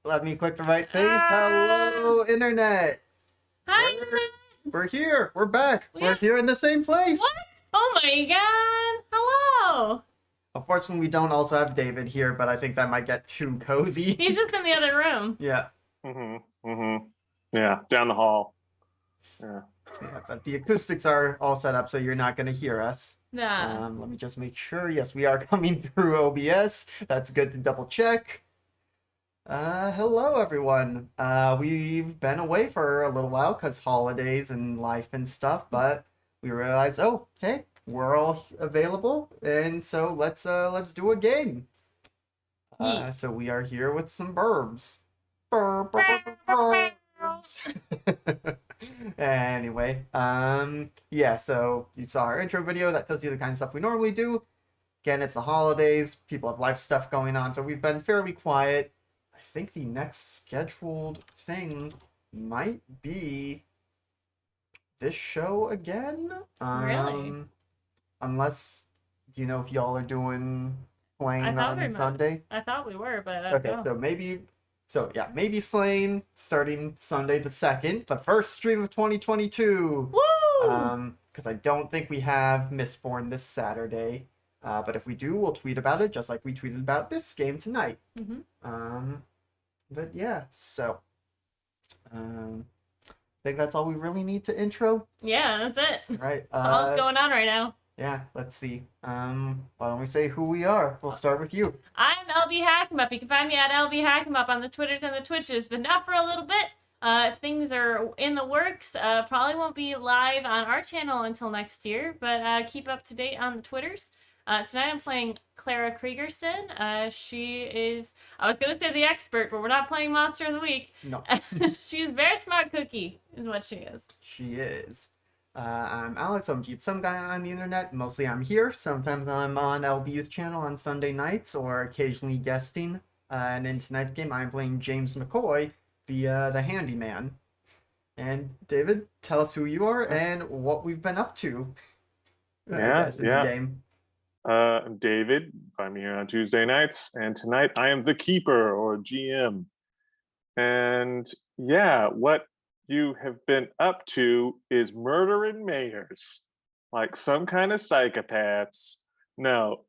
Let me click the right thing. Ah. Hello, internet. Hi. We're here. We're back. We We're have- here in the same place. What? Oh my god. Hello. Unfortunately, we don't also have David here, but I think that might get too cozy. He's just in the other room. Yeah. Yeah, down the hall. Yeah, but the acoustics are all set up, so you're not going to hear us. Nah. Let me just make sure. Yes, we are coming through OBS. That's good to double check. Hello everyone. We've been away for a little while because holidays and life and stuff, but we realized, oh, hey, we're all available, and so let's do a game. Yeet. So we are here with some Burbs. Burbs. Anyway, yeah, so you saw our intro video that tells you the kind of stuff we normally do. Again, it's the holidays, people have life stuff going on, so we've been fairly quiet. I think the next scheduled thing might be this show again. Really? Unless, do you know if y'all are doing Slain I thought on Sunday? I thought we were, but I don't Okay, know. so yeah, maybe Slain starting Sunday the 2nd, the first stream of 2022. Woo! Because I don't think we have Mistborn this Saturday. But if we do, we'll tweet about it, just like we tweeted about this game tonight. But yeah, so I think that's all we really need to intro. Yeah, that's it. Right. That's all that's going on right now. Yeah, let's see. Why don't we say who we are? We'll start with you. I'm LB Hackemup. You can find me at LB Hackemup on the Twitters and the Twitches, but not for a little bit. Things are in the works. Probably won't be live on our channel until next year, but keep up to date on the Twitters. Tonight I'm playing Clara Kriegers. She is, I was going to say the expert, but we're not playing Monster of the Week. No. She's a very smart cookie, is what she is. She is. I'm Alex. I'm some guy on the internet. Mostly I'm here. Sometimes I'm on LB's channel on Sunday nights or occasionally guesting. And in tonight's game, I'm playing James McCoy, the handyman. And David, tell us who you are and what we've been up to. In the game. I'm David. Find me here on Tuesday nights. And tonight I am the keeper or GM. And yeah, what you have been up to is murdering mayors, like some kind of psychopaths. No,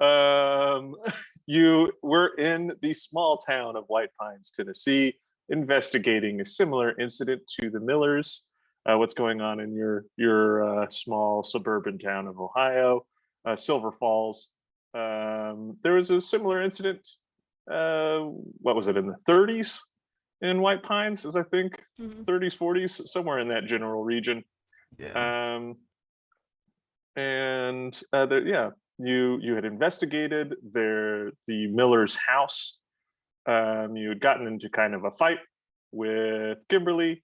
you were in the small town of White Pines, Tennessee, investigating a similar incident to the Millers. What's going on in your small suburban town of Ohio, Silver Falls. There was a similar incident. What was it, in the 30s? In White Pines, as I think 30s, 40s, somewhere in that general region. Yeah. You had investigated the Miller's house. You had gotten into kind of a fight with Kimberly,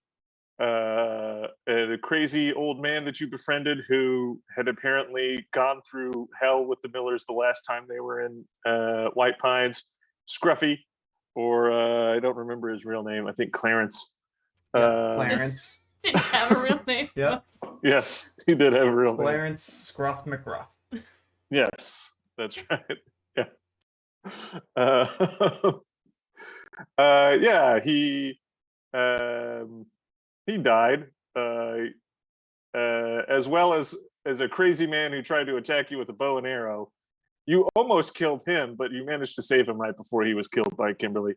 a crazy old man that you befriended who had apparently gone through hell with the Millers the last time they were in White Pines. Scruffy. Or I don't remember his real name. I think Clarence. Clarence. Didn't have a real name. Yep. Yes, he did have a real name. Clarence Scruff McGruff. Yes, that's right. Yeah. He died, as well as a crazy man who tried to attack you with a bow and arrow. You almost killed him, but you managed to save him right before he was killed by Kimberly.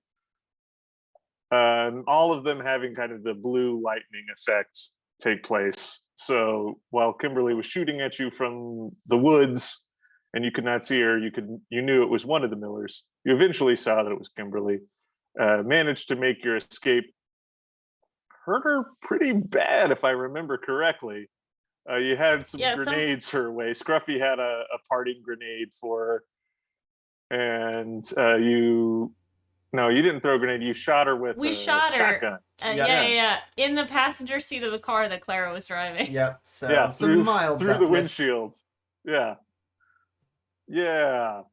All of them having kind of the blue lightning effect take place. So while Kimberly was shooting at you from the woods and you could not see her, you knew it was one of the Millers. You eventually saw that it was Kimberly. Managed to make your escape. Hurt her pretty bad, if I remember correctly. You had some grenades her way. Scruffy had a parting grenade for her. And you didn't throw a grenade. You shot her with a shotgun. Yeah. In the passenger seat of the car that Clara was driving. Yep. So through the windshield. Yeah.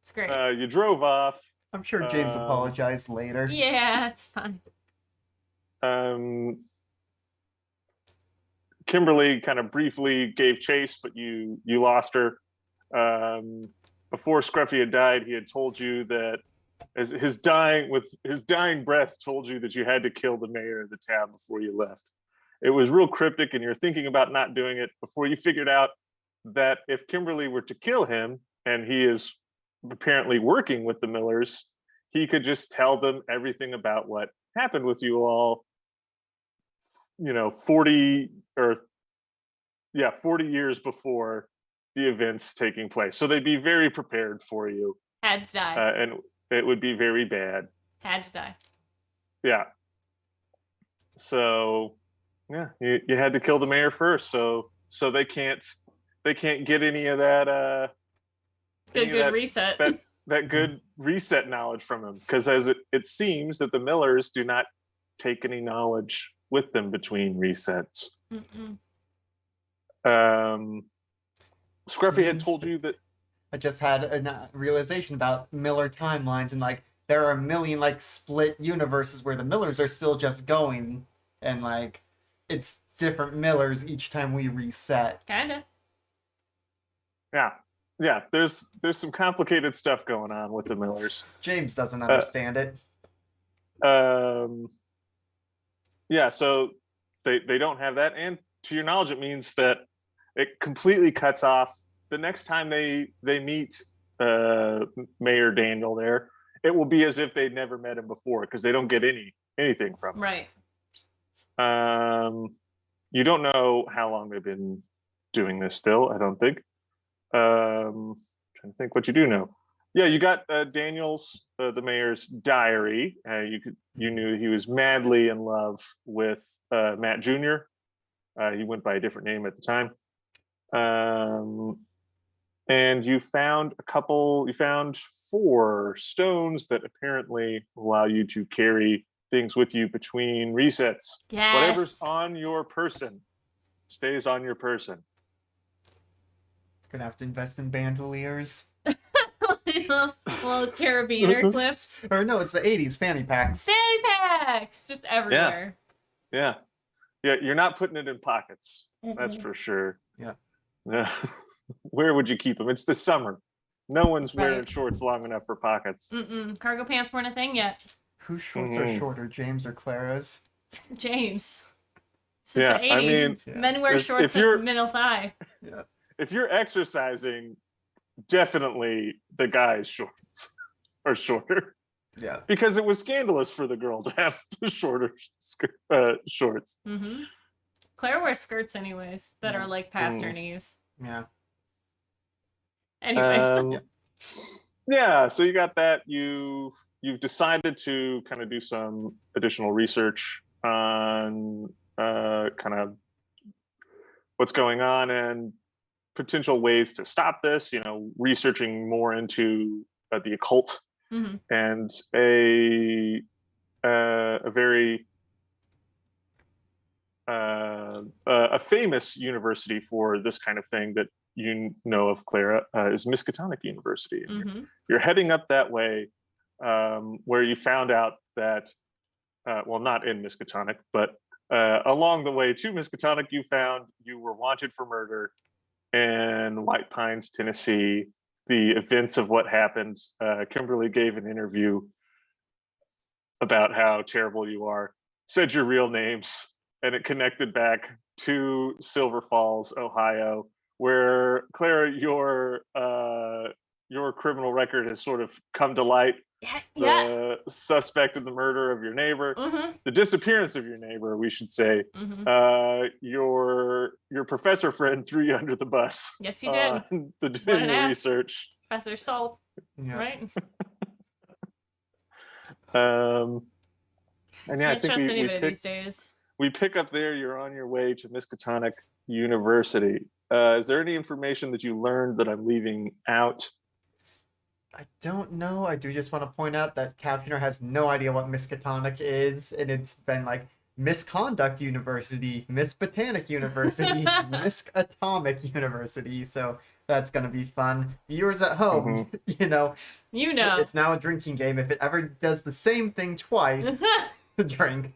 It's great. You drove off. I'm sure James apologized later. Yeah, it's fine. Kimberly kind of briefly gave chase, but you lost her. Before Scruffy had died, he had told you that as his dying breath told you that you had to kill the mayor of the town before you left. It was real cryptic, and you're thinking about not doing it before you figured out that if Kimberly were to kill him, and he is apparently working with the Millers, he could just tell them everything about what happened with you all, 40 years before the events taking place. So they'd be very prepared for you. Had to die. And it would be very bad. Had to die. Yeah. So, yeah, you had to kill the mayor first, so they can't get any of that reset. that good reset knowledge from him, because as it seems that the Millers do not take any knowledge with them between resets. Scruffy had told you that. I just had a realization about Miller timelines, and like there are a million like split universes where the Millers are still just going, and like it's different Millers each time we reset. Kinda. Yeah. There's some complicated stuff going on with the Millers. James doesn't understand it. Yeah, so they don't have that, and to your knowledge, it means that it completely cuts off the next time they meet Mayor Daniel there. It will be as if they'd never met him before, because they don't get anything from him. Right. You don't know how long they've been doing this still, I don't think. Trying to think what you do know. Yeah, you got Daniel's, the mayor's diary. You knew he was madly in love with Matt Jr. He went by a different name at the time. And you found you found 4 stones that apparently allow you to carry things with you between resets. Yes. Whatever's on your person stays on your person. Gonna have to invest in bandoliers. Little carabiner clips. Or no, it's the 80s fanny packs. Fanny packs! Just everywhere. Yeah, you're not putting it in pockets. That's for sure. Yeah. Where would you keep them? It's the summer. No one's wearing shorts long enough for pockets. Cargo pants weren't a thing yet. Whose shorts are shorter, James or Clara's? James. Since Yeah, the 80s, I mean, men wear shorts at middle thigh. Yeah. If you're exercising, definitely the guy's shorts are shorter. Yeah. Because it was scandalous for the girl to have the shorter shorts. Claire wears skirts anyways that are like past her knees. Yeah. Anyways. Yeah, so you got that. You've decided to kind of do some additional research on kind of what's going on and potential ways to stop this, researching more into the occult and a very a famous university for this kind of thing that you know of, Clara, is Miskatonic University. You're heading up that way, where you found out that, well, not in Miskatonic, but along the way to Miskatonic, you found you were wanted for murder in White Pines, Tennessee. The events of what happened. Kimberly gave an interview about how terrible you are, said your real names, and it connected back to Silver Falls, Ohio, where, Clara, your criminal record has sort of come to light. The suspect in the murder of your neighbor, the disappearance of your neighbor, we should say. Your professor friend threw you under the bus. Yes, he did. The doing the research. Professor Salt, right? And yeah, I Can't think trust anybody these days. We pick up there. You're on your way to Miskatonic University. Is there any information that you learned that I'm leaving out? I don't know. I do just want to point out that Captioner has no idea what Miskatonic is, and it's been like Misconduct University, Miss Botanic University, Miskatomic University. So that's gonna be fun. Viewers at home, it's now a drinking game. If it ever does the same thing twice, drink.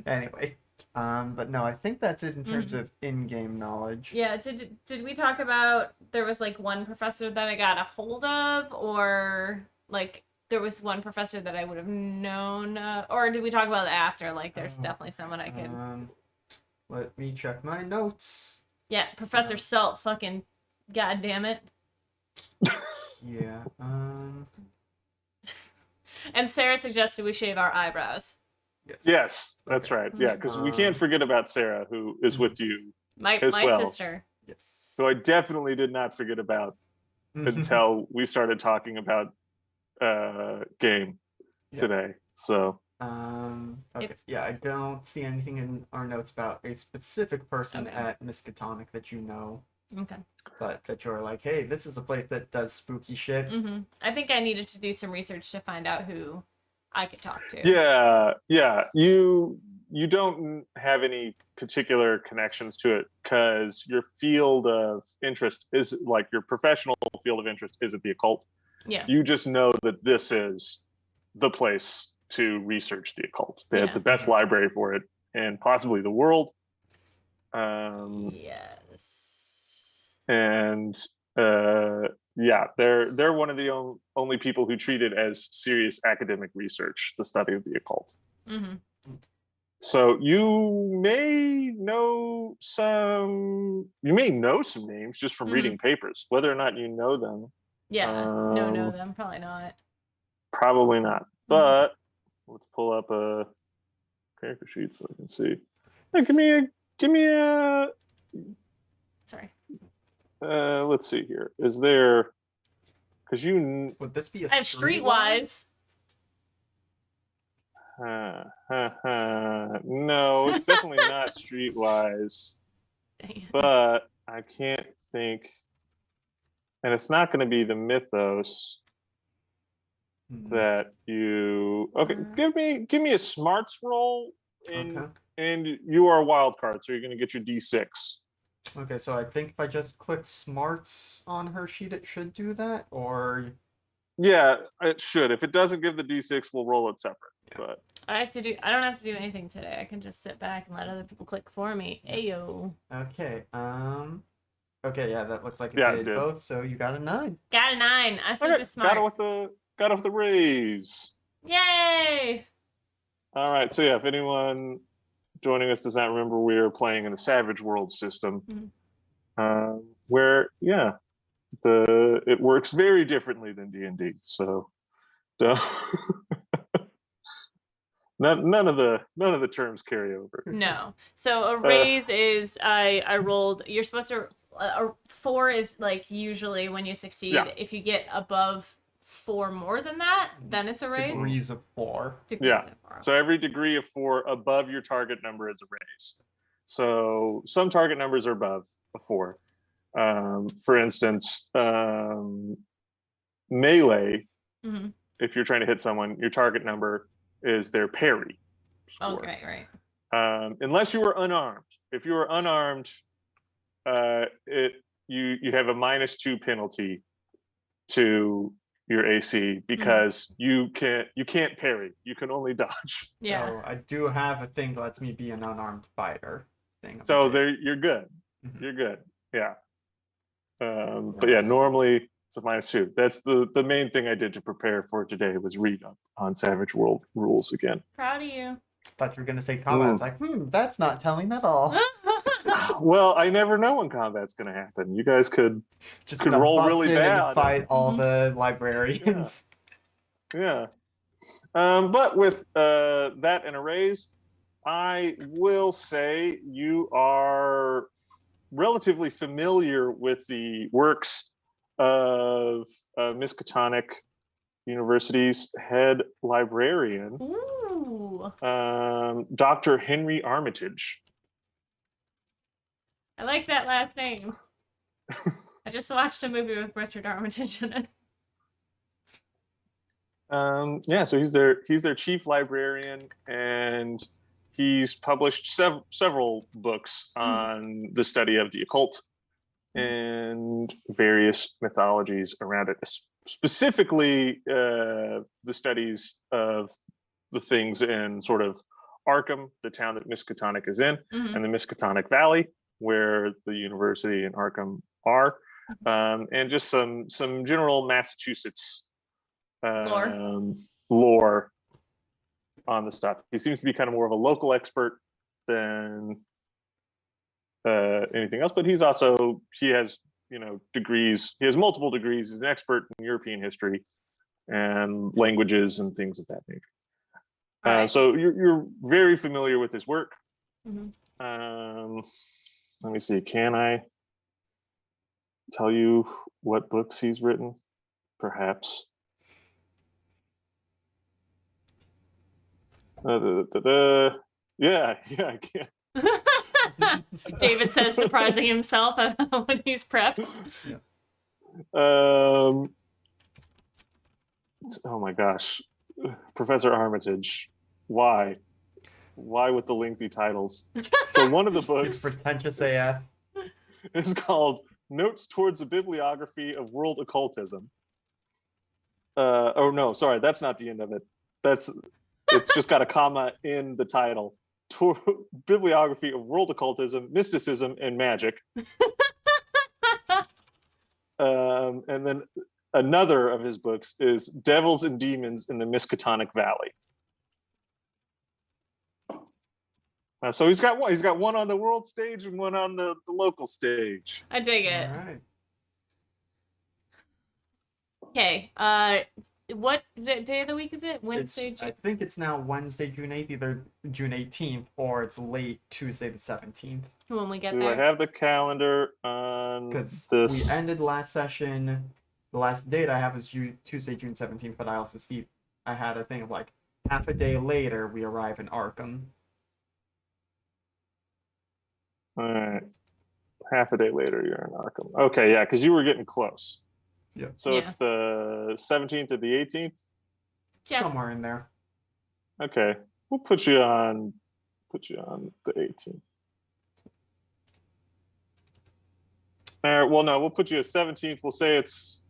Anyway. But no, I think that's it in terms of in-game knowledge. Yeah, did we talk about there was like one professor that I got a hold of, or like there was one professor that I would have known, or did we talk about it after? Like, there's definitely someone I could. Let me check my notes. Yeah, Professor Salt, fucking goddamn it. Yeah. And Sarah suggested we shave our eyebrows. Yes, that's right. Yeah, because we can't forget about Sarah, who is with you My as well. sister. Yes. So I definitely did not forget about until we started talking about game today. So okay. Yeah, I don't see anything in our notes about a specific person at Miskatonic that you know. Okay. But that you're like, hey, this is a place that does spooky shit. I think I needed to do some research to find out who I could talk to. Yeah. You don't have any particular connections to it because your field of interest is like your professional field of interest is at the occult. Yeah. You just know that this is the place to research the occult. They have the best library for it and possibly the world. Yes. And they're one of the only people who treat it as serious academic research, the study of the occult. So you may know some names just from reading papers. Whether or not you know them, know them, probably not. Probably not. But let's pull up a character sheet so I can see. Hey, give me a. Sorry. Let's see here. Is there? Because you would this be a? I have Streetwise. No, it's definitely not Streetwise. But I can't think, and it's not going to be the Mythos that you. Okay, give me a smarts roll, and you are a wild card, so you're going to get your D6. Okay, so I think if I just click smarts on her sheet, it should do that, or. Yeah, it should. If it doesn't give the D6, we'll roll it separate. But I don't have to do anything today. I can just sit back and let other people click for me. Ayo. Okay. Okay, yeah, that looks like it did both. So you got a 9. Got a 9. I'm super smart. Got it with the raise. Yay! All right. So yeah, if anyone joining us does not remember, we're playing in the Savage World system, where it works very differently than D&D. So none of the terms carry over. No. So a raise is I rolled. You're supposed to. 4 is like usually when you succeed. Yeah. If you get above 4 more than that, then it's a raise. Degrees of 4. So every degree of 4 above your target number is a raise. So some target numbers are above a 4. For instance, melee. If you're trying to hit someone, your target number is their parry score. Oh, right. Unless you were unarmed. If you were unarmed, you have a -2 penalty to your AC because you can't parry. You can only dodge. Yeah. So I do have a thing that lets me be an unarmed fighter thing. So you're good. You're good. Yeah. But yeah, normally it's a -2. That's the main thing I did to prepare for today was read on Savage World rules again. Proud of you. Thought you were gonna say combat. It's like, that's not telling at all. Well, I never know when combat's gonna happen. You guys could roll really bad and fight all the librarians. Yeah. But with that and a raise, I will say you are relatively familiar with the works of Miskatonic University's head librarian, Dr. Henryrmitage. I like that last name. I just watched a movie with Richard Armitage in it. So he's their chief librarian, and he's published several books on the study of the occult and various mythologies around it, specifically the studies of the things in sort of Arkham, the town that Miskatonic is in, and the Miskatonic Valley, where the university and Arkham are, and just some general Massachusetts lore on the stuff. He seems to be kind of more of a local expert than anything else, but he has degrees. He has multiple degrees. He's an expert in European history and languages and things of that nature. Right. So you're very familiar with his work. Mm-hmm. Let me see. Can I tell you what books he's written? Perhaps. Yeah, I can. David says, surprising himself when he's prepped. Yeah. Oh my gosh, Professor Armitage, why with the lengthy titles? So one of the books, pretentious AF, is called Notes Towards a Bibliography of World Occultism. Oh no, sorry, that's not the end of it. It's just got a comma in the title. Bibliography of World Occultism, Mysticism, and Magic. And then another of his books is Devils and Demons in the Miskatonic Valley. So he's got one on the world stage and one on the local stage. I dig it. all right. Okay. What day of the week is it? Wednesday. I think it's now Wednesday, June 8th, either June 18th or it's late Tuesday the 17th. When we get Do there. I have the calendar on Because this? we ended last session. The last date I have is Tuesday, June 17th, but I also see I had a thing of like half a day later we arrive in Arkham. All right. Half a day later, you're in Arkham. Okay, yeah, because you were getting close. Yeah. So Yeah. it's the 17th or the 18th? Yeah. Somewhere in there. Okay. We'll put you on the 18th. All right, well, no, we'll put you at 17th. We'll say it's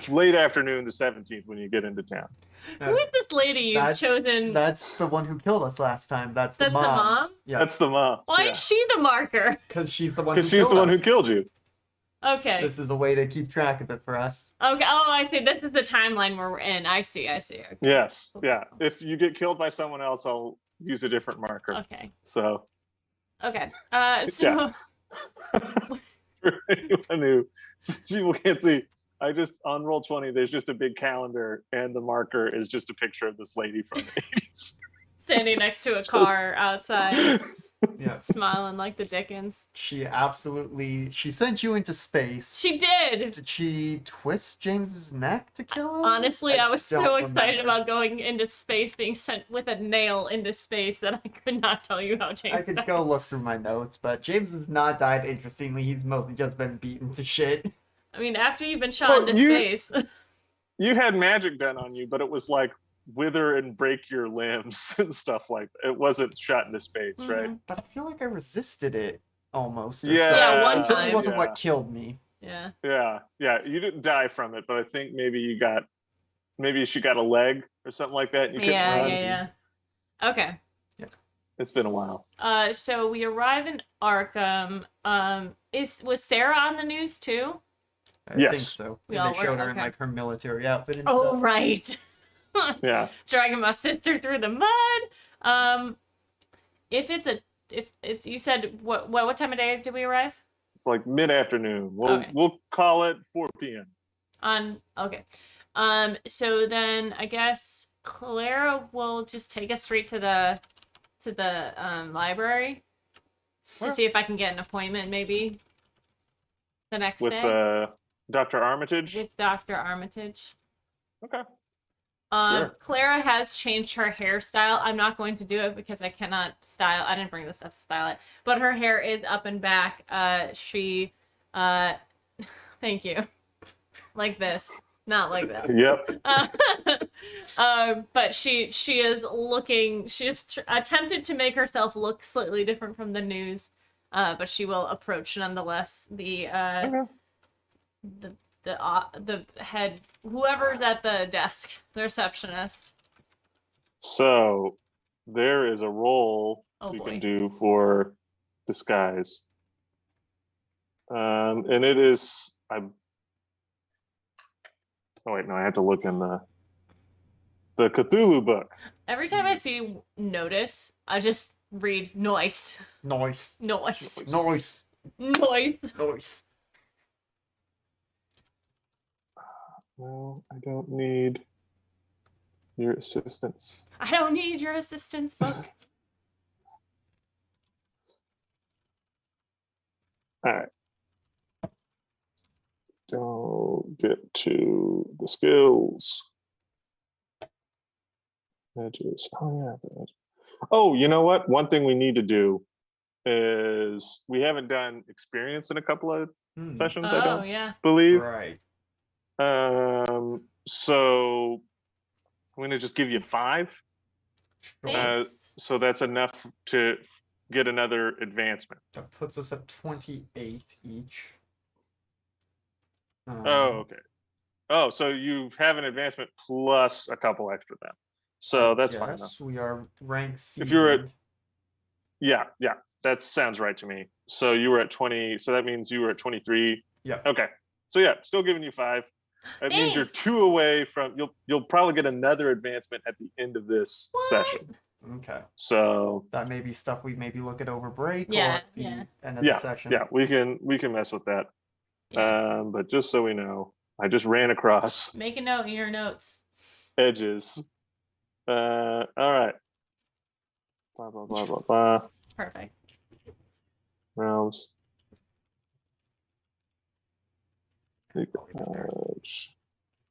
late afternoon the 17th when you get into town. Who is this lady you've chosen? That's the one who killed us last time. That's the That's mom. the mom? Yeah. That's the mom. Why is she the marker? Because she's the one. Because she's the one who killed you. Okay. This is a way to keep track of it for us. Okay. Oh, I see. This is the timeline where we're in. I see. Okay. Yes. Yeah. If you get killed by someone else, I'll use a different marker. Okay. So. Okay. Yeah. For anyone who, since people can't see, I just on Roll20, there's just a big calendar, and the marker is just a picture of this lady from the 80s. Standing next to a car outside, Yeah. smiling like the Dickens. She sent you into space. She did. Did she twist James's neck to kill him? Honestly, I was so don't excited remember. about going into space, being sent with a nail into space that I could not tell you how James I could died. go look through my notes, but James has not died. Interestingly, he's mostly just been beaten to shit. I mean, after you've been shot Well, into space. You had magic done on you, but it was like wither and break your limbs and stuff like that. It wasn't shot into space, right? But I feel like I resisted it almost. or Yeah. something. Yeah, one It certainly time. wasn't Yeah. what killed me. Yeah. Yeah. You didn't die from it, but I think maybe she got a leg or something like that. And you couldn't run. Yeah. Okay. It's been a while. So we arrive in Arkham. Was Sarah on the news too? I Yes. think so. We And all they were, showed her in okay. like her military outfit and Oh stuff. right. Yeah. Dragging my sister through the mud. If it's you said what time of day did we arrive? It's like mid-afternoon. Okay. We'll call it 4 p.m. Okay. So then I guess Clara will just take us straight to the library to Sure. see if I can get an appointment maybe the next With day Dr. Armitage. with Dr. Armitage. Okay. Sure. Clara has changed her hairstyle. I'm not going to do it because I cannot style. I didn't bring this stuff to style it, but her hair is up and back. She, thank you, like this, not like that. Yep. But she is looking. She's attempted to make herself look slightly different from the news, but she will approach nonetheless. Okay. The head, whoever's at the desk, the receptionist. So there is a roll Oh, we boy. can do for disguise. And it is Oh wait, no, I have to look in the Cthulhu book. Every time I see notice, I just read noise. Noise. Noise. Noise. Noise. Noise. Well, I don't need your assistance. I don't need your assistance, book. All right. Don't get to the skills. Edges. Oh yeah. Oh, you know what? One thing we need to do is we haven't done experience in a couple of sessions. I Oh, don't yeah. believe. Right. So I'm gonna just give you 5. Thanks. So that's enough to get another advancement. That puts us at 28 each. Oh, okay. Oh, so you have an advancement plus a couple extra then. So that's fine. Yes, we are ranked seasoned. If you're at, yeah, that sounds right to me. So you were at 20. So that means you were at 23. Yeah. Okay. So yeah, still giving you 5. That means you're Thanks. 2 away from. You'll probably get another advancement at the end of this session. Okay. So That may be stuff we maybe look at over break or Yeah, at the yeah. end of the session. yeah, we can mess with that. Yeah. But just so we know, I just ran across Make a note in your notes. edges. All right. Blah blah blah blah blah. Perfect. Realms.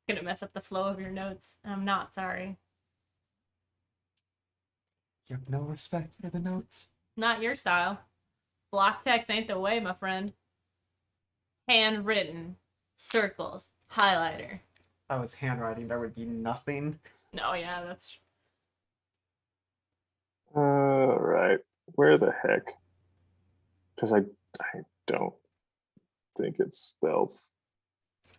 Gonna mess up the flow of your notes. I'm not sorry. You have no respect for the notes. Not your style. Block text ain't the way, my friend. Handwritten. Circles. Highlighter. If I was handwriting, there would be nothing. No, yeah, that's... All right. Where the heck? Because I don't think it's stealth.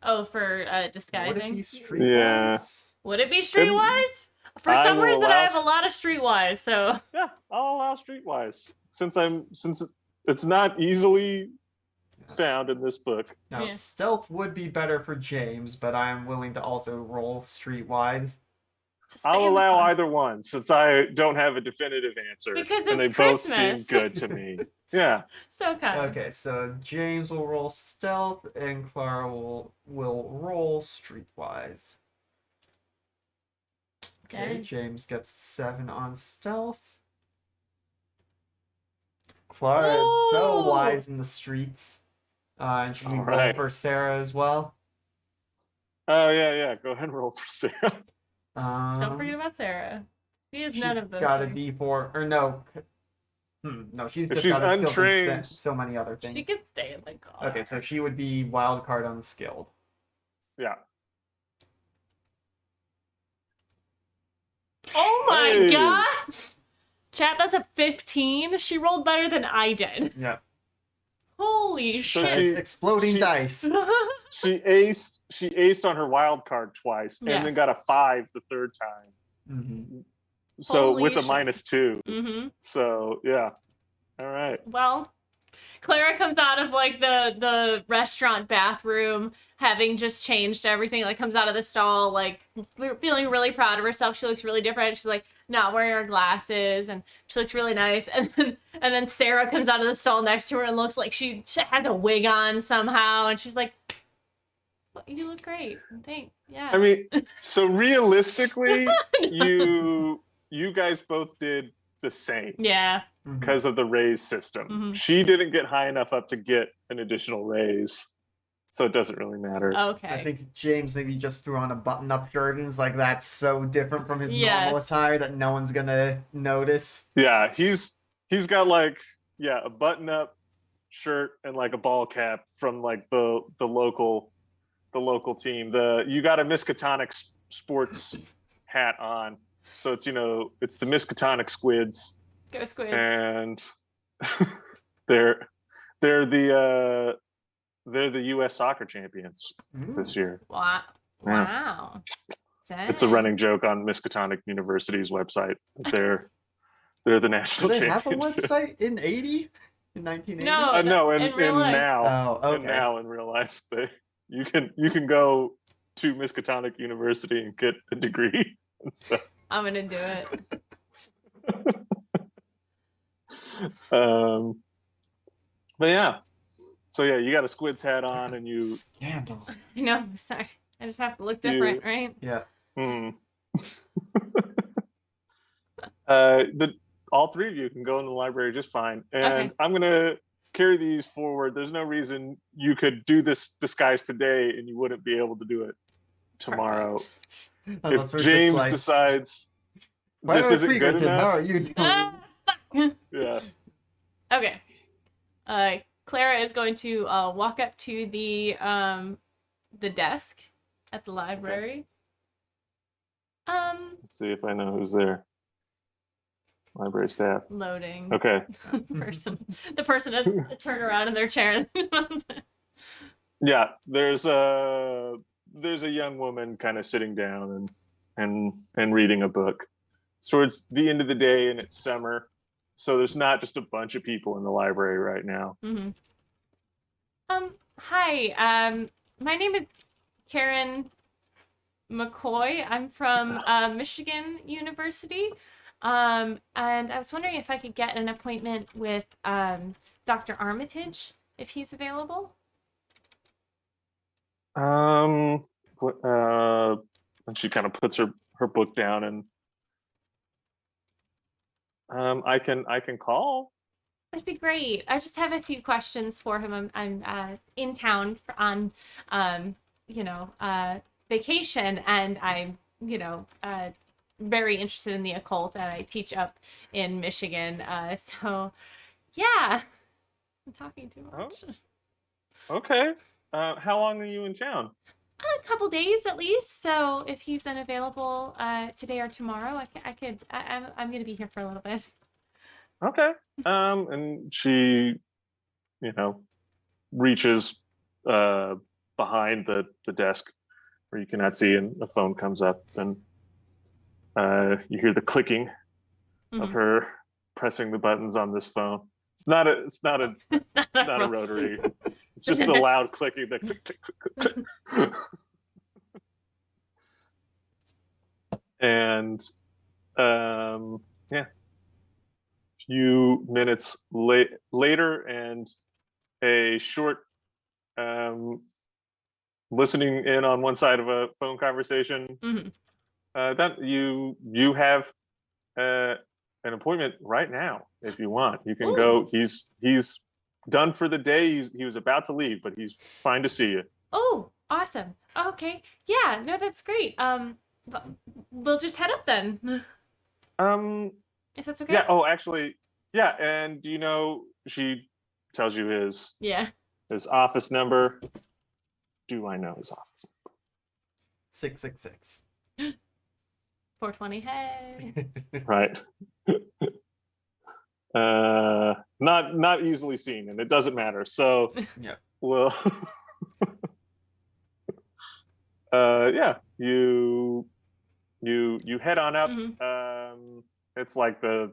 Oh, for Would it disguising? be streetwise? Yeah. Would it be streetwise? For I some will reason, I allow- have a lot of streetwise, so... Yeah, I'll allow streetwise since it's not easily found in this book. Now, Yeah. stealth would be better for James, but I am willing to also roll streetwise. Just stay I'll in the allow fun. either one since I don't have a definitive answer. Because and they it's both seem Christmas. good to me. Yeah. So kind. Okay, so James will roll stealth, and Clara will roll streetwise. Okay, Okay. James gets 7 on stealth. Clara is so Ooh. wise in the streets. And should we roll Alright. for Sarah as well? Oh yeah. Go ahead and roll for Sarah. Don't forget about Sarah. She has none of those got a things. D4, or no. No, she's If just she's got a skill untrained- so many other She things. can stay in the car. Okay, so she would be wild card unskilled. Yeah. Oh my Hey. god! Chat, that's a 15. She rolled better than I did. Yeah. Holy So shit. It's exploding she- dice. She aced on her wild card twice Yeah. and then got a 5 the third time. Mm-hmm. So Holy with a shit. -2. Mm-hmm. So yeah. All right. Well, Clara comes out of like the restaurant bathroom, having just changed everything. Like comes out of the stall, like feeling really proud of herself. She looks really different. She's like not wearing her glasses, and she looks really nice. And then Sarah comes out of the stall next to her and looks like she has a wig on somehow, and she's like, "You look great. Thanks. Yeah." I mean, so realistically, you guys both did the same yeah. because of the raise system. Mhm. She didn't get high enough up to get an additional raise, so it doesn't really matter. Okay. I think James maybe just threw on a button-up shirt and is like, that's so different from his normal Yes. attire that no one's gonna notice. Yeah, he's got like a button-up shirt and like a ball cap from like the local team. You got a Miskatonic sports hat on, so it's it's the Miskatonic Squids, Go Squids. and they're the U.S. soccer champions this year. Wow. Yeah. Wow. It's a Dang. running joke on Miskatonic University's website. That they're the Do national they have a champions. website in 80? In 1980? No. No, in in real life. now. Oh, And okay. now in real life, you can go to Miskatonic University and get a degree and stuff. I'm gonna do it. But yeah, so yeah, you got a squid's hat on, and you Scandal. No, sorry. I just have to look different, right? Yeah. All three of you can go in the library just fine, and Okay. I'm gonna carry these forward. There's no reason you could do this disguise today and you wouldn't be able to do it tomorrow. Unless If we're James just like, decides this Clara isn't good Kriegers, how are enough, you doing? Ah, fuck. yeah, Okay. Clara is going to walk up to the desk at the library. let's see if I know who's there. Library staff. Loading. Okay. The person has turned around in their chair. Yeah, there's a young woman kind of sitting down and reading a book. It's towards the end of the day and it's summer, so there's not just a bunch of people in the library right now. Mm-hmm. Hi. My name is Karen McCoy. I'm from Michigan University. And I was wondering if I could get an appointment with Dr. Armitage, if he's available. And she kind of puts her book down, and I can call. That'd be great. I just have a few questions for him. I'm in town on vacation, and I'm very interested in the occult, and I teach up in Michigan. So yeah, I'm talking too much. Okay. How long are you in town? A couple days at least. So if he's unavailable today or tomorrow, I'm gonna be here for a little bit. Okay. And she, reaches behind the desk where you cannot see, and a phone comes up, and you hear the clicking of her pressing the buttons on this phone. It's not a rotary. It's just the loud clicking, the click, click, click, click, click. And yeah, few minutes later, and a short listening in on one side of a phone conversation. That you have an appointment right now if you want. You can go. He's done for the day. He was about to leave, but he's fine to see you. Oh, awesome. Okay. Yeah, no, that's great. We'll just head up then. If that's okay? Yeah, oh actually, yeah, and she tells you his office number. Do I know his office? 666. 420, hey. Right. Not easily seen, and it doesn't matter. So yeah. Well, yeah, you head on up. It's like what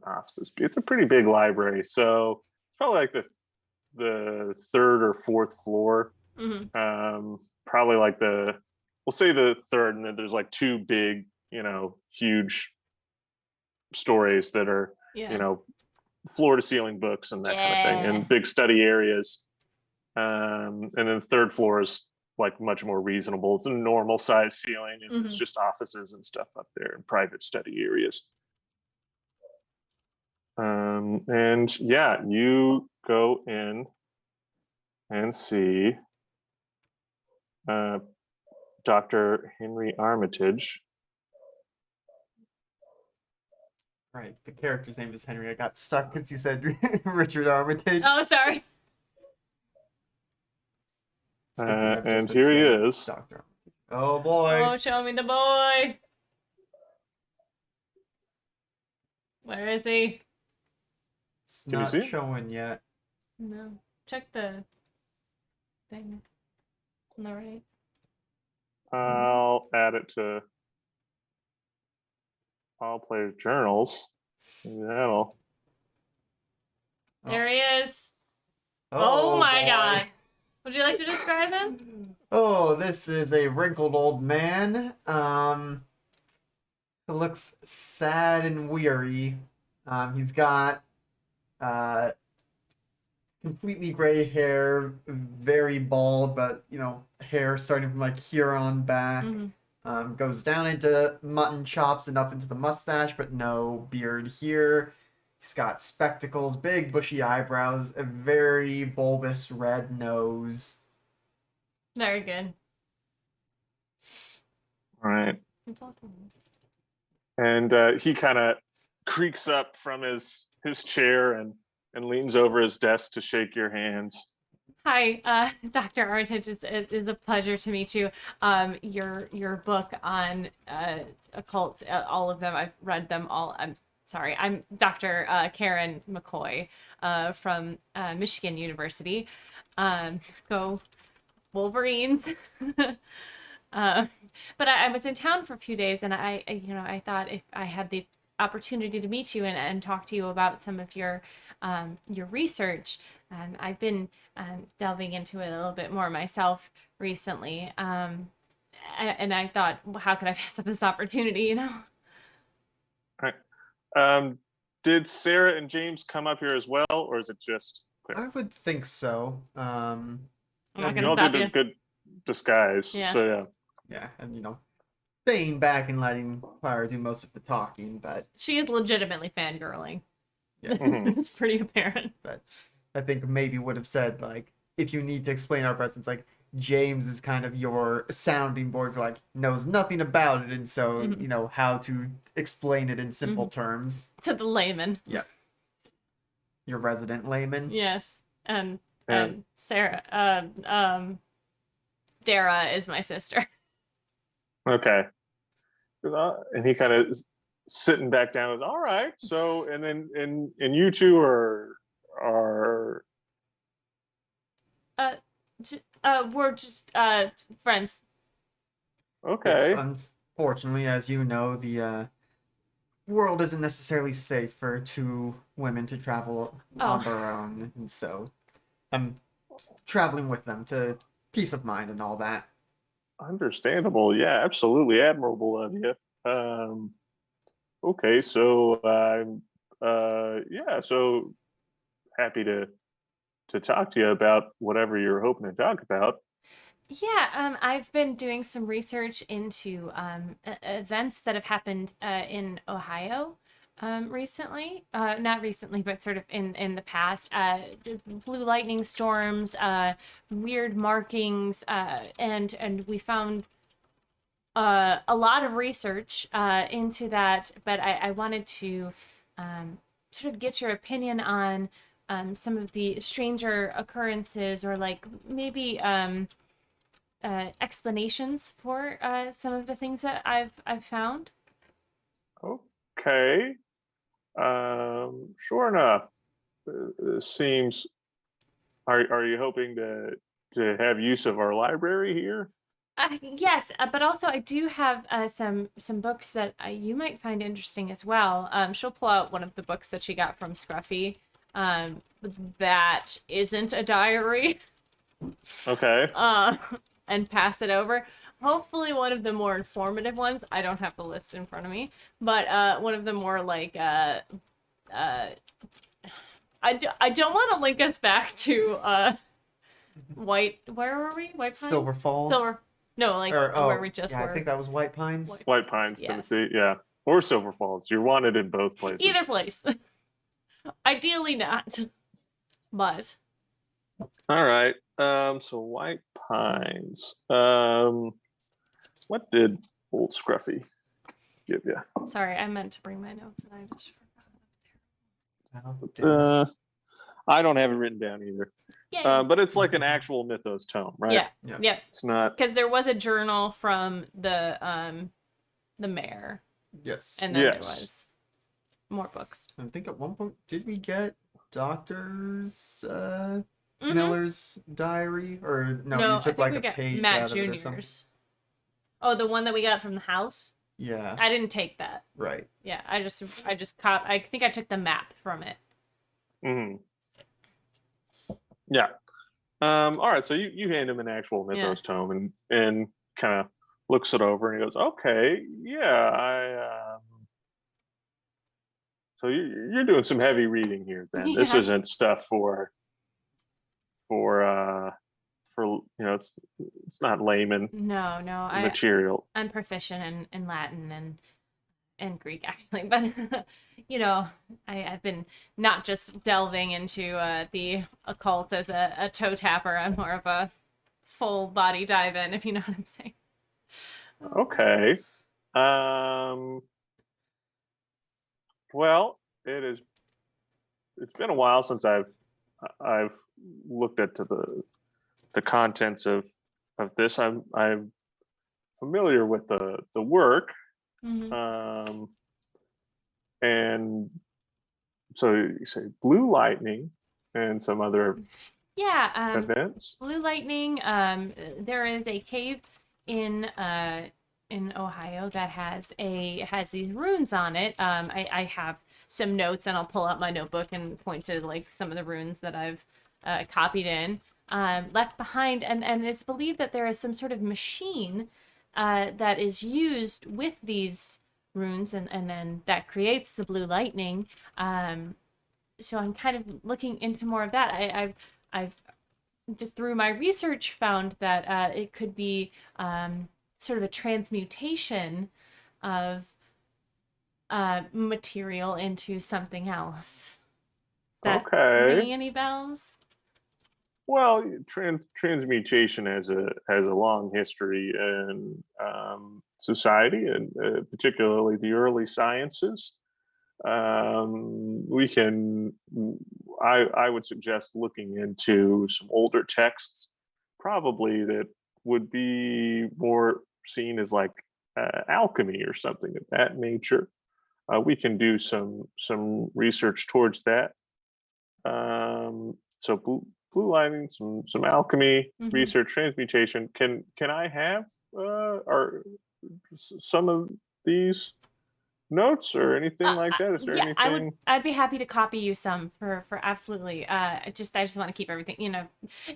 offices? It's a pretty big library, so it's probably like the third or fourth floor. Probably like we'll say the third, and then there's like two big, huge stories that are, floor to ceiling books and that kind of thing, and big study areas. And then the third floor is like much more reasonable. It's a normal size ceiling, and it's just offices and stuff up there and private study areas. And yeah, you go in and see Dr. Henryrmitage. Right, the character's name is Henry. I got stuck because you said Richard Armitage. Oh, sorry. And here he is. Dr. Oh boy. Oh, show me the boy. Where is he? It's Can you not see? showing yet. No. Check the thing on the right. I'll add it to all players' journals. Maybe that'll. There he is. Oh my god. Would you like to describe him? Oh, this is a wrinkled old man. Who looks sad and weary. He's got uh completely gray hair, very bald, but hair starting from like here on back. Hmm. Goes down into mutton chops and up into the mustache, but no beard here. He's got spectacles, big bushy eyebrows, a very bulbous red nose. Very good. All right. And he kind of creaks up from his chair and leans over his desk to shake your hands. Hi, Dr. Armitage. It is a pleasure to meet you. Your book on occult, all of them, I've read them all. I'm sorry. I'm Dr. Karen McCoy from Michigan University. Go Wolverines. But I was in town for a few days, and I thought if I had the opportunity to meet you and talk to you about some of your research. I've been delving into it a little bit more myself recently. And I thought, well, how could I pass up this opportunity, All right. Did Sarah and James come up here as well, or is it just Clara? I would think so. I'm not You gonna all stop did you. a good disguise. Yeah. So yeah. Yeah, and staying back and letting Clara do most of the talking, but She is legitimately fangirling. yeah. Mhm. It's pretty apparent. But I think maybe would have said like if you need to explain our presence, like James is kind of your sounding board for like knows nothing about it, and so Mhm. how to explain it in simple terms. To the layman. Your resident layman. Yes. And And Sarah, Dara is my sister. okay. And he kind of sitting back down. All right. So and then and you two are We're just friends. Yes, okay. unfortunately, as you know, the world isn't necessarily safe for two women to travel on Oh. their own, and so I'm traveling with them to peace of mind and all that. Understandable. Yeah, absolutely admirable of you. Okay, so I'm yeah, so happy to talk to you about whatever you're hoping to talk about. Yeah, I've been doing some research into events that have happened in Ohio recently. Not recently, but sort of in the past. Blue lightning storms, weird markings, and we found a lot of research into that. But I wanted to sort of get your opinion on some of the stranger occurrences, or like maybe explanations for some of the things that I've found. Okay. Sure enough. Seems are you hoping to have use of our library here? Yes, but also I do have some books that you might find interesting as well. She'll pull out one of the books that she got from Scruffy. That isn't a diary. Okay. And pass it over. Hopefully, one of the more informative ones. I don't have the list in front of me, but one of the more like I don't want to link us back to White. Where were we? White Pine. Silver Falls. Silver. No, like where we just yeah, were. I think that was White Pines. White Pines, Yes. Tennessee. Yeah. Or Silver Falls. You're wanted in both places. Either place. Ideally not, but All right. So White Pines. What did old Scruffy give you? sorry, I meant to bring my notes and I just forgot. I don't have it written down either. Yeah. But it's like an actual mythos tome, right? Yeah. Yeah. Yep. It's not. Because there was a journal from the mayor, Yes. and then Yes. there was more books. I think at one point did we get Doctor's Mhm. Miller's diary, or no? No, You I took think like we a got page Matt out of it or something. Jr.'s. Oh, the one that we got from the house. Yeah. I didn't take that. Right. Yeah, I just I think I took the map from it. Mhm. Yeah. All right, so you hand him an actual mythos tome and kind of looks it over and he goes, "Okay, yeah, so you're doing some heavy reading here. Then this Yeah. isn't stuff for it's not layman No, material." I'm proficient in Latin and Greek actually, but I've been not just delving into the occult as a toe tapper. I'm more of a full body dive in, if you know what I'm saying. Okay. Well, it's been a while since I've looked at the contents of this. I'm familiar with the work, Mm-hmm. and so you say blue lightning and some other Yeah, events. Blue Lightning. There is a cave in Ohio that has these runes on it. I have some notes, and I'll pull out my notebook and point to like some of the runes that I've copied in, left behind, and it's believed that there is some sort of machine that is used with these runes, and then that creates the blue lightning. So I'm kind of looking into more of that. I've through my research found that it could be sort of a transmutation of material into something else. Is that Okay. ringing any bells? Well, transmutation has a long history in society, and particularly the early sciences. We can, I would suggest looking into some older texts, probably that would be more seen as like alchemy or something of that nature. We can do some research towards that. So blue lighting, some alchemy Mm-hmm. research, transmutation. Can I have or some of these notes or anything like that? Is there Yeah, anything? I'd be happy to copy you some for absolutely. I just want to keep everything.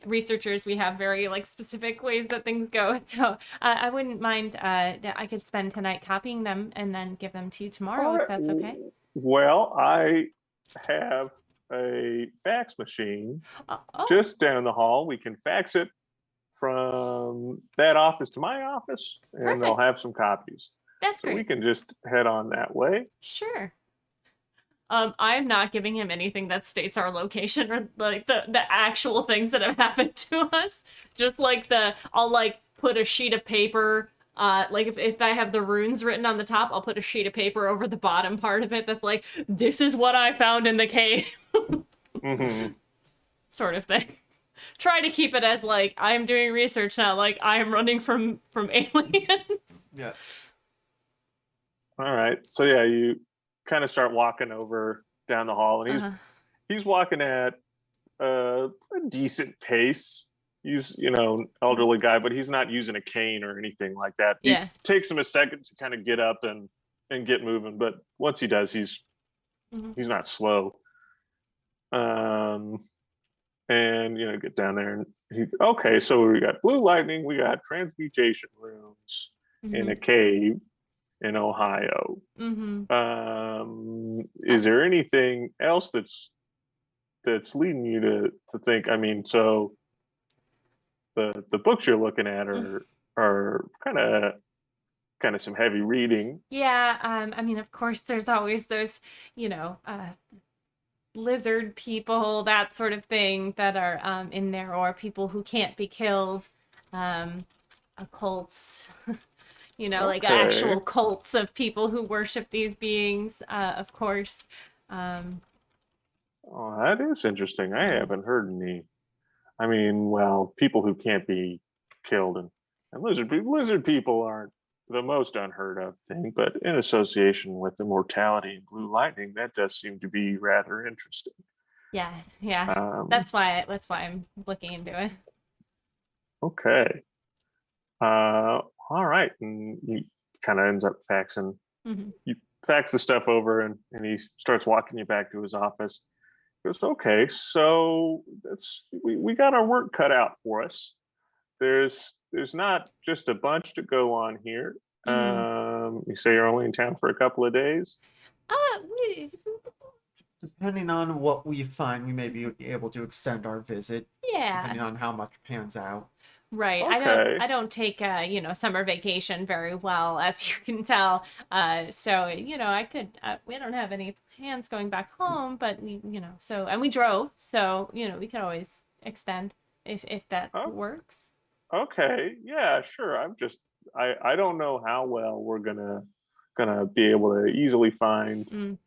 Researchers, we have very like specific ways that things go. So I wouldn't mind. I could spend tonight copying them and then give them to you tomorrow All if right. that's okay. Well, I have a fax machine Oh, just down the hall. We can fax it from that office to my office, and they'll perfect. have some copies. That's So we great. can just head on that way. Sure. I'm not giving him anything that states our location or like the actual things that have happened to us. Just like I'll like put a sheet of paper. Like if I have the runes written on the top, I'll put a sheet of paper over the bottom part of it that's like, this is what I found in the cave. Mm-hmm. Sort of thing. Try to keep it as like I am doing research, not like I am running from aliens. Yeah. All right. So yeah, you kind of start walking over down the hall, and he's walking at a decent pace. He's elderly guy, but he's not using a cane or anything like that. Yeah. It takes him a second to kind of get up and get moving, but once he does, he's not slow. And get down there, and okay, so we got blue lightning, we got transmutation rooms in a cave in Ohio. Is there anything else that's leading you to think? I mean, so the books you're looking at are kind of some heavy reading. Yeah, I mean, of course, there's always those, lizard people, that sort of thing, that are in there, or people who can't be killed, occults, like actual cults of people who worship these beings, of course. Oh, that is interesting. I haven't heard any. I mean, well, people who can't be killed and lizard people aren't the most unheard of thing, but in association with immortality and blue lightning, that does seem to be rather interesting. Yeah. That's why I'm looking into it. Okay. All right. And he kind of ends up faxing. You fax the stuff over, and he starts walking you back to his office. goes, okay, so we got our work cut out for us. There's not just a bunch to go on here. You say you're only in town for a couple of days. We, Depending on what we find, we may be able to extend our visit, yeah. depending on how much pans out. Right. Okay. I don't take summer vacation very well, as you can tell. So, I could we don't have any plans going back home, but and we drove, so, we could always extend if that Oh, works. okay. Yeah, sure. I don't know how well we're gonna be able to easily find Mm.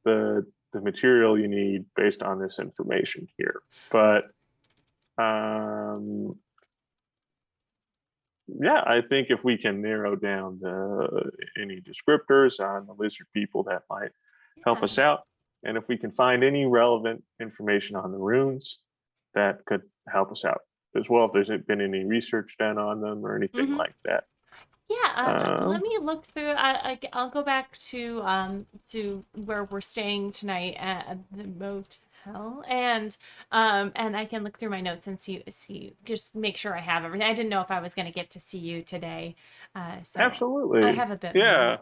the material you need based on this information here. But yeah, I think if we can narrow down any descriptors on the lizard people, that might help Yeah. us out. And if we can find any relevant information on the runes, that could help us out as well. If there's been any research done on them or anything Mhm. like that. Yeah, let Um, me look through. I'll go back to where we're staying tonight at the motel, and I can look through my notes and see just make sure I have everything. I didn't know if I was gonna get to see you today, so I Absolutely. have a bit Yeah.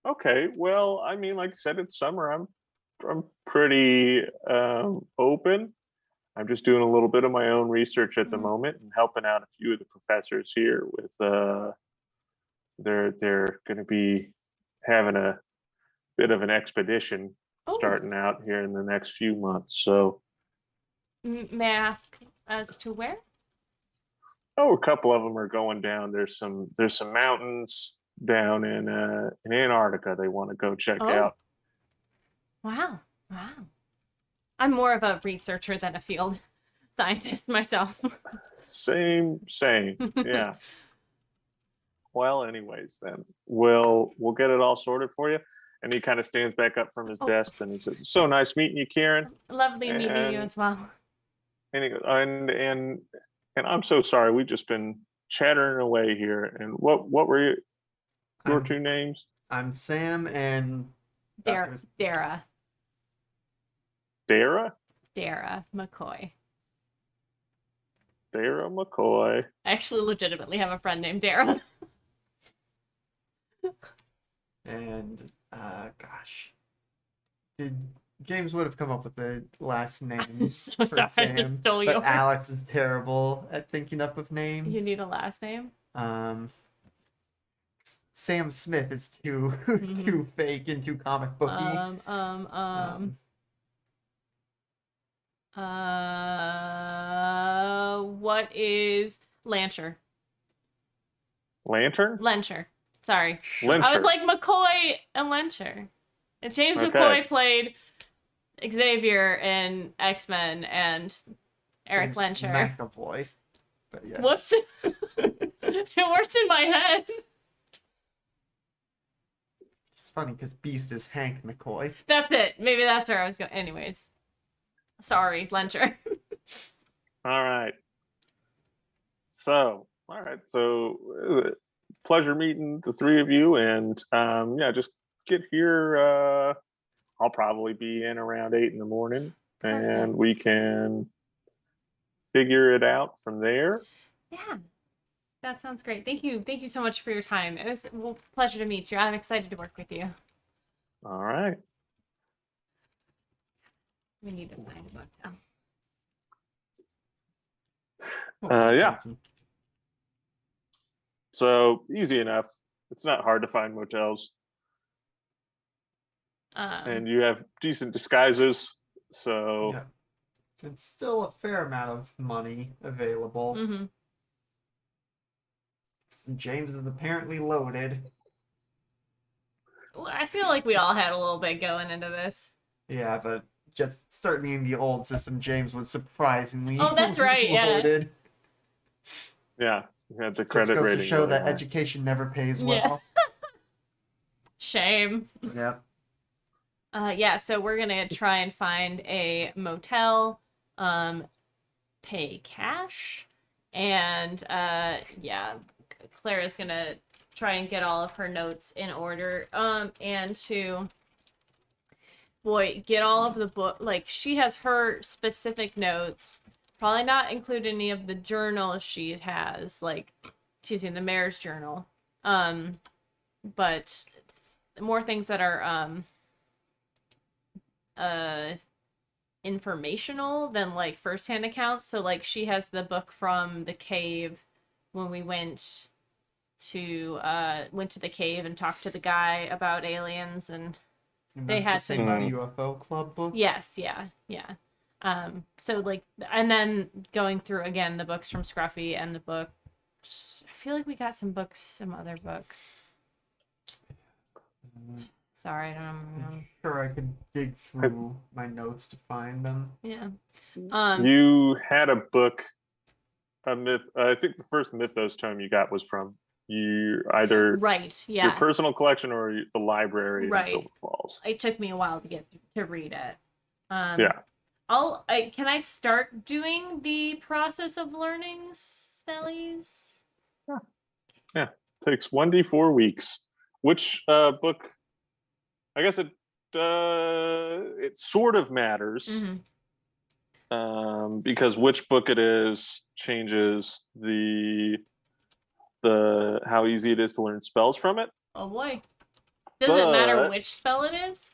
more. Okay. Well, I mean, like I said, it's summer. I'm pretty open. I'm just doing a little bit of my own research at the Mhm. moment and helping out a few of the professors here with they're going to be having a bit of an expedition Oh, starting out here in the next few months. So, may I ask as to where? oh, a couple of them are going down. There's some mountains down in Antarctica they want to go check Oh, out. wow, wow. I'm more of a researcher than a field scientist myself. Same. Yeah. Well, anyways, then we'll get it all sorted for you. And he kind of stands back up from his Oh, desk and he says, "So nice meeting you, Karen." lovely meeting you And as well. and he goes, and I'm so sorry. We've just been chattering away here. And what were your I'm two names? I'm Sam, and that's Dara, Dara, Dara, Dara McCoy. Dara McCoy. I actually legitimately have a friend named Dara. and gosh, did James would have come up with the last I'm names so for sorry, I just Sam, stole but yours. Alex is terrible at thinking up of names. You need a last name? Um, Sam Smith is too Mhm. too fake and too comic booky. What is Lancher? Lantern? Lencher. Sorry. Sure. I was Lencher. like McCoy and Lencher. And James Okay. McCoy played Xavier in X-Men and Eric James Lencher. McAvoy. But yes. Whoops. It works in my head. It's funny because Beast is Hank McCoy. That's it. Maybe that's where I was going. Anyways. Sorry, Lencher. All right. So, all right. So, pleasure meeting the three of you, and yeah, just get here. I'll probably be in around 8 in the morning, and Perfect. we can figure it out from there. Yeah. That sounds great. Thank you. Thank you so much for your time. It was a pleasure to meet you. I'm excited to work with you. All right. We need to find a motel. Yeah. So easy enough. It's not hard to find motels, and you have decent disguises. So Yeah. It's still a fair amount of money available. Mm-hmm. James is apparently loaded. I feel like we all had a little bit going into this. Yeah, but just certainly in the old system, James was surprisingly Oh, that's right, yeah. loaded. yeah, you had the Just credit goes to rating. show really that high. education never pays Yeah. well. Shame. Yep. Yeah, so we're gonna try and find a motel, pay cash, and yeah, Clara's gonna try and get all of her notes in order, and to boy, get all of the book. Like, she has her specific notes. Probably not include any of the journals she has, like, excuse me, the mayor's journal. But more things that are informational than like firsthand accounts. So like she has the book from the cave when we went to the cave and talked to the guy about aliens, and they that's had the same as some- the UFO Club book. yes, yeah. So like, and then going through again the books from Scruffy and the books. I feel like we got some other books. Sorry, I don't know. I'm sure I could dig through my notes to find them. Yeah. You had a book, a myth. I think the first Mythos tome you got was from either Right. your Yeah. personal collection or the library in Right. Silver Falls. It took me a while to get to read it. Yeah. Can I start doing the process of learning spellies? Takes 1d4 weeks. Which book? I guess it sort of matters. Mm-hmm. Because which book it is changes the how easy it is to learn spells from it. Oh boy. Does it matter But- which spell it is?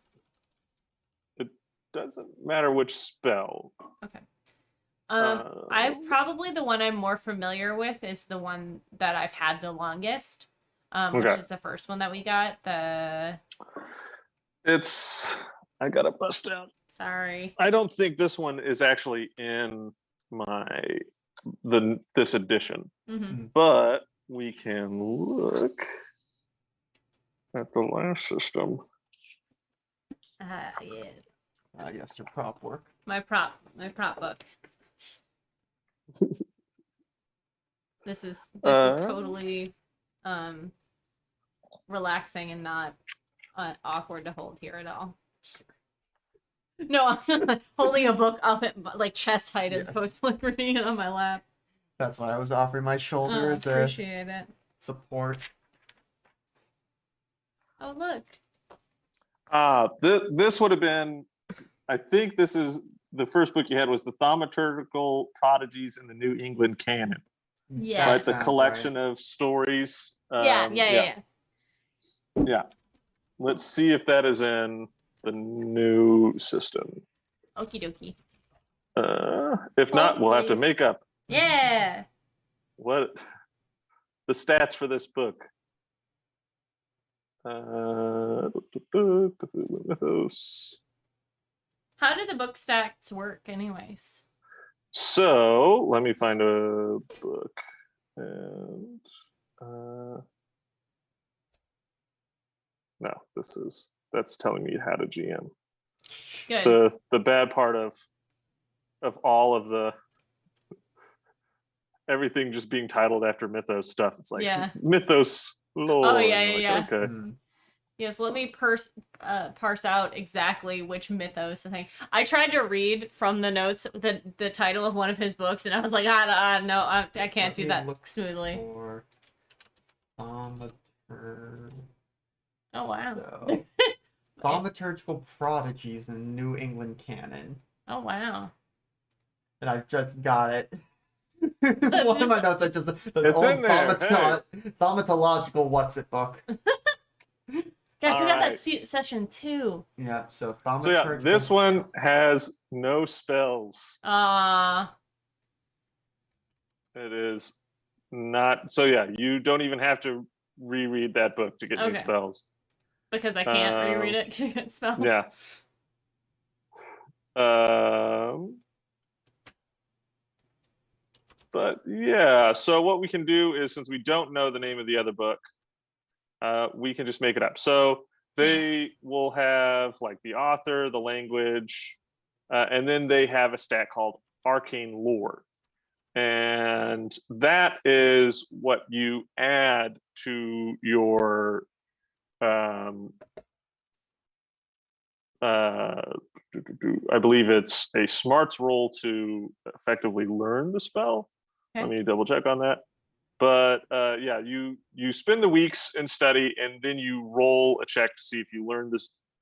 It doesn't matter which spell. Okay. I probably the one I'm more familiar with is the one that I've had the longest. Which Okay. is the first one that we got. I gotta bust out. Sorry. I don't think this one is actually in this edition, Mm-hmm. but we can look at the last system. Yes. Yes, your prop work. My prop book. This is totally relaxing and not awkward to hold here at all. No, I'm just like holding a book up at like chest height as Yes. opposed to like reading it on my lap. That's why I was offering my shoulder Oh, as a appreciate it. support. Oh look. This would have been, I think this is the first book you had was the Thaumaturgical Prodigies in the New England Canon. Yes. Right, the Sounds collection of stories. Yeah. Let's see if that is in the new system. Okie dokie. If not, Oh, we'll have to please. make up Yeah. what the stats for this book. Mythos. How do the book stats work, anyways? So let me find a book, and no, that's telling me how to GM. It's Good. the bad part of all of the everything just being titled after Mythos stuff. It's like Yeah. Mythos lore. Oh, and yeah, you're yeah, like, Okay. Hmm. Yes, let me parse out exactly which mythos thing. I tried to read from the notes the title of one of his books, and I was like, no, I can't Let do me that look smoothly. For thaumaturg. Oh wow. So, thaumaturgical prodigies in the New England canon, Oh wow. and I just got it. One of my notes, I just the It's old in there, thaumatological what's it book. Gosh, we got Alright. that session too. Yeah, so So yeah, thaumaturgical. this one has no spells. It is not. So yeah, you don't even have to reread that book to get any Okay. spells. Because I can't reread it to get spells. Yeah. But yeah, so what we can do is, since we don't know the name of the other book, we can just make it up. So they will have like the author, the language, and then they have a stat called arcane lore. And that is what you add to your I believe it's a smarts roll to effectively learn the spell. Okay. Let me double check on that. But yeah, you spend the weeks in study, and then you roll a check to see if you learn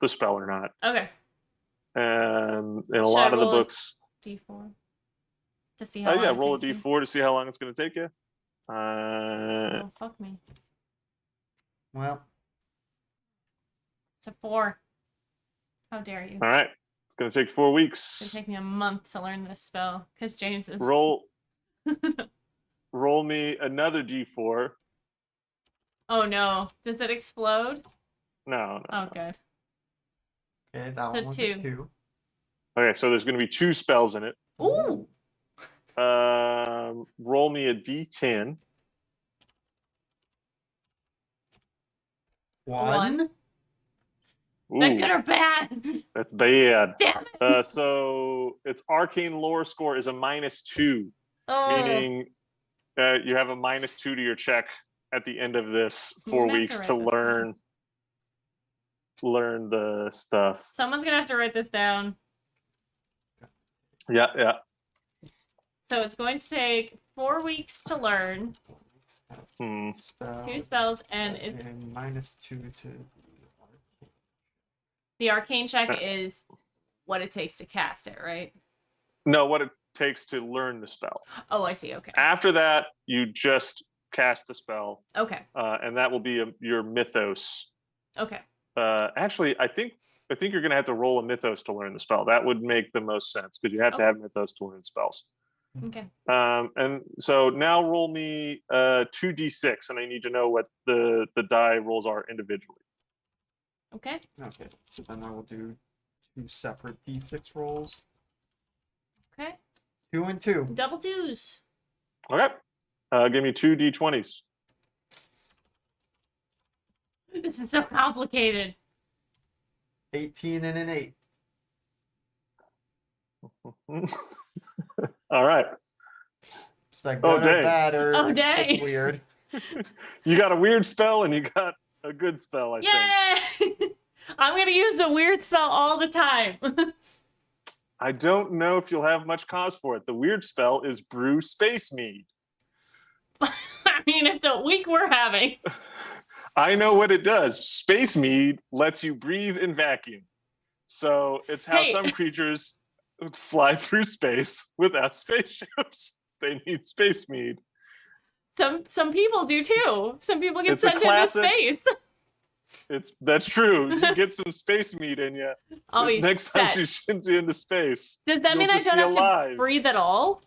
the spell or not. Okay. And in a Should lot I of the roll a books, D4 to see how long yeah, it roll a takes me? d4 to see how long it's going to take you. Oh, fuck me. Well, It's a 4. How dare you? All right, it's going to take 4 It's weeks. gonna take me a month to learn this spell because James is. Roll me another d4. Oh no! Does it explode? No. Oh, good. okay, that The one was 2. a 2. Okay, so there's going to be 2 spells in it. Ooh! Roll me a d10. 1. Ooh, That good or bad? that's bad. Damn it! So its arcane lore score is a -2, Oh, meaning you have a -2 to your check at the end of this I'm 4 gonna have weeks to to write this down. learn the stuff. Someone's gonna have to write this down. Yeah. So it's going to take 4 weeks to learn Spell. 2 spells, and -2 to the arcane check is what it takes to cast it, right? No, what it takes to learn the spell. Oh, I see. Okay. After that, you just cast the spell, Okay. and that will be your mythos. Okay. Actually, I think you're going to have to roll a mythos to learn the spell. That would make the most sense because you have to Okay. have mythos to learn spells. Okay. And so now roll me 2d6, and I need to know what the die rolls are individually. Okay. Okay, so then I will do 2 separate d6 rolls. Okay. 2 and 2. Double 2s. Okay. Give me 2 d20s. This is so complicated. 18 and an 8. All right. It's like Oh, good or dang. bad or Oh, just dang. weird. You got a weird spell and you got a good spell, I think. Yay! I'm gonna use a weird spell all the time. I don't know if you'll have much cause for it. The weird spell is brew space mead. I mean, if the week we're having. I know what it does. Space mead lets you breathe in vacuum. So it's how Hey. some creatures fly through space without spaceships. They need space mead. Some people do too. Some people get It's a sent into classic- space. That's true. You get some space mead in you. I'll be Next set. time she shins you into space. Does that you'll mean I just don't be have alive. to breathe at all?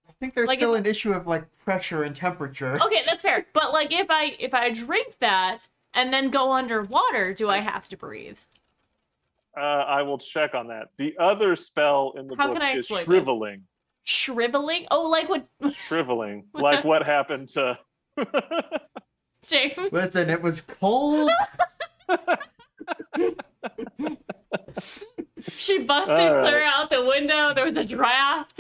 I think there's Like, still if- an issue of like pressure and temperature. Okay, that's fair. But like if I drink that and then go underwater, do I have to breathe? I will check on that. The other spell in the How book can I is exploit this? shriveling. Shriveling? Oh, like what Shriveling. Like what happened to James? Listen, it was cold. She busted All right. Clara out the window. There was a draft.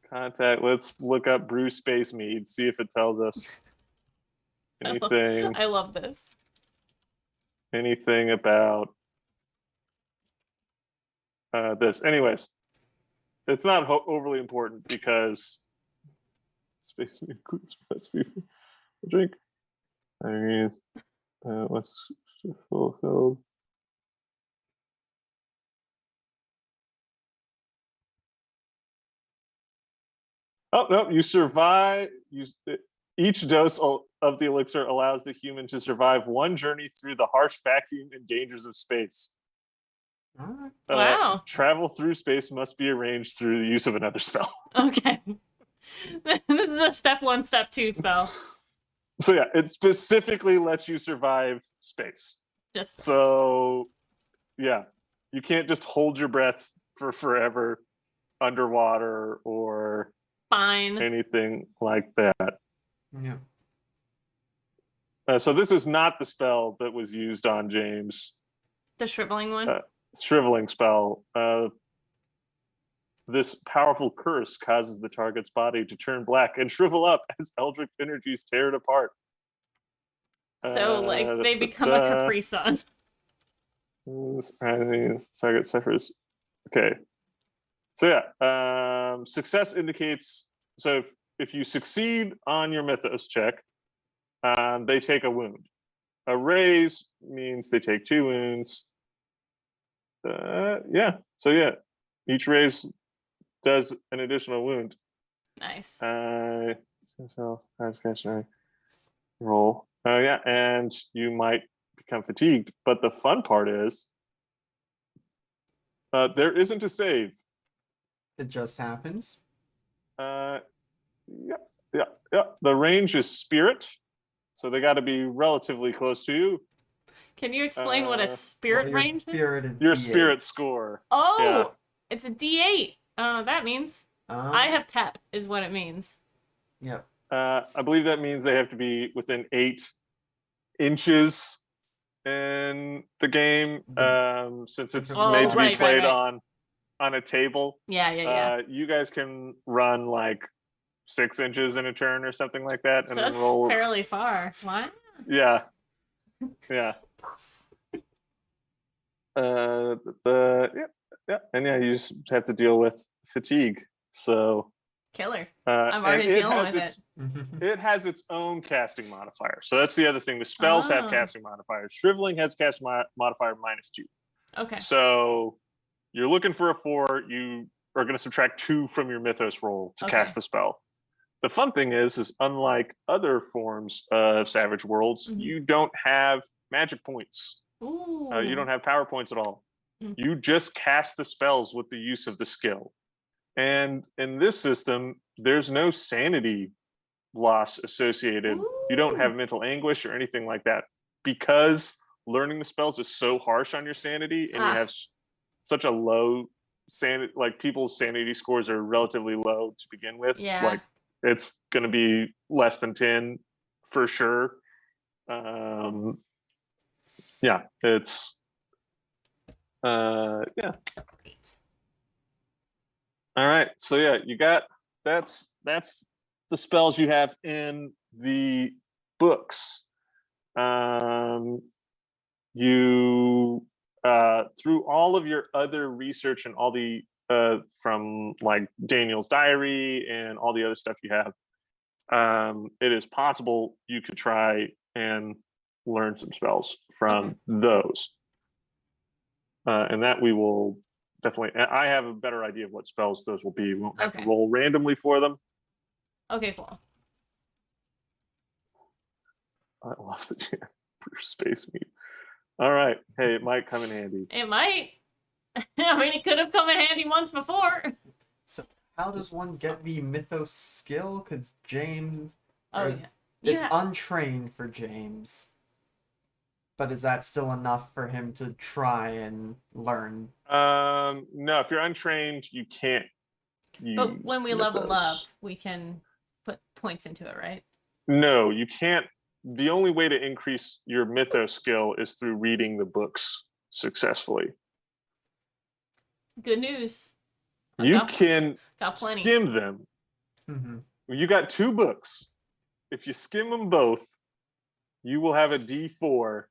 contact. Let's look up brew space mead, see if it tells us anything I love this. anything about this. Anyways, it's not overly important because space mead includes recipe for drink. I mean, what's fulfilled? Oh no! You survive. Each dose of the elixir allows the human to survive one journey through the harsh vacuum and dangers of space. Alright. Wow. Travel through space must be arranged through the use of another spell. Okay. This is a step 1, step 2 spell. So yeah, it specifically lets you survive space. Just So yeah, you can't just hold your breath for forever underwater or fine. anything like that. Yeah. So this is not the spell that was used on James. The shriveling one. Shriveling spell. This powerful curse causes the target's body to turn black and shrivel up as eldritch energies tear it apart. So like they become a Capri Sun. Target suffers. Okay. So yeah, success indicates. So if you succeed on your mythos check, they take a wound. A raise means they take 2 wounds. Yeah. So yeah, each raise does an additional wound. Nice. So roll. Yeah, and you might become fatigued. But the fun part is, there isn't a save. It just happens. Yeah. The range is spirit, so they got to be relatively close to you. Can you explain what a spirit Well, range is? Your D8. spirit score. Oh, Yeah. it's a D8. I don't know what that means. I have pep, is what it means. Yep. I believe that means they have to be within 8 inches in the game, since it's made to be played on a table. Yeah. You guys can run like 6 inches in a turn or something like that, So and then that's roll. fairly far. Wow. Yeah. And yeah, you just have to deal with fatigue. So killer. I'm already dealing with it. It has its own casting modifier. So that's the other thing. The spells have casting modifiers. Shriveling has casting modifier -2. Okay. So you're looking for a 4. You are going to subtract 2 from your mythos roll to cast the spell. The fun thing is unlike other forms of Savage Worlds, you don't have magic points. You don't have power points at all. You just cast the spells with the use of the skill. And in this system, there's no sanity loss associated. You don't have mental anguish or anything like that, because learning the spells is so harsh on your sanity, and you have such a low sanity. Like, people's sanity scores are relatively low to begin with. Yeah. Like, it's going to be less than 10 for sure. Yeah, it's yeah. All right, so yeah, you got that's the spells you have in the books. You through all of your other research and all the from like Daniel's diary and all the other stuff you have, it is possible you could try and learn some spells from those, and that we will definitely. I have a better idea of what spells those will be. We won't have to roll randomly for them. Okay, cool. I love the jam for space meat. All right, hey, it might come in handy. It might. I mean, it could have come in handy once before. So how does one get the mythos skill? Because James... It's untrained for James. But is that still enough for him to try and learn? No, if you're untrained, you can't use But when we level mythos. up, we can put points into it, right? No, you can't. The only way to increase your mythos skill is through reading the books successfully. Good news. You can plenty. skim them. You got 2 books. If you skim them both, you will have a D4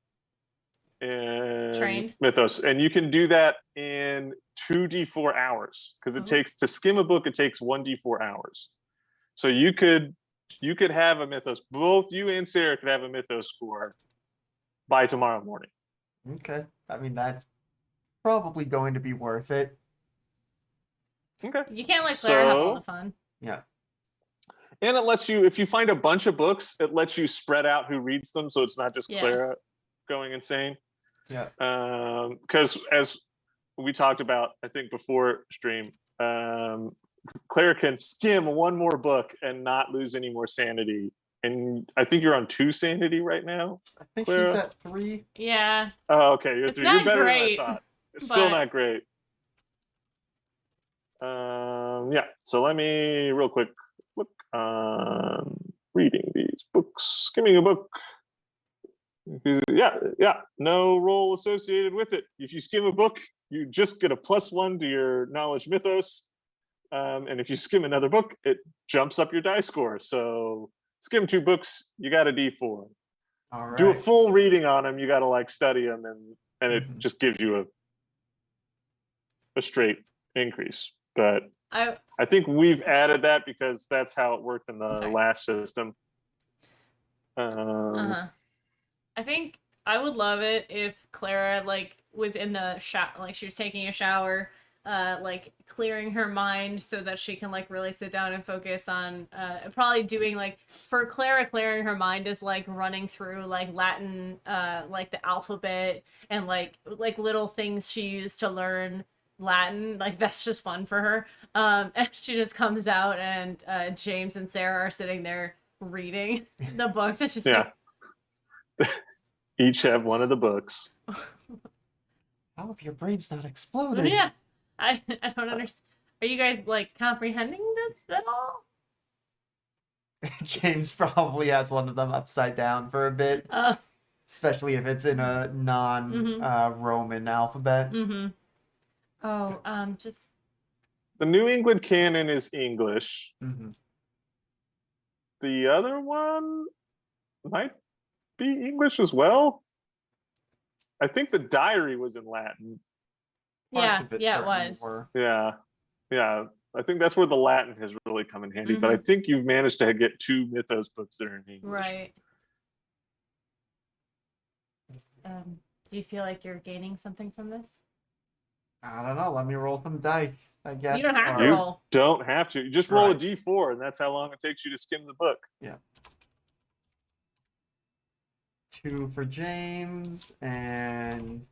in Trained mythos, and you can do that in 2 D4 hours, because it takes to skim a book. It takes 1 D4 hours. So you could have a mythos. Both you and Sarah could have a mythos score by tomorrow morning. Okay, I mean that's probably going to be worth it. Okay. You can't let Clara have all the fun. Yeah. And it lets you, if you find a bunch of books, it lets you spread out who reads them, so it's not just Clara going insane. Yeah. Because as we talked about, I think before stream, Clara can skim 1 more book and not lose any more sanity. And I think you're on 2 sanity right now. I think Clara? she's at 3. Yeah. Oh, okay. You're 3. You're better great, than I thought. It's still not great. Yeah. So let me real quick look on reading these books. Skimming a book. Yeah. No roll associated with it. If you skim a book, you just get a +1 to your knowledge mythos. And if you skim another book, it jumps up your die score. So skim 2 books, you got a D4. All right. Do a full reading on them. You got to like study them, and it just gives you a straight increase. But I think we've added that because that's how it worked in the last system. I think I would love it if Clara like was in the shower, like she was taking a shower, like clearing her mind so that she can like really sit down and focus on probably doing like for Clara, clearing her mind is like running through like Latin, like the alphabet and like little things she used to learn Latin. Like that's just fun for her. And she just comes out and James and Sarah are sitting there reading the books and she's Yeah. like, Each have one of the books. How have your brains not exploded? yeah, I don't understand. Are you guys like comprehending this at all? James probably has one of them upside down for a bit, especially if it's in a non-Roman alphabet. Mm-hmm. Oh, just The New England canon is English. Mm-hmm. The other one might be English as well. I think the diary was in Latin. yeah, Of it yeah, it certainly was. were. Yeah. I think that's where the Latin has really come in handy. But I think you've managed to get 2 Mythos books that are in English. Right. Do you feel like you're gaining something from this? I don't know. Let me roll some dice, I guess. You don't have to or- You roll. don't have to. You just roll Right. a d4, and that's how long it takes you to skim the book. 2 for James and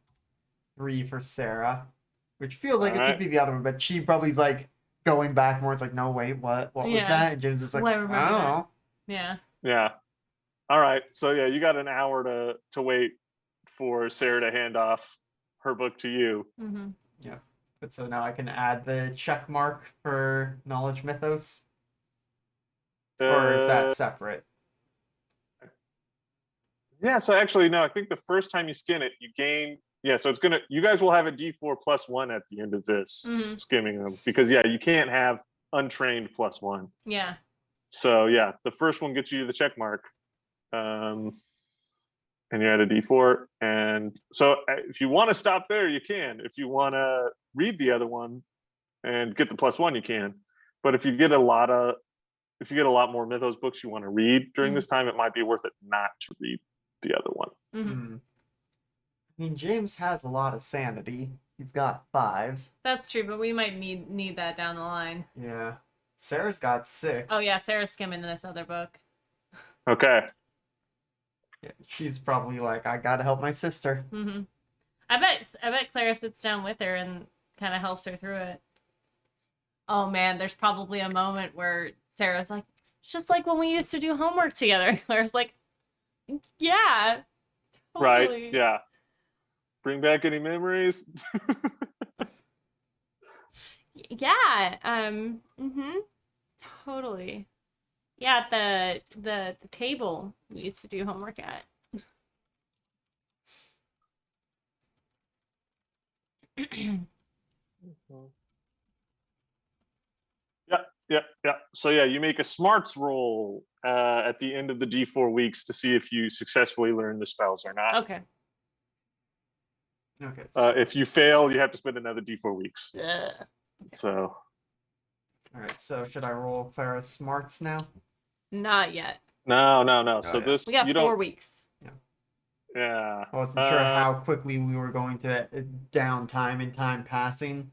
3 for Sarah, which feels like it Alright. could be the other one, but she probably's like going back more. It's like, no, wait, what was Yeah. that? And James is like, Well, I I don't remember that. know. Yeah. Yeah. All right. So yeah, you got an hour to wait for Sarah to hand off her book to you. Mm-hmm. But so now I can add the check mark for knowledge mythos, or is that separate? Yeah, so actually no, I think the first time you skin it, you gain so it's gonna you guys will have a D4 plus 1 at the end of this skimming them. Because you can't have untrained plus 1. Yeah. So yeah, the first one gets you the check mark. And you add a D4. And so if you want to stop there, you can. If you want to read the other one and get the plus 1, you can. But if you get a lot more Mythos books you want to read during this time, it might be worth it not to read the other one. Mm-hmm. I mean, James has a lot of sanity. He's got 5. That's true, but we might need that down the line. Yeah. Sarah's got 6. Oh yeah, Sarah's skimming this other book. Okay. Yeah, she's probably like, I gotta help my sister. Mm-hmm. I bet Clara sits down with her and kind of helps her through it. Oh man, there's probably a moment where Sarah's like, it's just like when we used to do homework together. Claire's like, yeah, totally. Right. Yeah. Bring back any memories? Yeah. Totally. Yeah, at the table we used to do homework at. Yeah. So yeah, you make a smarts roll at the end of the D4 weeks to see if you successfully learn the spells or not. Okay. Okay. If you fail, you have to spend another D4 weeks. Ugh. So Alright, so should I roll Clara's smarts now? Not yet. no. So yeah. this We got you 4 don't. weeks. Yeah. I wasn't sure how quickly we were going to down time and time passing.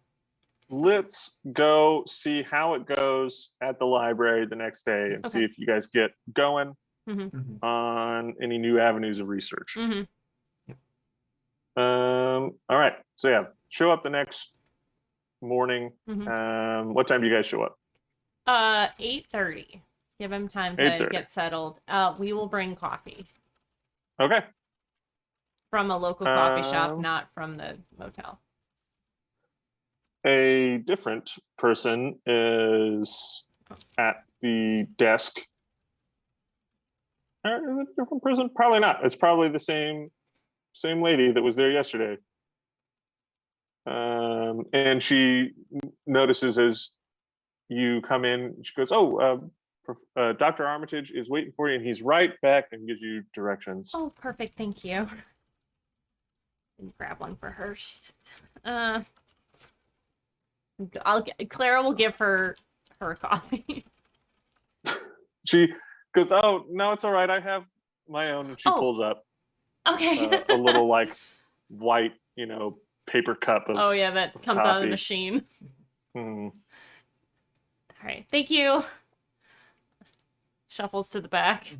Let's go see how it goes at the library the next day and see Okay. if you guys get going Mhm. on any new avenues of research. Mm-hmm. All right. So yeah, show up the next morning. Mhm. What time do you guys show up? 8:30. Give him time to 8:30. get settled. We will bring coffee Okay. from a local coffee shop, Um, not from the motel. A different person is at the desk. Is it a different person? Probably not. It's probably the same lady that was there yesterday. And she notices as you come in, she goes, "Oh, Dr. Armitage is waiting for you, and he's right back," and gives you directions. Oh, perfect. Thank you. Didn't grab one for her. Shit. Clara will give her coffee. She goes, "Oh, no, it's all right. I have my own." And she Oh. pulls up Okay. a little like white paper cup of Oh yeah, that comes out of the coffee. machine. Hmm. All right, thank you. Shuffles to the back.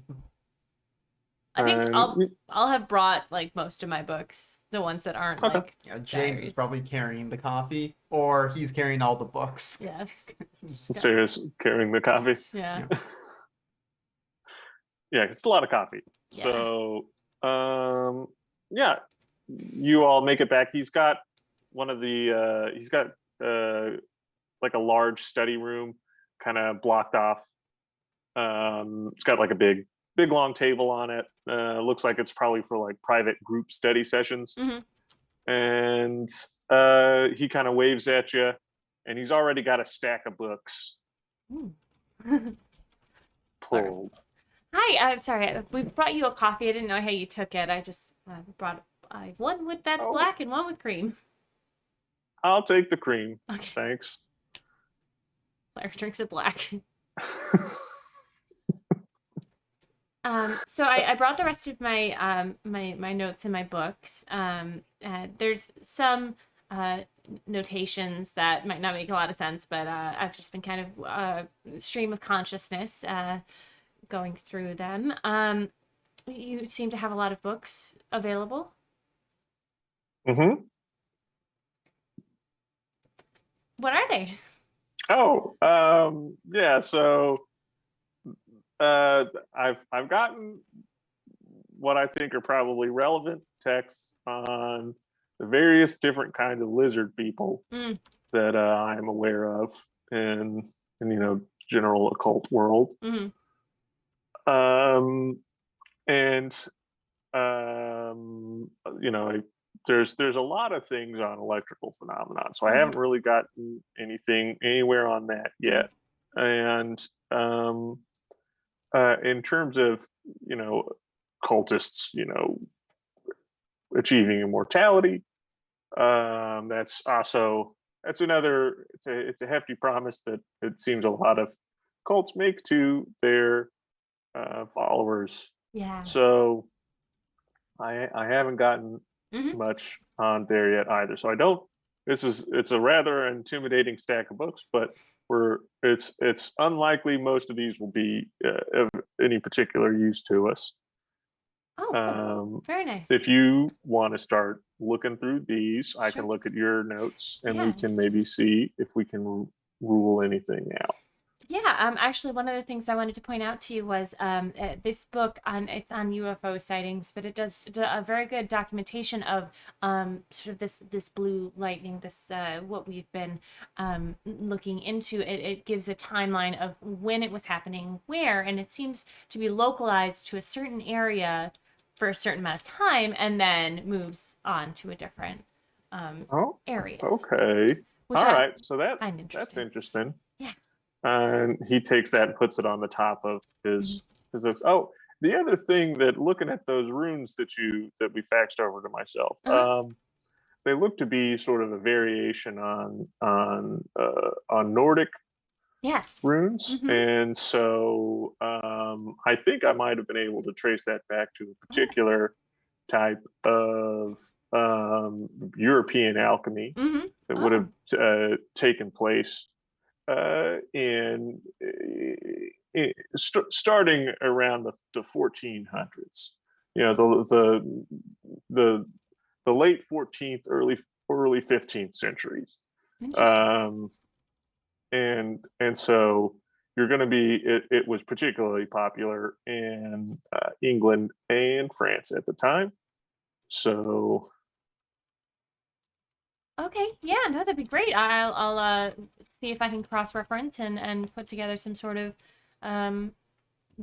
I think And I'll have brought like most of my books, the ones that aren't okay. like Yeah, James diaries. is probably carrying the coffee, or he's carrying all the books. Yes. Sarah's carrying the coffee. Yeah. Yeah, it's a lot of coffee. Yeah. So, yeah, you all make it back. He's got like a large study room kind of blocked off. It's got like a big long table on it. Looks like it's probably for like private group study sessions. Mm-hmm. And he kind of waves at you, and he's already got a stack of books pulled. Hi, I'm sorry. We brought you a coffee. I didn't know how you took it. I just brought one with that's Oh. black and one with cream. I'll take the cream. Okay. Thanks. Claire drinks it black. So I brought the rest of my my notes and my books. There's some notations that might not make a lot of sense, but I've just been kind of stream of consciousness going through them. You seem to have a lot of books available. Mm-hmm. What are they? Oh, yeah. So I've gotten what I think are probably relevant texts on the various different kinds of lizard people that I am aware of in general occult world. Mm-hmm. And there's a lot of things on electrical phenomenon, so I haven't really gotten anything anywhere on that yet. And in terms of cultists achieving immortality, that's another, it's a hefty promise that it seems a lot of cults make to their followers. Yeah. So I haven't gotten Mm-hmm. much on there yet either. So I don't. It's a rather intimidating stack of books, but it's unlikely most of these will be of any particular use to us. Oh, cool. Very nice. If you want to start looking through these, I Sure. can look at your notes and we can Yes. maybe see if we can rule anything out. Yeah, actually, one of the things I wanted to point out to you was this book it's on UFO sightings, but it does a very good documentation of sort of this blue lightning, this what we've been looking into. It gives a timeline of when it was happening, where, and it seems to be localized to a certain area for a certain amount of time, and then moves on to a different area. Okay. Which All I right. So find that's interesting. Yeah. And he takes that and puts it on the top of his books. Oh, the other thing that looking at those runes that we faxed over to myself, they look to be sort of a variation on Nordic Yes. runes, and so I think I might have been able to trace that back to a particular type of European alchemy that would have taken place starting around the 1400s. The late 14th, early 15th centuries. And so you're going to be it was particularly popular in England and France at the time. So okay, yeah, no, that'd be great. I'll see if I can cross-reference and put together some sort of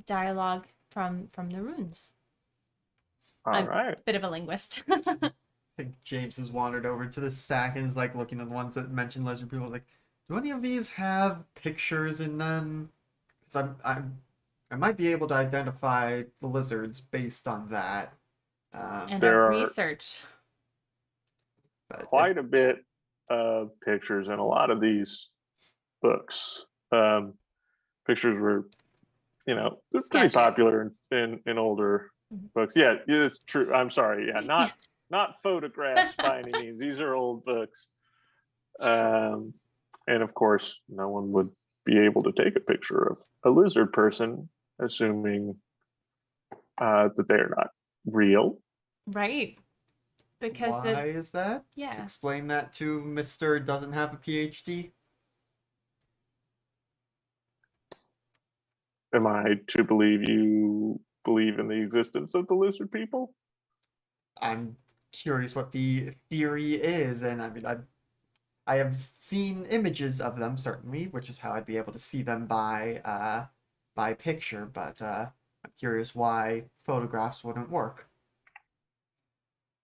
dialogue from the runes. all right. A bit of a linguist. I think James has wandered over to the stack and is like looking at the ones that mention lizard people. Like, do any of these have pictures in them? Because I might be able to identify the lizards based on that. And there of are research. Quite a bit of pictures in a lot of these books. Pictures were, they're pretty Sketches. popular in older books. Yeah, it's true. I'm sorry. Yeah, not photographs by any means. These are old books. And of course, no one would be able to take a picture of a lizard person, assuming that they are not real. Right. Because Why is that? yeah. Explain that to Mr. Doesn't have a PhD. Am I to believe you believe in the existence of the lizard people? I'm curious what the theory is, and I have seen images of them certainly, which is how I'd be able to see them by picture, but I'm curious why photographs wouldn't work.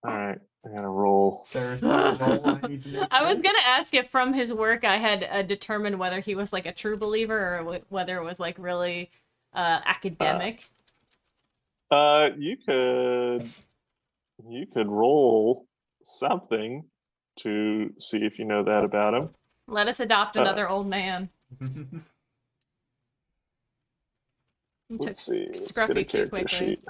All right, I gotta roll. Is there some role I need to make I was here? gonna ask if from his work I had determined whether he was like a true believer or whether it was like really academic. You could roll something to see if you know that about him. Let us adopt another old man. He took Let's see. Let's get a Scruffy too character quickly. sheet.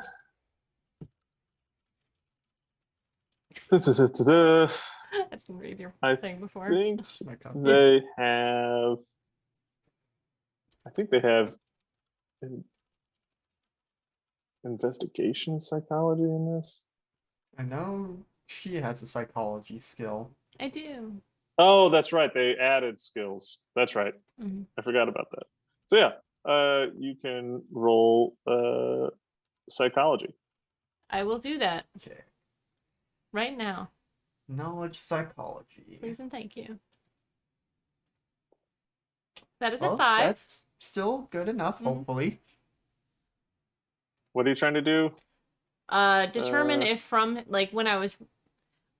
Da-da-da-da-da. I didn't read your I thing before. think My copy. they have. I think they have investigation psychology in this. I know she has a psychology skill. I do. Oh, that's right. They added skills. That's right. Mhm. I forgot about that. So yeah, you can roll psychology. I will do that Okay. right now. Knowledge psychology. Please and thank you. That is Well, a 5. that's still good enough, Mhm. hopefully. What are you trying to do? Determine if from like when I was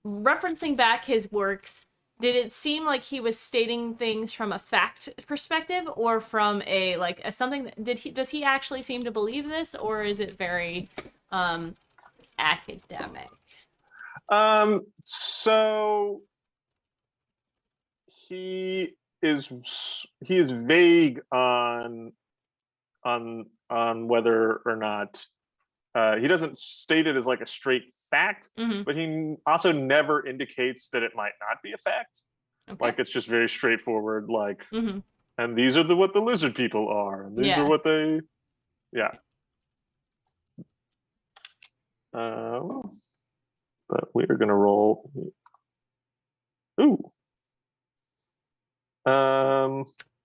referencing back his works, did it seem like he was stating things from a fact perspective or from a like a something does he actually seem to believe this, or is it very academic? So he is vague on whether or not he doesn't state it as like a straight fact, Mhm. but he also never indicates that it might not be a fact. Okay. Like it's just very straightforward. Like, Mhm. and these are what the lizard people are, and these Yeah. are what they, yeah. But we are gonna roll. Ooh.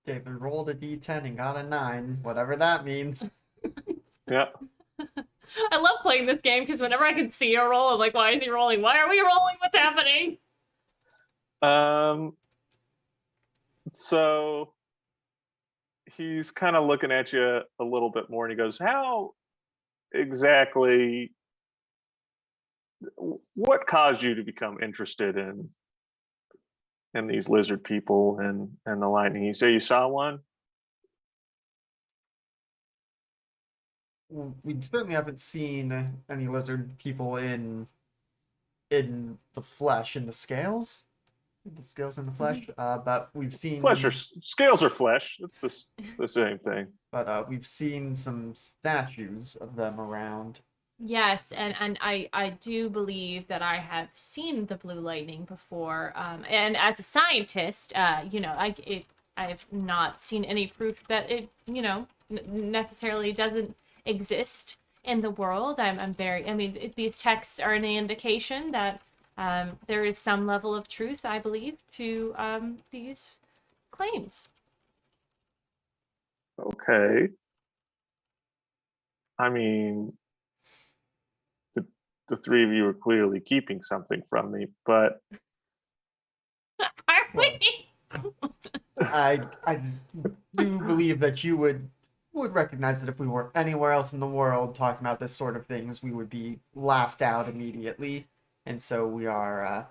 David rolled a d10 and got a 9, whatever that means. Yeah. I love playing this game because whenever I can see a roll, I'm like, why is he rolling? Why are we rolling? What's happening? So he's kind of looking at you a little bit more, and he goes, "How exactly? What caused you to become interested in these lizard people and the lightning? You say you saw one." We certainly haven't seen any lizard people in the flesh, in the scales. The scales in the flesh. But we've seen Flesh or scales are flesh. It's the same thing. But we've seen some statues of them around. Yes, and I do believe that I have seen the blue lightning before. And as a scientist, you know, I've not seen any proof that it, you know, necessarily doesn't exist in the world. I'm very, I mean, these texts are an indication that there is some level of truth, I believe, to these claims. Okay. I mean, the three of you are clearly keeping something from me, but Are Well, we? I do believe that you would recognize that if we were anywhere else in the world talking about this sort of things, we would be laughed out immediately. And so we are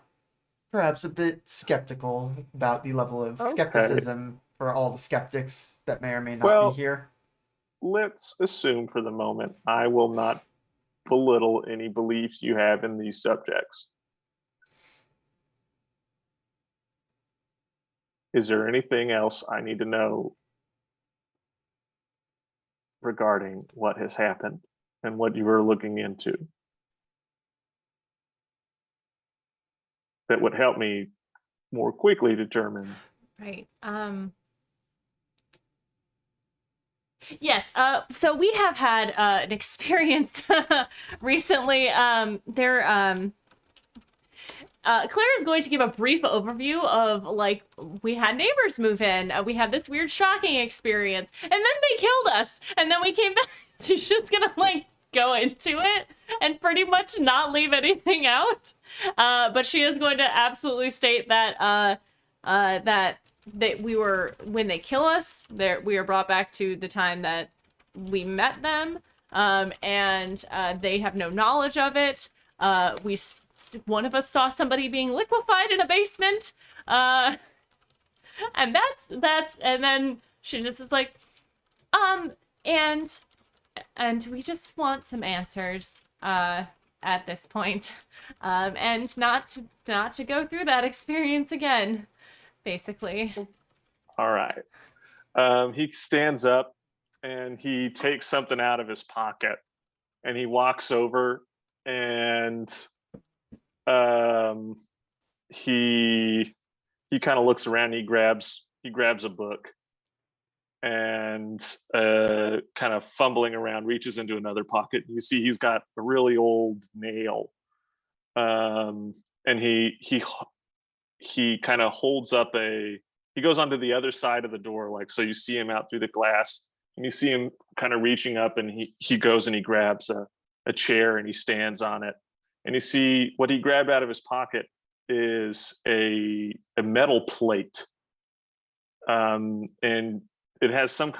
perhaps a bit skeptical about the level of okay. skepticism for all the skeptics that may or may not Well, be here. let's assume for the moment I will not belittle any beliefs you have in these subjects. Is there anything else I need to know regarding what has happened and what you were looking into? that would help me more quickly determine. Right. Yes. So we have had an experience recently. Claire is going to give a brief overview of, like, we had neighbors move in. We had this weird, shocking experience, and then they killed us, and then we came back. She's just gonna, like, go into it and pretty much not leave anything out. But she is going to absolutely state that when they kill us, we are brought back to the time that we met them, and they have no knowledge of it. One of us saw somebody being liquefied in a basement, and and then she just is like, and we just want some answers at this point, and not to go through that experience again, basically. All right. He stands up and he takes something out of his pocket and he walks over and he kind of looks around. He grabs a book and kind of fumbling around, reaches into another pocket. You see he's got a really old nail, and he kind of holds up he goes onto the other side of the door, like, so you see him out through the glass, and you see him kind of reaching up, and he goes and he grabs a chair and he stands on it, and you see what he grabbed out of his pocket is a metal plate, and it has some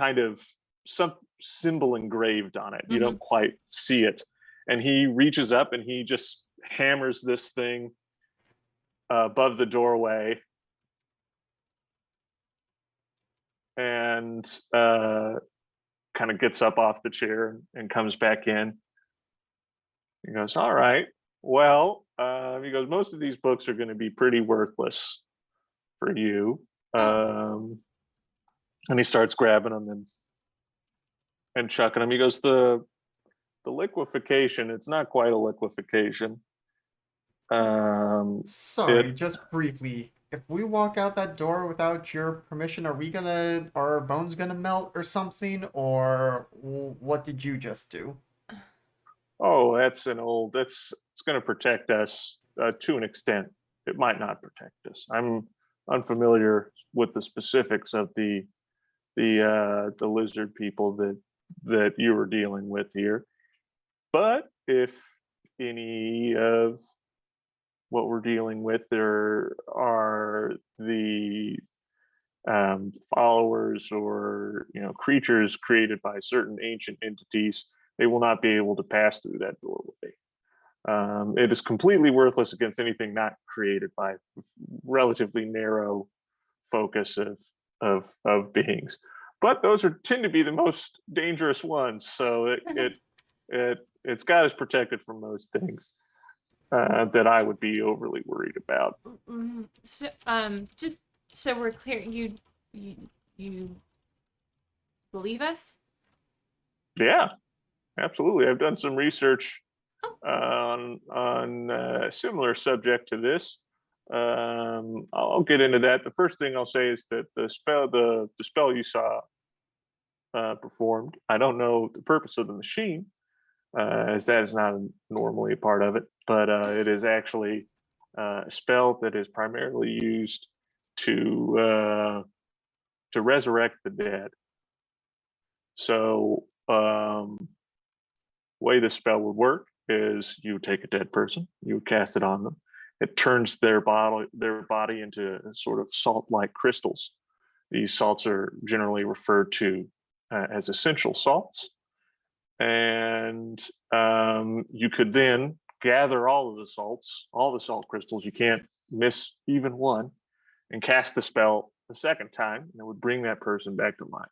symbol engraved on it. You don't quite see it, and he reaches up and he just hammers this thing above the doorway, and kind of gets up off the chair and comes back in. He goes, all right, well, he goes, most of these books are going to be pretty worthless for you. And he starts grabbing them and chucking them. He goes, the liquefaction, it's not quite a liquefaction. Sorry, just briefly. If we walk out that door without your permission, are our bones gonna melt or something? Or what did you just do? Oh, it's going to protect us to an extent. It might not protect us. I'm unfamiliar with the specifics of the lizard people that you were dealing with here, but if any of what we're dealing with there are the followers or creatures created by certain ancient entities, they will not be able to pass through that doorway. It is completely worthless against anything not created by relatively narrow focus of beings. But those tend to be the most dangerous ones. So it's got us protected from most things that I would be overly worried about. So, just so we're clear, you believe us? Yeah, absolutely. I've done some research on a similar subject to this. I'll get into that. The first thing I'll say is that the spell you saw performed, I don't know the purpose of the machine, as that is not normally a part of it, but it is actually a spell that is primarily used to resurrect the dead. So way the spell would work is you would take a dead person, you would cast it on them. It turns their body into sort of salt-like crystals. These salts are generally referred to as essential salts. And you could then gather all of the salts, all the salt crystals, you can't miss even one, and cast the spell a second time, and it would bring that person back to life.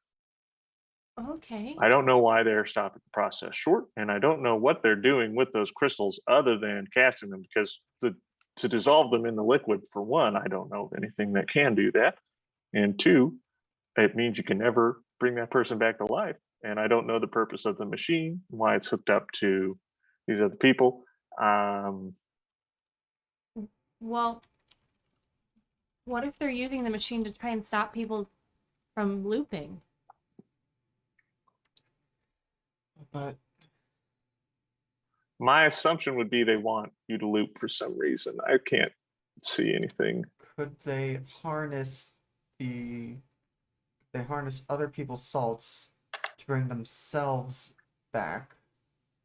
Okay. I don't know why they're stopping the process short, and I don't know what they're doing with those crystals other than casting them, because to dissolve them in the liquid, for one, I don't know of anything that can do that. And two, it means you can never bring that person back to life. And I don't know the purpose of the machine, why it's hooked up to these other people. Well, What if they're using the machine to try and stop people from looping? But My assumption would be they want you to loop for some reason. I can't see anything. could they harness other people's salts to bring themselves back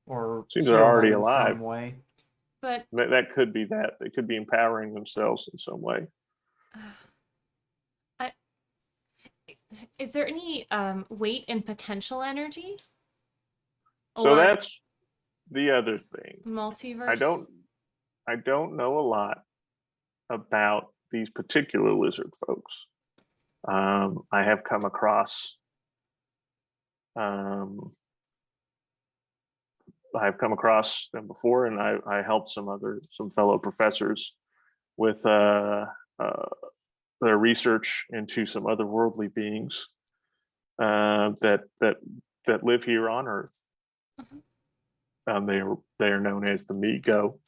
or Seems heal they're already them in some alive. way? But That could be that. They could be empowering themselves in some way. I, is there any weight in potential energy? So Or that's the other thing. multiverse? I don't know a lot about these particular lizard folks. I have come across I've come across them before, and I helped some fellow professors with their research into some otherworldly beings that live here on Earth. They are known as the Migo,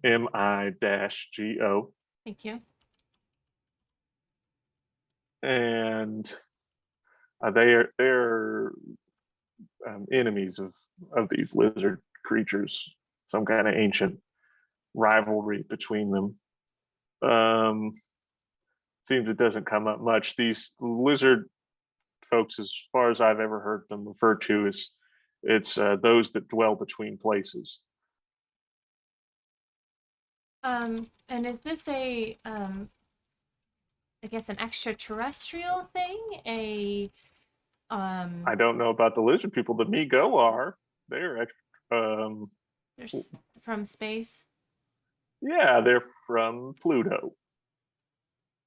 MI-GO, Thank you. and they're enemies of these lizard creatures. Some kind of ancient rivalry between them. Seems it doesn't come up much. These lizard folks, as far as I've ever heard them referred to, as it's those that dwell between places. And is this a I guess an extraterrestrial thing? I don't know about the lizard people. The Migo are. They're There's from space. yeah, they're from Pluto.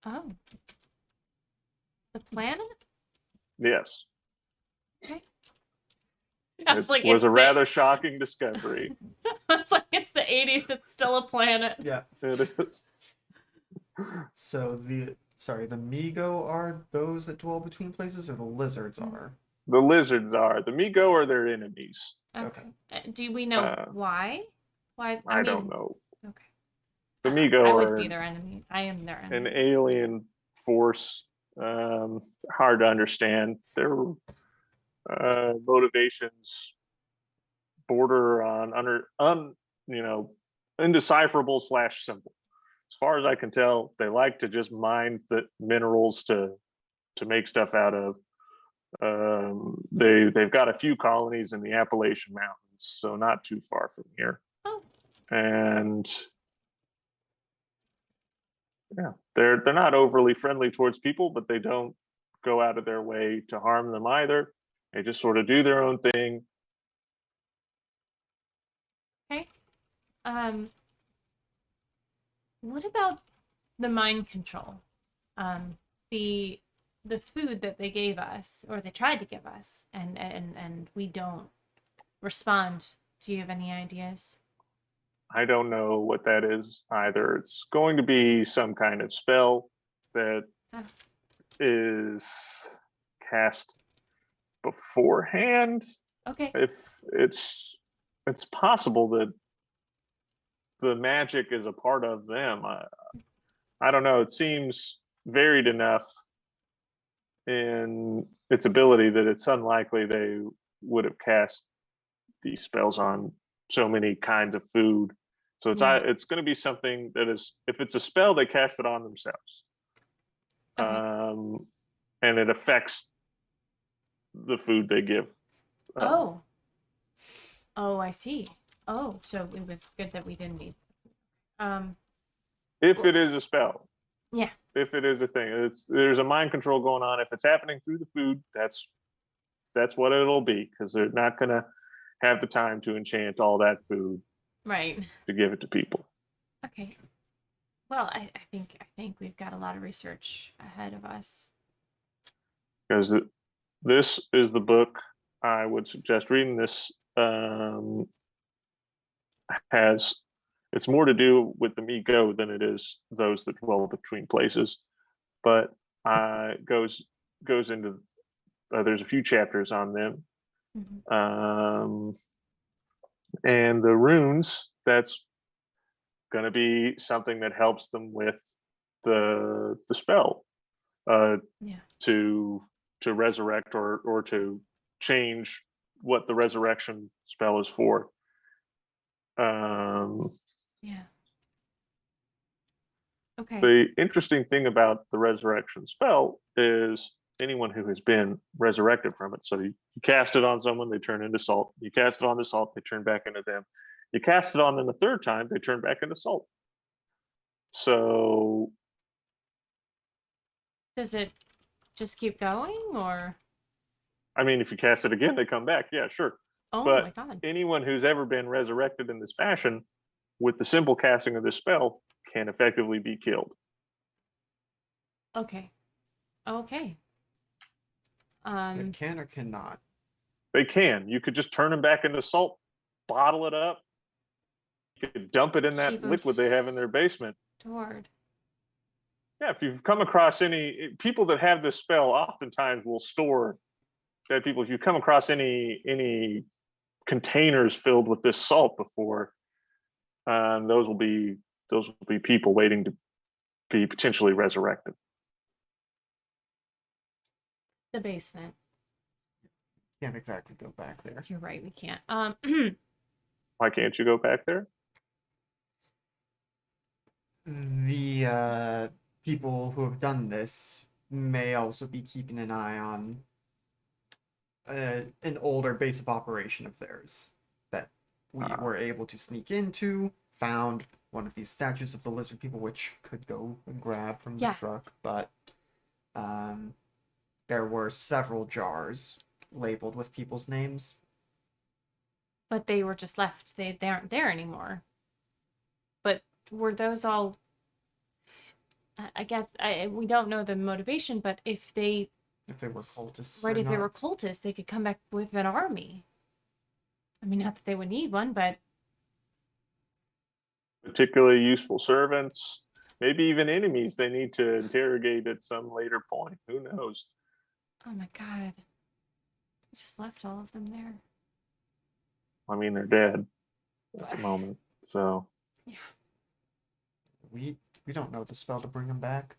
Oh. The planet? Yes. Okay. I was It like, was it's a rather shocking discovery. I was like, it's the 80s, it's still a planet. Yeah. It is. So the Migo are those that dwell between places, or the lizards are? The lizards are. The Migo are their enemies. Okay. Do we know why? Why? I mean, don't know. Okay. The Migo I would are be their enemy. I am their an enemy. alien force. Hard to understand. Their motivations border on indecipherable / simple. As far as I can tell, they like to just mine the minerals to make stuff out of. They've got a few colonies in the Appalachian Mountains, so not too far from here. Oh. And yeah, they're not overly friendly towards people, but they don't go out of their way to harm them either. They just sort of do their own thing. Okay. What about the mind control? The food that they gave us, or they tried to give us, and we don't respond. Do you have any ideas? I don't know what that is either. It's going to be some kind of spell that is cast beforehand. Okay. If it's possible that the magic is a part of them. I don't know. It seems varied enough in its ability that it's unlikely they would have cast these spells on so many kinds of food. So it's going to be something that is, if it's a spell, they cast it on themselves. Okay. And it affects the food they give. Oh, I see. Oh, so it was good that we didn't eat. If it is a spell. Yeah. If it is a thing, there's a mind control going on. If it's happening through the food, that's what it'll be, because they're not going to have the time to enchant all that food, right, to give it to people. Okay. Well, I think we've got a lot of research ahead of us. Because this is the book I would suggest reading. This it's more to do with the Migo than it is those that dwell between places, but goes into there's a few chapters on them. Mm-hmm. And the runes, that's going to be something that helps them with the spell, Yeah. to resurrect or to change what the resurrection spell is for. Yeah. Okay. The interesting thing about the resurrection spell is anyone who has been resurrected from it. So you cast it on someone, they turn into salt. You cast it on the salt, they turn back into them. You cast it on them the third time, they turn back into salt. So Does it just keep going, or? I mean, if you cast it again, they come back. Yeah, sure. Oh But my god. anyone who's ever been resurrected in this fashion, with the simple casting of this spell, can effectively be killed. Okay. Okay. It can or cannot. They can. You could just turn them back into salt, bottle it up. You could dump it in that Keep 'em liquid they have in their basement. stored. Yeah, if you've come across any people that have this spell, oftentimes will store dead people. If you come across any containers filled with this salt before, those will be people waiting to be potentially resurrected. The basement. Can't exactly go back there. You're right, we can't. Why can't you go back there? The people who have done this may also be keeping an eye on an older base of operation of theirs that we were able to sneak into, found one of these statues of the lizard people, which could go and grab from the Yes. truck, but there were several jars labeled with people's names. But they were just left. They aren't there anymore. But were those all? I guess we don't know the motivation, but if they were cultists, right, or if they not. were cultists, they could come back with an army. I mean, not that they would need one, but Particularly useful servants, maybe even enemies they need to interrogate at some later point. Who knows? oh my god, we just left all of them there. I mean, they're dead at the moment. So We don't know the spell to bring them back.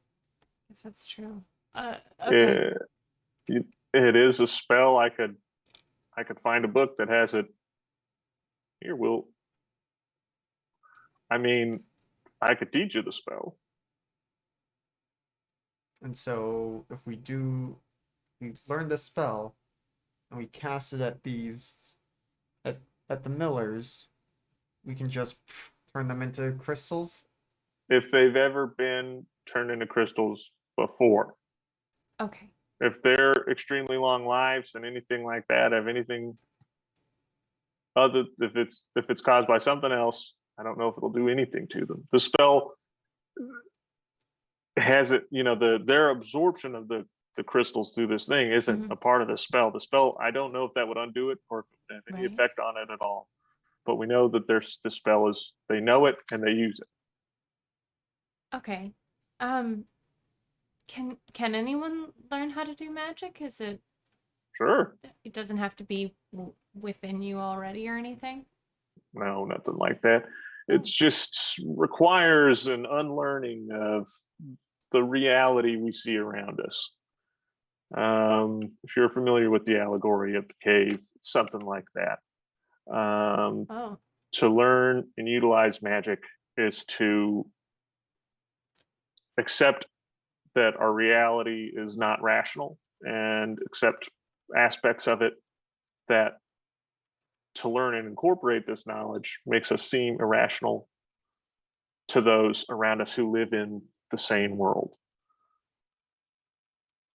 Guess that's true. Okay. it is a spell. I could find a book that has it. Here, I mean, I could teach you the spell. And so if we learn the spell and we cast it at at the millers, we can just turn them into crystals. If they've ever been turned into crystals before. Okay. If they're extremely long lives and anything like that, if anything other, if it's caused by something else, I don't know if it'll do anything to them. The spell has it, their absorption of the crystals through this thing isn't a part of the spell. The spell, I don't know if that would undo it or if it would have any effect on it at all. But we know that the spell is, they know it and they use it. Okay. Can anyone learn how to do magic? Is it? Sure. It doesn't have to be within you already or anything? No, nothing like that. It's just requires an unlearning of the reality we see around us. If you're familiar with the allegory of the cave, something like that. To learn and utilize magic is to accept that our reality is not rational and accept aspects of it that to learn and incorporate this knowledge makes us seem irrational to those around us who live in the sane world.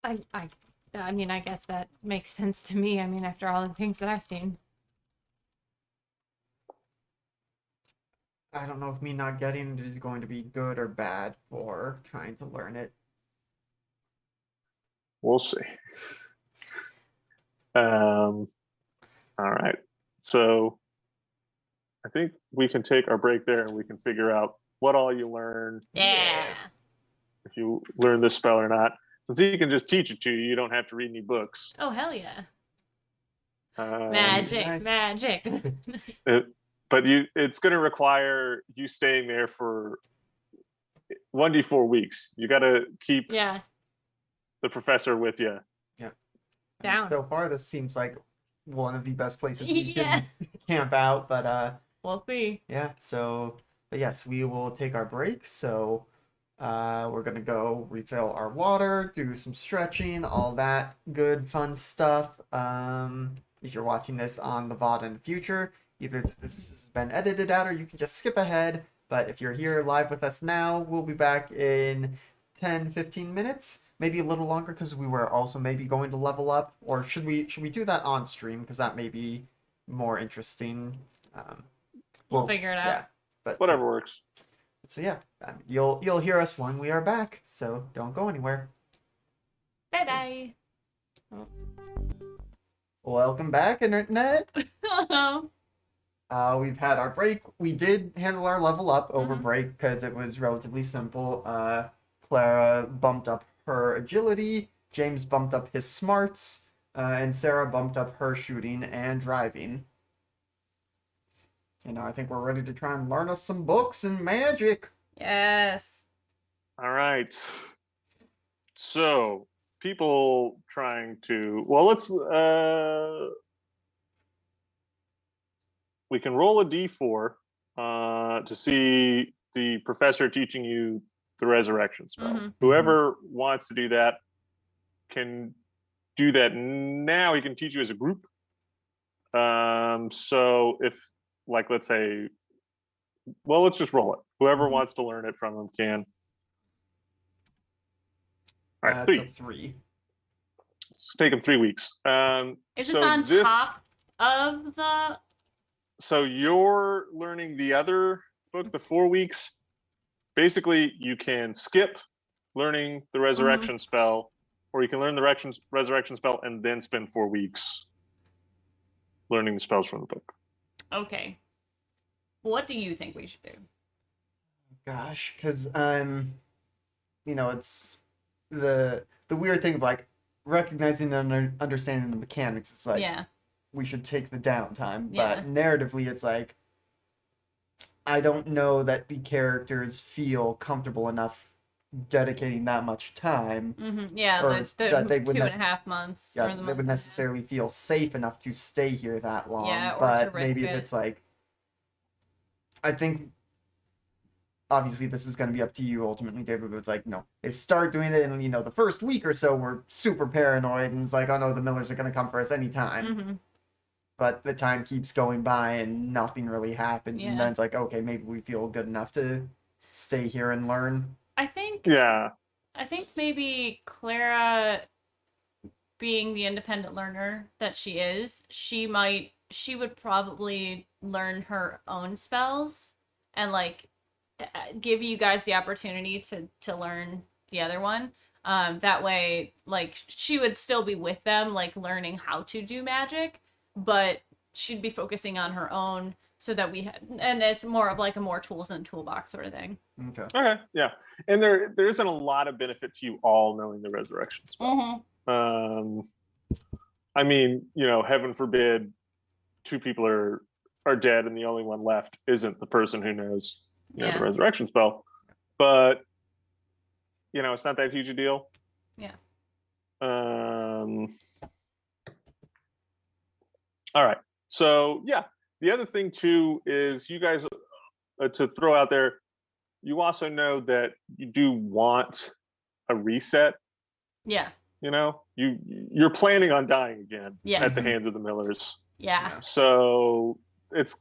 I mean, I guess that makes sense to me. I mean, after all the things that I've seen. I don't know if me not getting it is going to be good or bad for trying to learn it. We'll see. All right. So I think we can take our break there and we can figure out what all you learn. Yeah. If you learn this spell or not. Since he can just teach it to you, you don't have to read any books. Oh, hell yeah. Magic, nice. magic. but it's going to require you staying there for 1d4 weeks. You got to keep the professor with you. Yeah. Down. So far, this seems like one of the best places we Yeah. can camp out, but We'll see. yeah. So, but yes, we will take our break. So, we're gonna go refill our water, do some stretching, all that good fun stuff. If you're watching this on the VOD in the future, either this has been edited out or you can just skip ahead. But if you're here live with us now, we'll be back in 10-15 minutes, maybe a little longer, because we were also maybe going to level up. Or should we do that on stream, because that may be more interesting. We'll figure it out. Yeah, but Whatever works. So yeah, you'll hear us when we are back. So don't go anywhere. Bye bye. Welcome back, internet. Hello. We've had our break. We did handle our level up over Mhm. break because it was relatively simple. Clara bumped up her agility, James bumped up his smarts, and Sarah bumped up her shooting and driving. And now I think we're ready to try and learn us some books and magic. Yes. All right. So, people trying to, well, let's we can roll a d4 to see the professor teaching you the resurrection spell. Mhm. Whoever wants to do that can do that now. He can teach you as a group. So if, like, let's say, well, let's just roll it. Whoever Mhm. wants to learn it from him can. All right, That's a 3. It's taken 3 weeks. Is so this on this, top of the? So you're learning the other book, the 4 weeks. Basically, you can skip learning the resurrection spell, or you can learn the resurrection spell and then spend 4 weeks learning the spells from the book. Okay. What do you think we should do? Gosh, because it's the weird thing of like recognizing and understanding the mechanics. It's like we should take the downtime, but narratively, it's like I don't know that the characters feel comfortable enough dedicating that much time. Mm-hmm. Yeah, Or the that they would 2.5 months. Yeah, or the they month would and a half. necessarily feel safe enough to stay here that long. Yeah, or to but risk maybe if it. it's like, I think obviously this is going to be up to you ultimately, David, but it's like, no, they start doing it and, the first week or so we're super paranoid and it's like, oh no, the Millers are going to come for us anytime. Mm-hmm. But the time keeps going by and nothing really happens. And Yeah. then it's like, okay, maybe we feel good enough to stay here and learn. I think maybe Clara, being the independent learner that she is, she would probably learn her own spells and like give you guys the opportunity to learn the other one. That way, like, she would still be with them, like, learning how to do magic, but she'd be focusing on her own so that and it's more of like a more tools in the toolbox sort of thing. Okay, yeah. And there isn't a lot of benefit to you all knowing the resurrection spell. Mm-hmm. I mean, heaven forbid 2 people are dead and the only one left isn't the person who knows the resurrection spell. But it's not that huge a deal. Yeah. All right. So yeah, the other thing too is you guys to throw out there, you also know that you do want a reset. Yeah. You're planning on dying again at the hands of the Millers. Yeah. So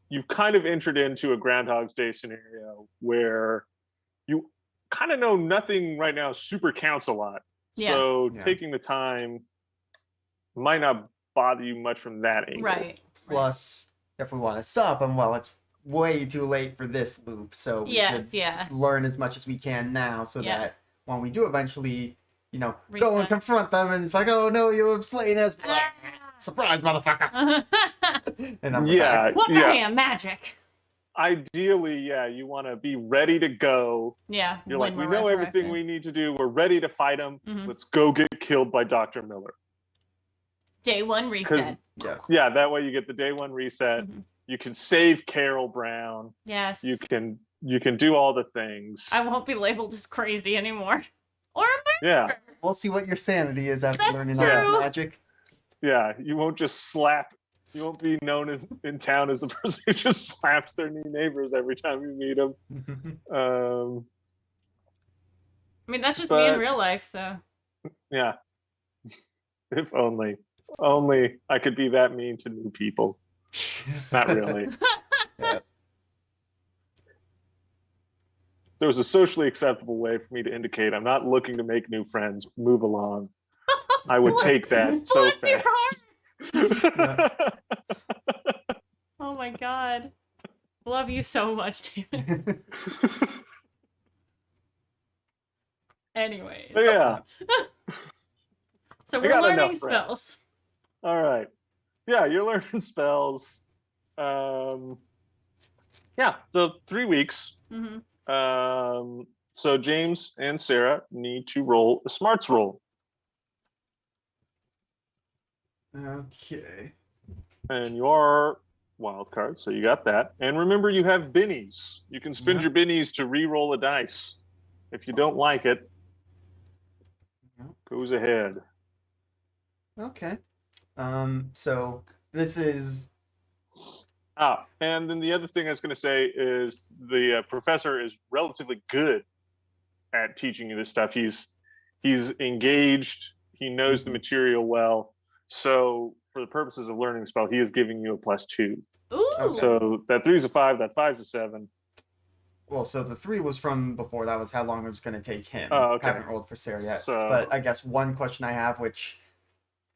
you've kind of entered into a Groundhog's Day scenario where you kind of know nothing right now super counts a lot. Yeah. So taking the time might not bother you much from that angle. Right. Plus, if we want to stop them, well, it's way too late for this loop. So we should learn as much as we can now so that when we do eventually, go and confront them and it's like, oh no, you have slain us. Surprise, motherfucker. And I'm back. What I am magic. Ideally, you want to be ready to go. Yeah. You're like, we know everything we need to do. We're ready to fight them. Mm-hmm. Let's go get killed by Dr. Miller. Day 1 reset. Yeah, that way you get the day 1 reset. Mm-hmm. You can save Carol Brown. Yes. You can do all the things. I won't be labeled as crazy anymore. Or a Yeah. murderer. We'll see what your sanity is after That's learning all this true. magic. Yeah, you won't just slap. You won't be known in town as the person who just slaps their new neighbors every time you meet them. I mean, that's just me in real life, so. Yeah. If only. Only I could be that mean to new people. Not really. Yeah. There was a socially acceptable way for me to indicate I'm not looking to make new friends. Move along. I would take that so Bless your fast. heart. Oh my god. Love you so much, David. Anyways. But yeah. So I we're got learning enough spells. All right. Yeah, you're learning spells. Yeah, so 3 weeks. Mm-hmm. So James and Sarah need to roll a smarts roll. Okay. And you are wild cards, so you got that. And remember, you have binnies. You can spend your binnies to re-roll a dice. If you don't like it, goes ahead. Okay. So this is. And then the other thing I was going to say is the professor is relatively good at teaching you this stuff. He's engaged. He knows the material well. So for the purposes of learning the spell, he is giving you a +2. Ooh. Okay. So that 3's a 5, that 5's a 7. Well, so the 3 was from before. That was how long it was going to take him. Oh, okay. Haven't rolled for Sarah yet. So- But I guess one question I have, which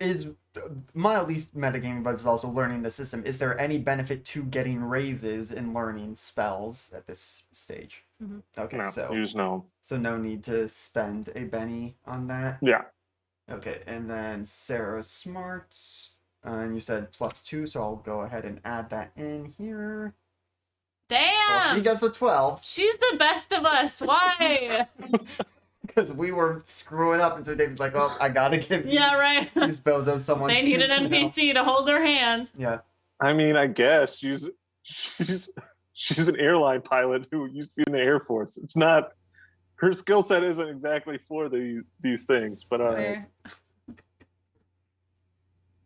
is mildly metagaming, but is also learning the system. Is there any benefit to getting raises in learning spells at this stage? Mhm. Okay, No, so you just know. so no need to spend a Benny on that. Yeah. Okay, and then Sarah's smarts. And you said +2, so I'll go ahead and add that in here. Damn. Well, she gets a 12 She's the best of us. Why? because we were screwing up, and so David's like, "Oh, I gotta give Yeah, right. these bozos someone." They need an you know. NPC to hold their hand. Yeah. I mean, I guess she's an airline pilot who used to be in the Air Force. It's not her skill set isn't exactly for these things, but all right.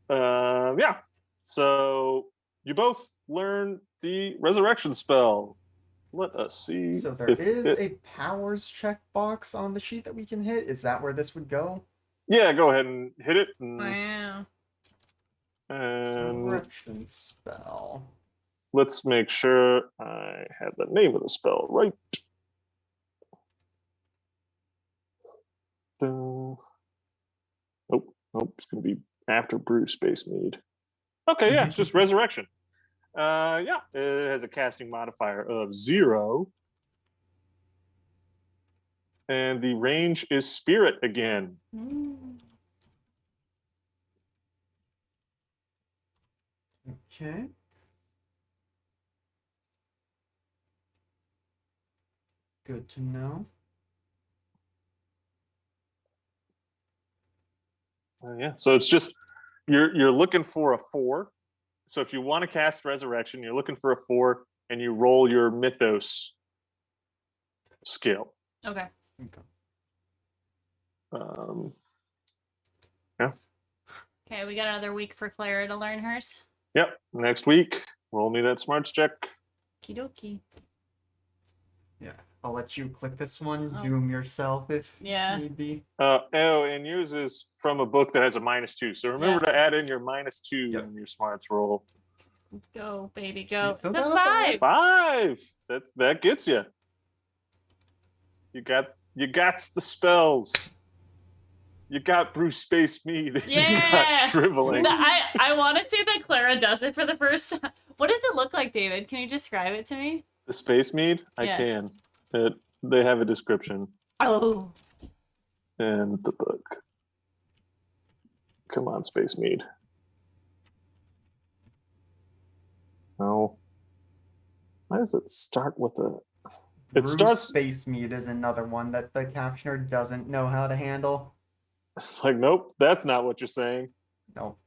Fair. Yeah. So you both learn the resurrection spell. Let us see. So there is a powers check box on the sheet that we can hit. Is that where this would go? Yeah, go ahead and hit it. Wow. And Resurrection spell. let's make sure I have the name of the spell right. Nope, it's going to be after Brew Space Mead. Okay, yeah, it's just resurrection. Yeah, it has a casting modifier of 0. And the range is spirit again. Okay. Good to know. Yeah, so it's just you're looking for a 4. So if you want to cast resurrection, you're looking for a 4, and you roll your mythos skill. Okay. Yeah. Okay, we got another week for Clara to learn hers. Yep. Next week, roll me that smarts check. Okie dokie. Yeah. I'll let you click this one. Oh. Do them yourself if Yeah. need be. And yours is from a book that has a -2. So remember to add in your -2 in your smarts roll. Go, baby, go. You still The got a 5. 5. That gets you. You got the spells. You got Bruce Space Mead. You Yeah. got shriveling. I want to say that Clara does it for the first time. What does it look like, David? Can you describe it to me? The Space Mead? I Yes. can. They have a description Oh. in the book. Come on, Space Mead. No. Why does it start with a... It Bruce starts... Space Mead is another one that the captioner doesn't know how to handle. It's like, nope, that's not what you're saying. No.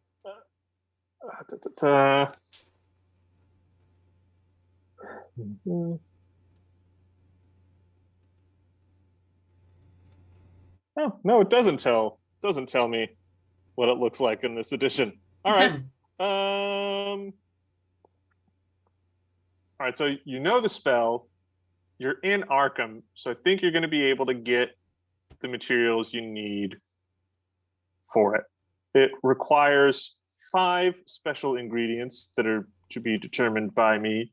Oh, no, it doesn't tell me what it looks like in this edition. All right. All right, so you know the spell. You're in Arkham, so I think you're going to be able to get the materials you need for it. It requires 5 special ingredients that are to be determined by me.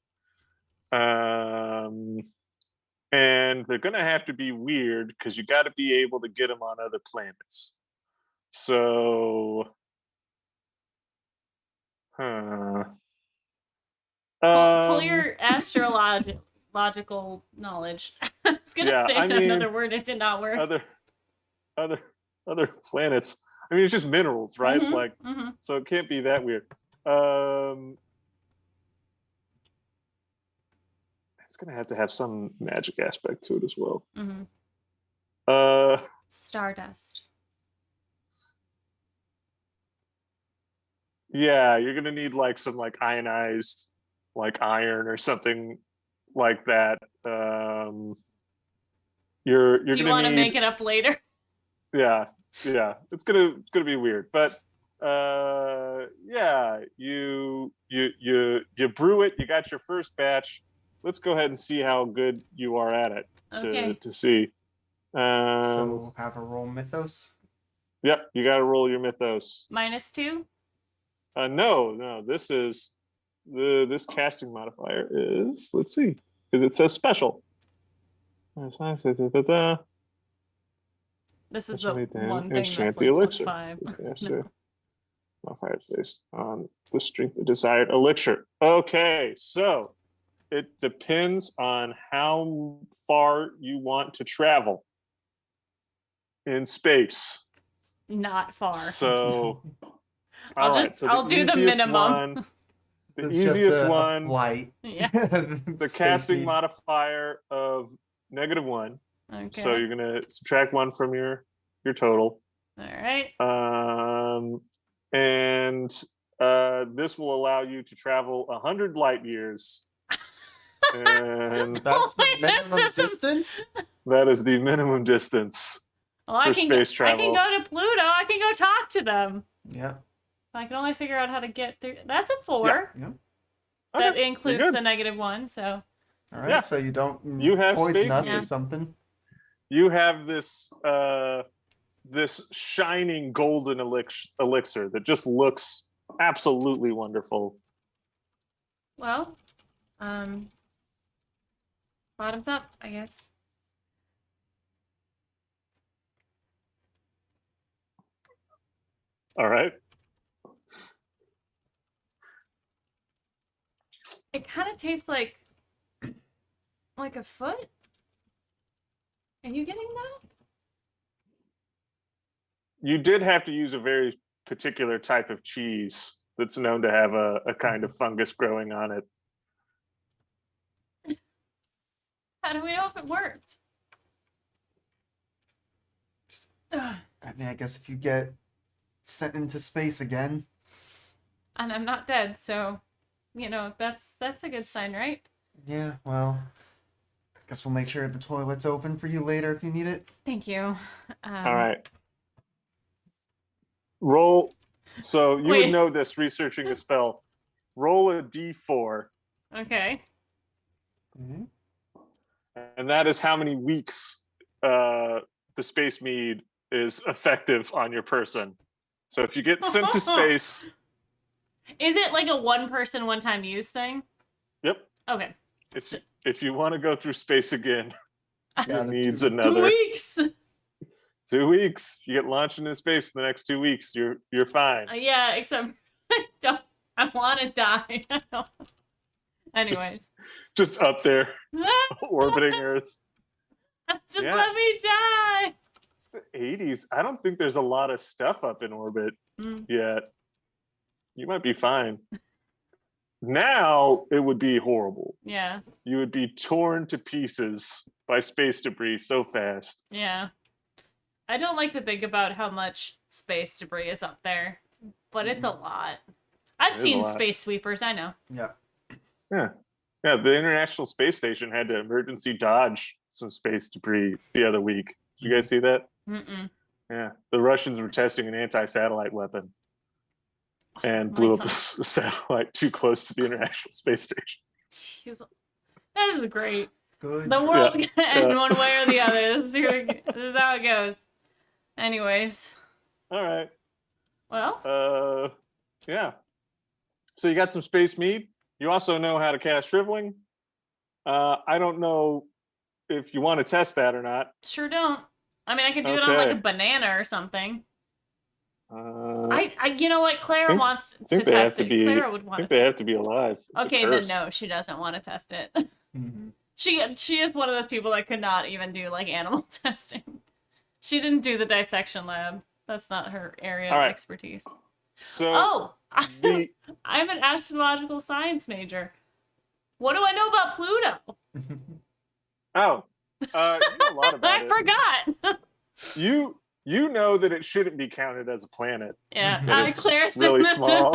And they're going to have to be weird because you got to be able to get them on other planets. So, Pull your astrological knowledge. I was gonna say another word, it did not work. Other planets. I mean, it's just minerals, right? Mm-hmm, Like, so it can't be that weird. It's gonna have to have some magic aspect to it as well. Stardust. Yeah, you're gonna need like some like ionized, like iron or something like that. You're Do you gonna want to need, make it up later? Yeah, it's gonna be weird, but yeah, you brew it. You got your first batch. Let's go ahead and see how good you are at it. Okay. To see. So have a roll mythos. Yep, you got to roll your mythos. -2. No. This is this casting modifier is, let's see, because it says special. This is the one thing that's like +5. Modifiers based on the strength of desired elixir. Okay, so it depends on how far you want to travel in space. Not far. So I'll do the minimum. The easiest one, light. Yeah. The casting modifier of -1. Okay. So you're gonna subtract 1 from your total. All right. And this will allow you to travel 100 light years. And that's the minimum distance? That is the minimum distance for space travel. I can go to Pluto. I can go talk to them. Yeah. I can only figure out how to get through. That's a 4. Yeah. That includes the -1, so. All right, so you don't have poison us space or something. You have this this shining golden elixir that just looks absolutely wonderful. Well, bottoms up, I guess. All right. It kind of tastes like a foot. Are you getting that? You did have to use a very particular type of cheese that's known to have a kind of fungus growing on it. How do we know if it worked? I mean, I guess if you get sent into space again. And I'm not dead, so, you know, that's a good sign, right? Yeah, well, I guess we'll make sure the toilet's open for you later if you need it. Thank you. All right. Roll. So you would know this researching a spell. Roll a d4. Okay. Mm-hmm. And that is how many weeks the space mead is effective on your person. So if you get sent to space... Is it like a one-person, one-time use thing? Yep. Okay. If you want to go through space again, it needs 2 weeks. 2 weeks. You get launched into space in the next 2 weeks. You're fine. Yeah, except I want to die. Anyways. Just up there, orbiting Earth. Just let me die. The 80s. I don't think there's a lot of stuff up in orbit yet. You might be fine. Now it would be horrible. Yeah. You would be torn to pieces by space debris so fast. Yeah. I don't like to think about how much space debris is up there, but it's a lot. I've seen space sweepers, I know. Yeah. Yeah. Yeah, the International Space Station had to emergency dodge some space debris the other week. Did you guys see that? Mm-mm. Yeah, the Russians were testing an anti-satellite weapon and my blew up God. a satellite too close to the International Space Station. Jeez. This is great. Good. The world's Yeah. gonna end Yeah. one way or the other. This is how it goes. Anyways, All right. well, Yeah. So you got some space meat. You also know how to cast shriveling. I don't know if you want to test that or not. sure don't. I mean, I could do it on like a Okay. banana or something. I you know what? Clara think- wants to think they have test to it. be. Clara would I want think to. they have to be alive. It's a Okay, then curse. no, she doesn't want to test it. Mhm. She is one of those people that could not even do like animal testing. She didn't do the dissection lab. That's not her area All of right. expertise. So Oh, the I'm an astrological science major. What do I know about Pluto? you know a lot about I it. forgot. You know that it shouldn't be counted as a planet. Yeah, That it's Claire said- really small.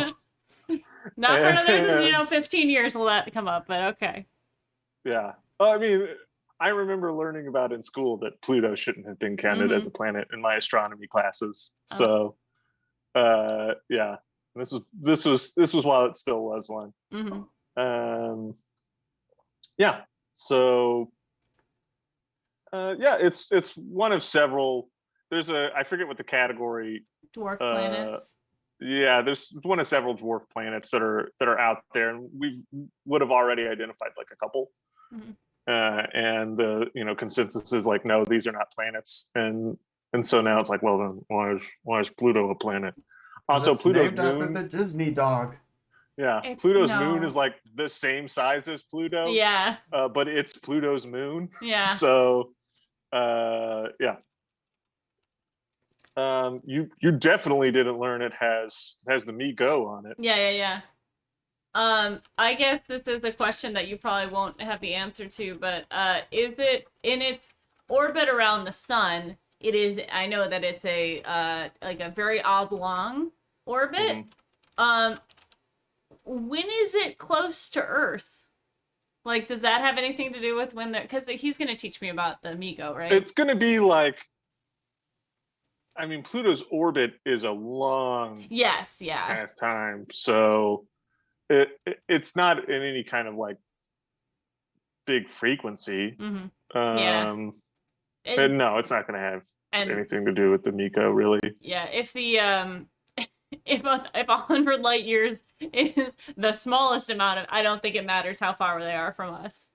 Not for another, And- 15 years will that come up, but okay. Yeah. Well, I mean, I remember learning about in school that Pluto shouldn't have been counted as a planet in my astronomy classes. So, yeah, this was while it still was one. Mm-hmm. Yeah. So, yeah, it's one of several. There's I forget what the category. Dwarf planets. Yeah, there's one of several dwarf planets that are out there, and we would have already identified like a couple. And the consensus is like, no, these are not planets, and so now it's like, well, then why is Pluto a planet? Also, It's Pluto's named after moon. the Disney dog. Yeah, It's- Pluto's no. moon is like the same size as Pluto. Yeah, But it's Pluto's moon. yeah. So, yeah. You definitely didn't learn it has the Me Go on it. Yeah. I guess this is a question that you probably won't have the answer to, but is it in its orbit around the sun? It is. I know that it's a like a very oblong orbit. When is it close to Earth? Like, does that have anything to do with when the? Because he's gonna teach me about the Migo, right? It's gonna be like. I mean, Pluto's orbit is a long Yes. Yeah. time, so it's not in any kind of like big frequency. Mm-hmm. Yeah. And no, it's not going to have anything to do with the Miko, really. Yeah, if the if 100 light years is the smallest amount of, I don't think it matters how far they are from us.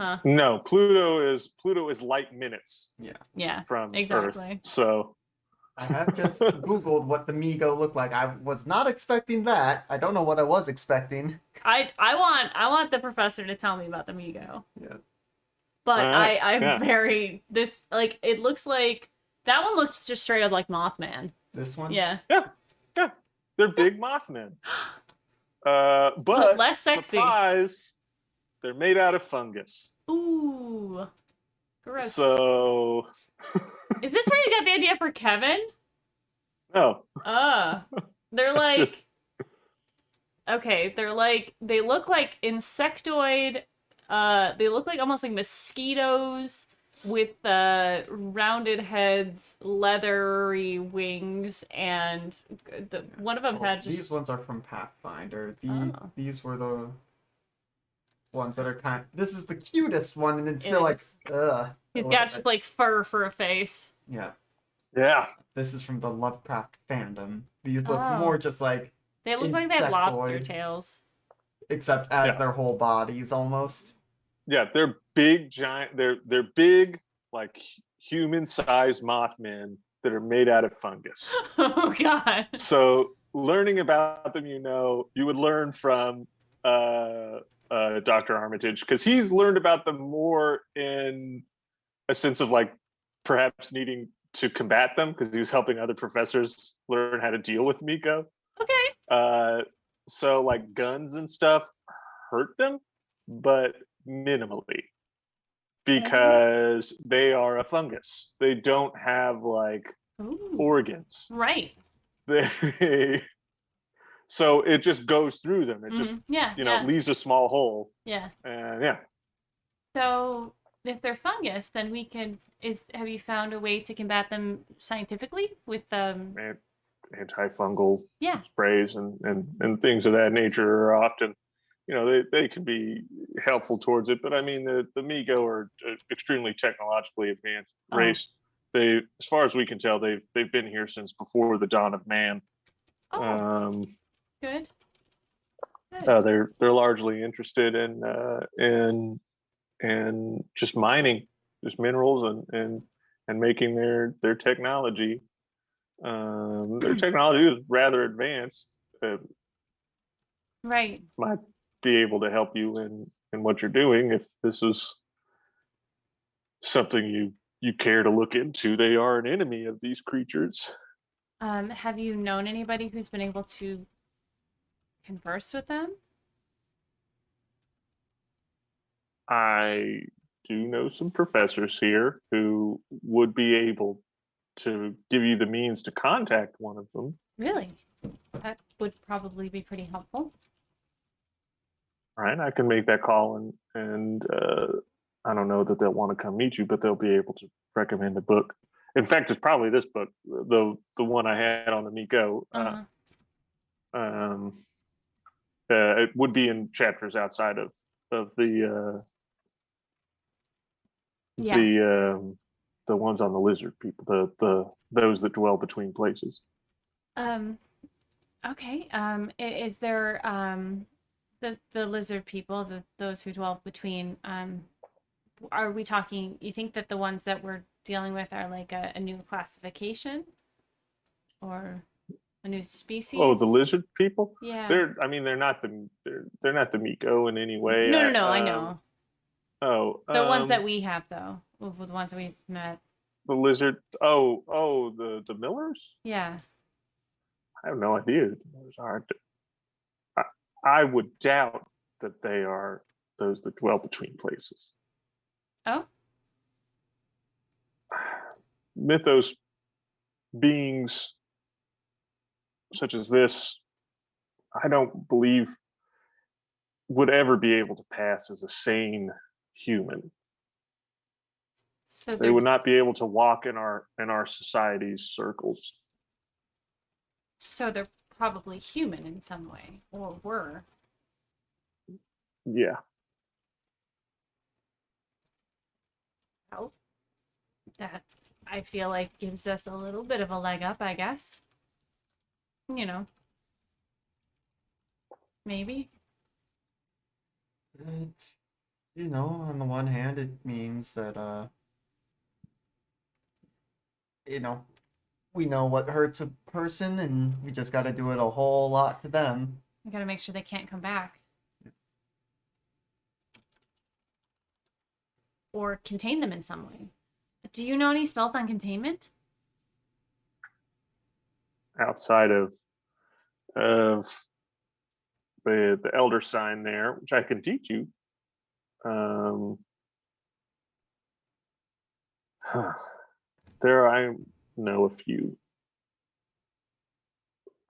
Huh? No, Pluto is light minutes. Yeah. From exactly. Earth. So I have just Googled what the Migo looked like. I was not expecting that. I don't know what I was expecting. I want the professor to tell me about the Migo. Yeah. But I'm yeah. very it looks like that one looks just straight up like Mothman. This one? Yeah. Yeah. They're big Mothmen. But less sexy. Surprise, they're made out of fungus. Ooh. Gross. So Is this where you got the idea for Kevin? no. They're like okay, they look like insectoid, they look like almost like mosquitoes with rounded heads, leathery wings, and one of them had just These ones are from Pathfinder. These were the ones that are this is the cutest one, and it's still like, ugh. He's got just like fur for a face. Yeah. Yeah. This is from the Lovecraft fandom. These look more just like they look like they have lobster insectoid. tails. Except as their whole bodies almost. Yeah, they're big, giant. They're big, like human-sized Mothmen that are made out of fungus. Oh God. So learning about them, you would learn from Dr. Armitage, because he's learned about them more in a sense of like perhaps needing to combat them, because he was helping other professors learn how to deal with Miko. Okay. So like guns and stuff hurt them, but minimally, because they are a fungus. They don't have like organs. Right. So it just goes through them. It just Yeah, leaves a small hole. Yeah. And yeah. So if they're fungus, then we can. Have you found a way to combat them scientifically with Antifungal Yeah. sprays and things of that nature are often, they can be helpful towards it. But I mean, the Migo are extremely technologically advanced race. They, as far as we can tell, they've been here since before the dawn of man. Good. They're largely interested in just mining, just minerals and making their technology. Their technology is rather advanced. Right. Might be able to help you in what you're doing if this is something you care to look into. They are an enemy of these creatures. Have you known anybody who's been able to converse with them? I do know some professors here who would be able to give you the means to contact one of them. Really? That would probably be pretty helpful. All right, I can make that call and I don't know that they'll want to come meet you, but they'll be able to recommend a book. In fact, it's probably this book, the one I had on the Miko. It would be in chapters outside of the the ones on the lizard people, those that dwell between places. Okay. Is there the lizard people, those who dwell between, are we talking, you think that the ones that we're dealing with are like a new classification or a new species? Oh, the lizard people? Yeah. They're not the Miko in any way. No, I know. The ones that we we have though, the ones that we've met. the lizard. The Millers? Yeah. I have no idea who the Millers are. I would doubt that they are those that dwell between places. Oh? Mythos beings such as this, I don't believe would ever be able to pass as a sane human. So they would not be able to walk in our society's circles. So they're probably human in some way, or were. Yeah. Well, that I feel like gives us a little bit of a leg up, I guess. Maybe. It's, on the one hand, it means that, we know what hurts a person, and we just got to do it a whole lot to them. We gotta make sure they can't come back. Or contain them in some way. Do you know any spells on containment? Outside of the elder sign there, which I can teach you. There I know a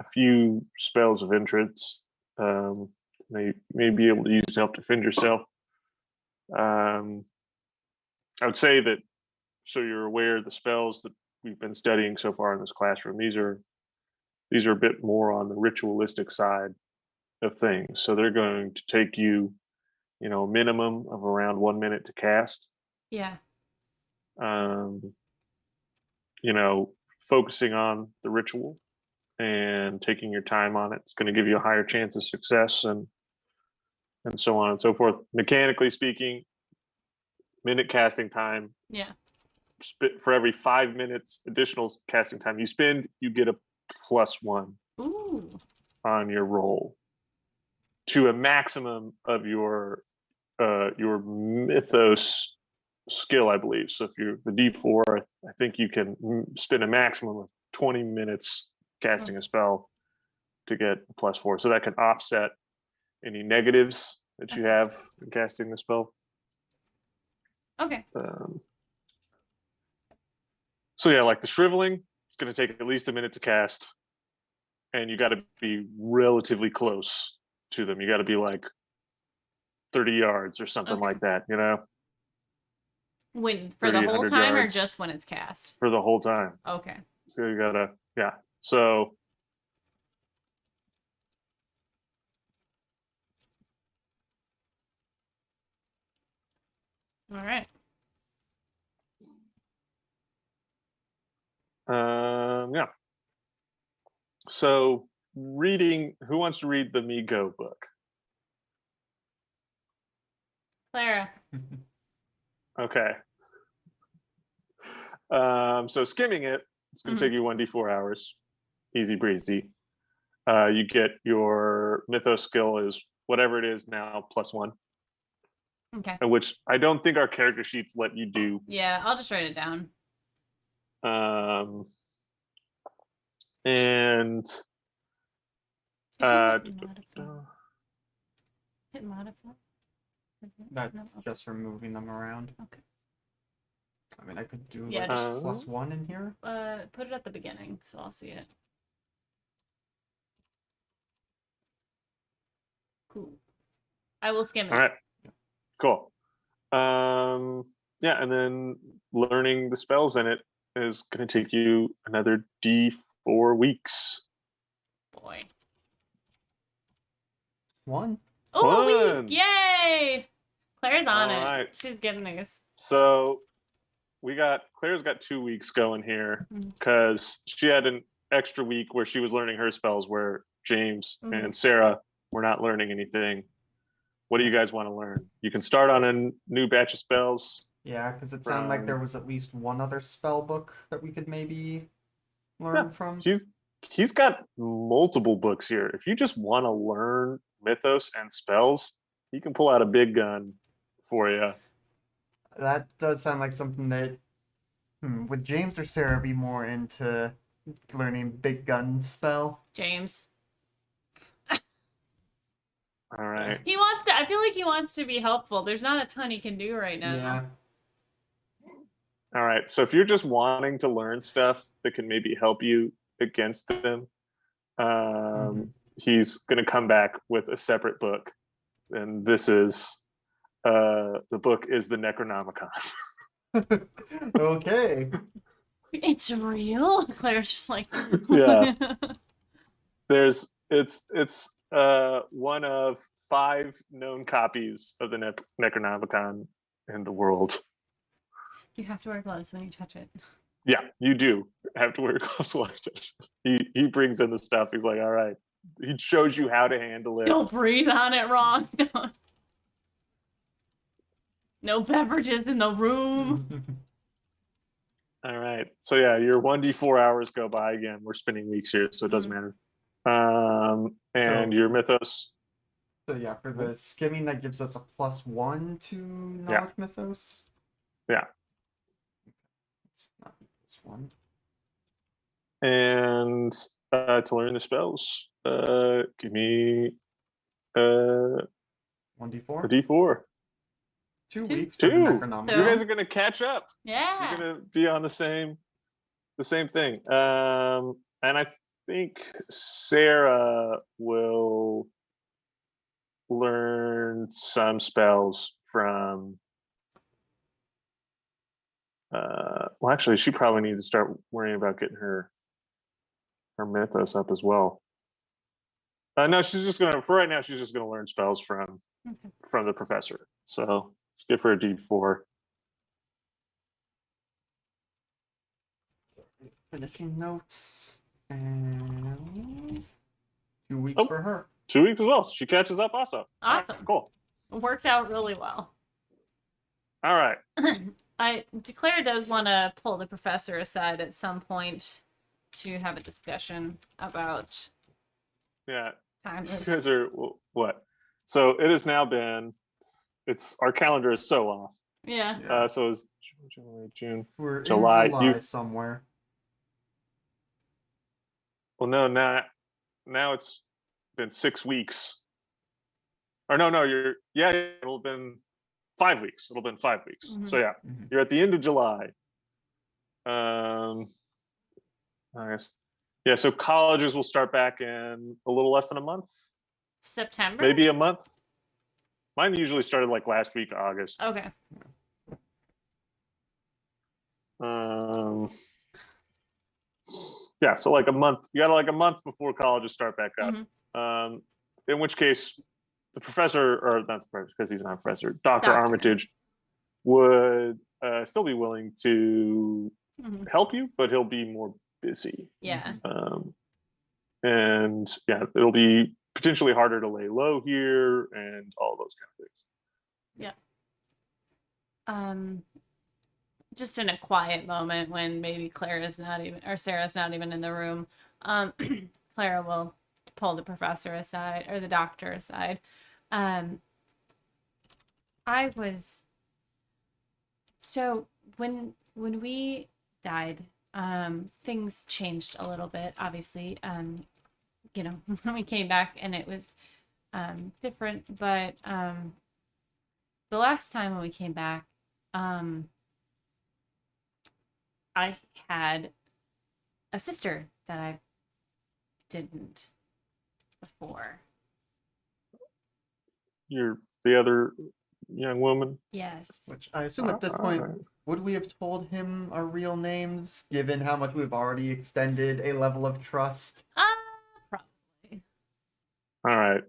few spells of interest. May be able to use to help defend yourself. I would say that, so you're aware, the spells that we've been studying so far in this classroom, these are a bit more on the ritualistic side of things. So they're going to take you, a minimum of around 1 minute to cast. Yeah. Focusing on the ritual and taking your time on it's going to give you a higher chance of success and so on and so forth. Mechanically speaking, minute casting time. Yeah. For every 5 minutes additional casting time you spend, you get a +1 Ooh. on your roll to a maximum of your mythos skill, I believe. So if you're the D4, I think you can spend a maximum of 20 minutes casting a spell to get a +4. So that can offset any negatives that you have in casting the spell. Okay. So yeah, like the shriveling, it's going to take at least a minute to cast. and you got to be relatively close to them. You got to be like 30 yards or something Okay. like that, you know, When for the 30, whole 100 time or yards. just when it's cast? For the whole time. Okay. So you gotta, yeah. So All right. yeah. So reading, who wants to read the Me Go book? Clara. Okay. So skimming it, it's gonna take you 1d4 hours. Easy breezy. You get your mythos skill is whatever it is now +1. Okay. Which I don't think our character sheets let you do. Yeah, I'll just write it down. And Hit modify. That's No, okay. just for moving them around. Okay. I mean, I could do Yeah, like just- +1 in here. Put it at the beginning so I'll see it. Cool. I will skim it. all right, cool. Yeah, and then learning the spells in it is going to take you another D4 weeks. Boy. 1. Oh, Fun. yay! Claire's on All it. right. She's getting these. So Claire's got 2 weeks going here Mhm. because she had an extra week where she was learning her spells where James Mhm. and Sarah were not learning anything. What do you guys want to learn? You can start on a new batch of spells. Yeah, because it sounded like From- there was at least one other spell book that we could maybe learn from. He's got multiple books here. If you just want to learn mythos and spells, he can pull out a big gun for you. That does sound like something that would James or Sarah be more into learning big gun spell? James. All right. He wants to. I feel like he wants to be helpful. There's not a ton he can do right now. Yeah. All right. So if you're just wanting to learn stuff that can maybe help you against them, he's going to come back with a separate book. And this is the book is the Necronomicon. Okay. It's real. Claire's just like. Yeah. It's one of 5 known copies of the Necronomicon in the world. You have to wear gloves when you touch it. Yeah, you do have to wear gloves while you touch it. He brings in the stuff. He's like, all right. He shows you how to handle it. Don't breathe on it wrong. Don't. No beverages in the room. All right. So yeah, your 1d4 hours go by again. We're spinning weeks here, so it doesn't matter. And So- your mythos. So yeah, for the skimming, that gives us a +1 to knowledge mythos. Yeah. It's not +1. And to learn the spells, give me a 1d4. d4. 2 Two. weeks for the Two. Necronomicon. So- You guys are gonna catch up. Yeah. You're gonna be on the same thing. And I think Sarah will learn some spells from. Well, actually, she probably needs to start worrying about getting her mythos up as well. No, she's just gonna. For right now, she's just gonna learn spells from the professor. So let's give her a D4. Finishing notes. And 2 weeks Oh. for her. 2 weeks as well. She catches up also. Awesome. Cool. It worked out really well. All right. Claire does want to pull the professor aside at some point to have a discussion about Yeah. time You loops. guys are what? So it has now been. Our calendar is so off. Yeah. Yeah. So it's June. We're July. in July somewhere. Well, no, now it's been 6 weeks. Or no, it'll have been 5 weeks. It'll have been 5 weeks. Mhm. So yeah, you're at the end of July. I guess Yeah, so colleges will start back in a little less than a month, September? maybe a month. Mine usually started like last week, August. Okay. Um, yeah, so like a month. You got like a month before colleges start back up. In which case, the professor, or not the professor, because he's not a professor, Dr. Armitage would still be willing to help you, but he'll be more busy. Yeah. And yeah, it'll be potentially harder to lay low here and all those kind of things. Yeah. Just in a quiet moment when maybe Clara's not even, or Sarah's not even in the room, Clara will pull the professor aside, or the doctor aside. So when we died, things changed a little bit, obviously. When we came back and it was different, but the last time when we came back, I had a sister that I didn't before. You're the other young woman? Yes. Which I assume at this point, would we have told him our real names, given how much we've already extended a level of trust? Probably. All right.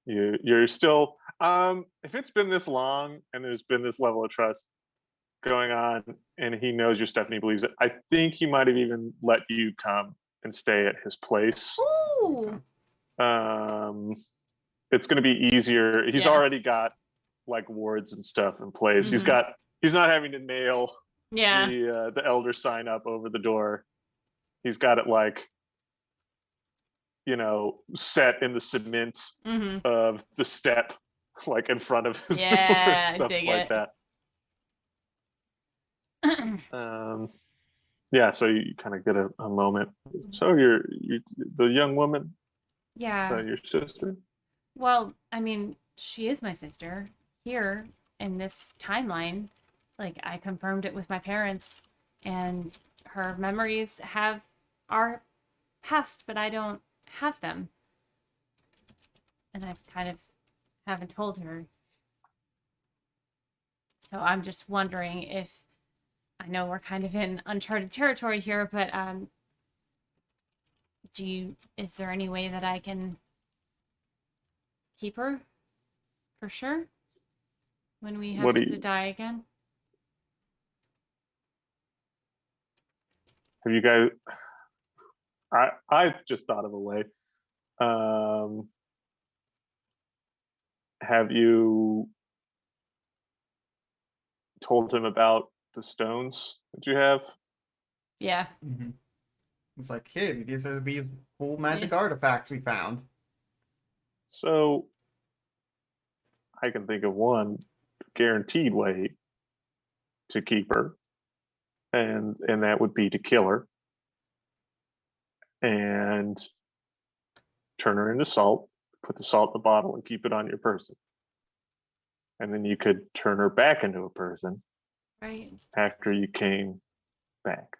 You're still, if it's been this long and there's been this level of trust going on and he knows your stuff and he believes it, I think he might have even let you come and stay at his place. Ooh. It's going to be easier. He's already got like wards and stuff in place. He's not having to nail the elder sign up over the door. He's got it like, set in the cement of the step, like in front of his door and stuff like that. So you kind of get a moment. So you're the young woman? Yeah. Your sister? Well, I mean, she is my sister. Here in this timeline, like I confirmed it with my parents, and her memories are past, but I don't have them. And I kind of haven't told her. So I'm just wondering if, I know we're kind of in uncharted territory here, but is there any way that I can keep her for sure when we have to die again? Have you guys, I just thought of a way. Have you told him about the stones that you have? Yeah. It's like, hey, these are these cool magic artifacts we found. So I can think of one guaranteed way to keep her, and that would be to kill her and turn her into salt, put the salt in the bottle and keep it on your person. And then you could turn her back into a person after you came back.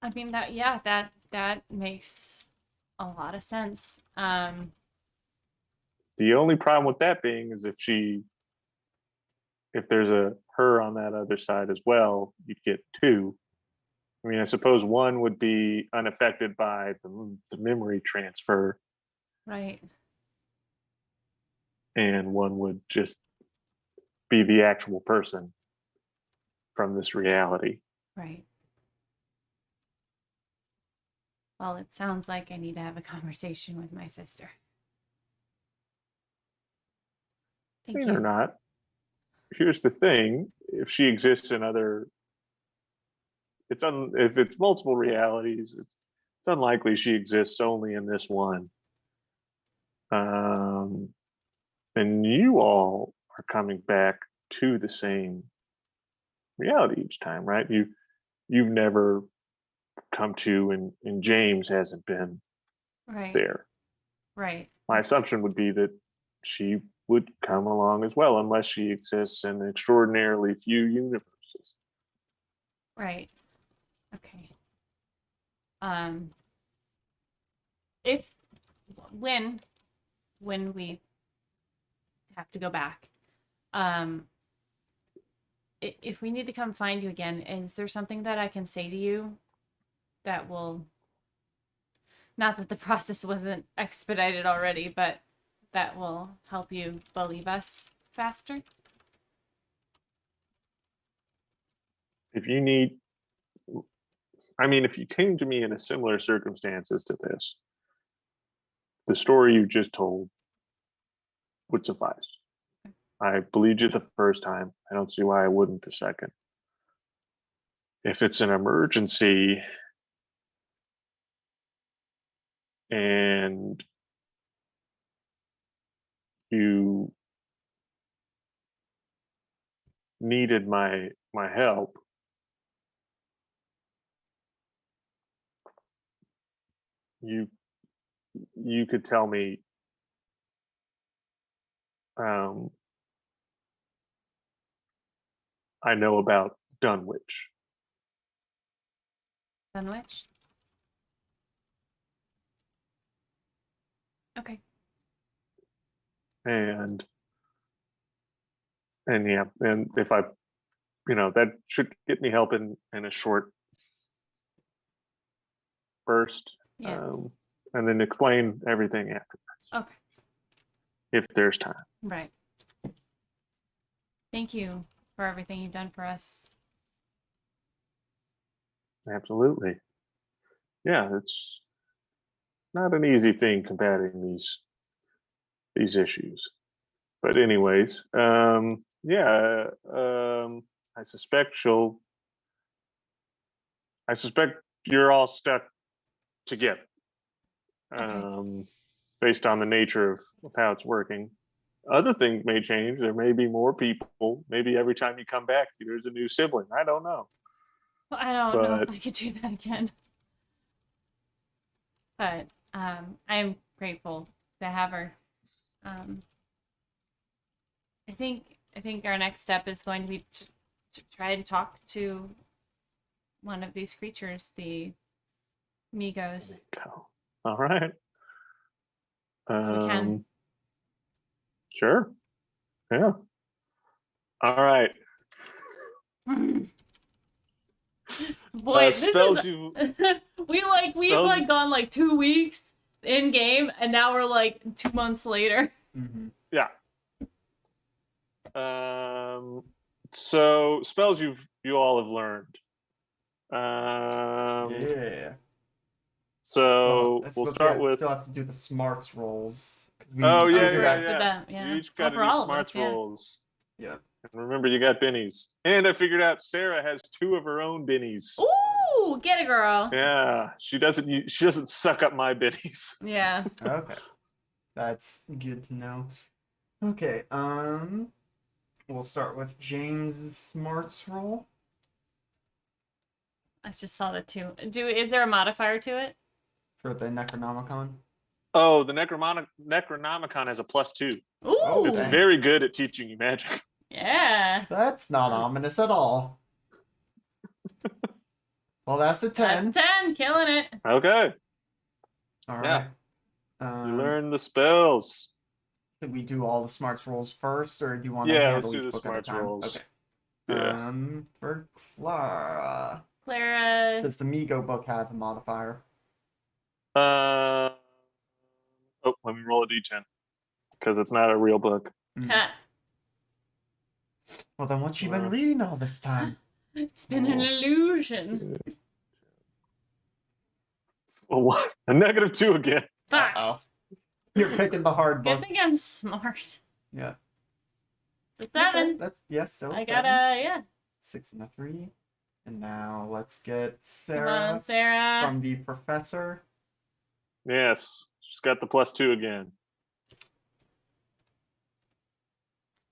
I mean, that makes a lot of sense. The only problem with that being is if there's a her on that other side as well, you'd get two. I mean, I suppose one would be unaffected by the memory transfer. Right. And one would just be the actual person from this reality. Right. Well, it sounds like I need to have a conversation with my sister. Thank you. Or not. Here's the thing: if she exists in other, if it's multiple realities, it's unlikely she exists only in this one. And you all are coming back to the same reality each time, right? You've never come to, and James hasn't been there. Right. My assumption would be that she would come along as well, unless she exists in extraordinarily few universes. Right. Okay. If when we have to go back, if we need to come find you again, is there something that I can say to you that will, not that the process wasn't expedited already, but that will help you believe us faster? If you need, I mean, if you came to me in a similar circumstances to this, the story you just told would suffice. I believed you the first time. I don't see why I wouldn't the second. If it's an emergency and you needed my help, you could tell me I know about Dunwich. Dunwich? Okay. And yeah, and if I, that should get me help in a short burst. Yeah. And then explain everything after, Okay. if there's time. Right. Thank you for everything you've done for us. Absolutely. Yeah, it's not an easy thing combating these issues. But anyways, yeah, I suspect you're all stuck together. Okay. Based on the nature of how it's working. Other things may change. There may be more people. Maybe every time you come back, there's a new sibling. I don't know. Well, I don't know if But I could do that again. But I'm grateful to have her. I think our next step is going to be to try and talk to one of these creatures, the Migos, go. All right. if we can. Sure. Yeah. All right. Boy, this spells is you we've spells gone like 2 weeks in game, and now we're like 2 months later. Mm-hmm. Yeah. So spells you all have learned. Yeah. So I we'll suppose start with. still have to do the smarts rolls. Oh Oh, yeah, figured yeah, out- for yeah. them, yeah. You each Well, got to for do all of smarts us, yeah. rolls. Yeah. And remember, you got bennies. And I figured out Sarah has 2 of her own bennies. Ooh, get it, girl. Yeah, she doesn't suck up my bennies. Yeah. Okay. That's good to know. Okay, we'll start with James' smarts roll. I just saw the 2. Is there a modifier to it? For the Necronomicon. Oh, the Necronomicon has a +2. Ooh. It's dang. very good at teaching you magic. Yeah. That's not ominous at all. Well, that's a 10. That's 10, killing it. Okay, All yeah. right. You learn the spells. Should we do all the smarts rolls first, or do you want to Yeah, let's handle do each the book at a smarts time? rolls. Okay. Yeah. For Clara, Clara. does the Migo book have a modifier? Oh, let me roll a d10 because it's not a real book. Ha. Well, then what's she been reading all this time? It's been an illusion. Oh, what? A -2 again. Fuck. Uh-oh. You're picking the hard Good book. thing I'm smart. Yeah. It's a 7. Okay, that's yes. So I 7. got a, yeah. 6 and a 3. And now let's get Come Sarah on, Sarah. from the professor. Yes, she's got the +2 again.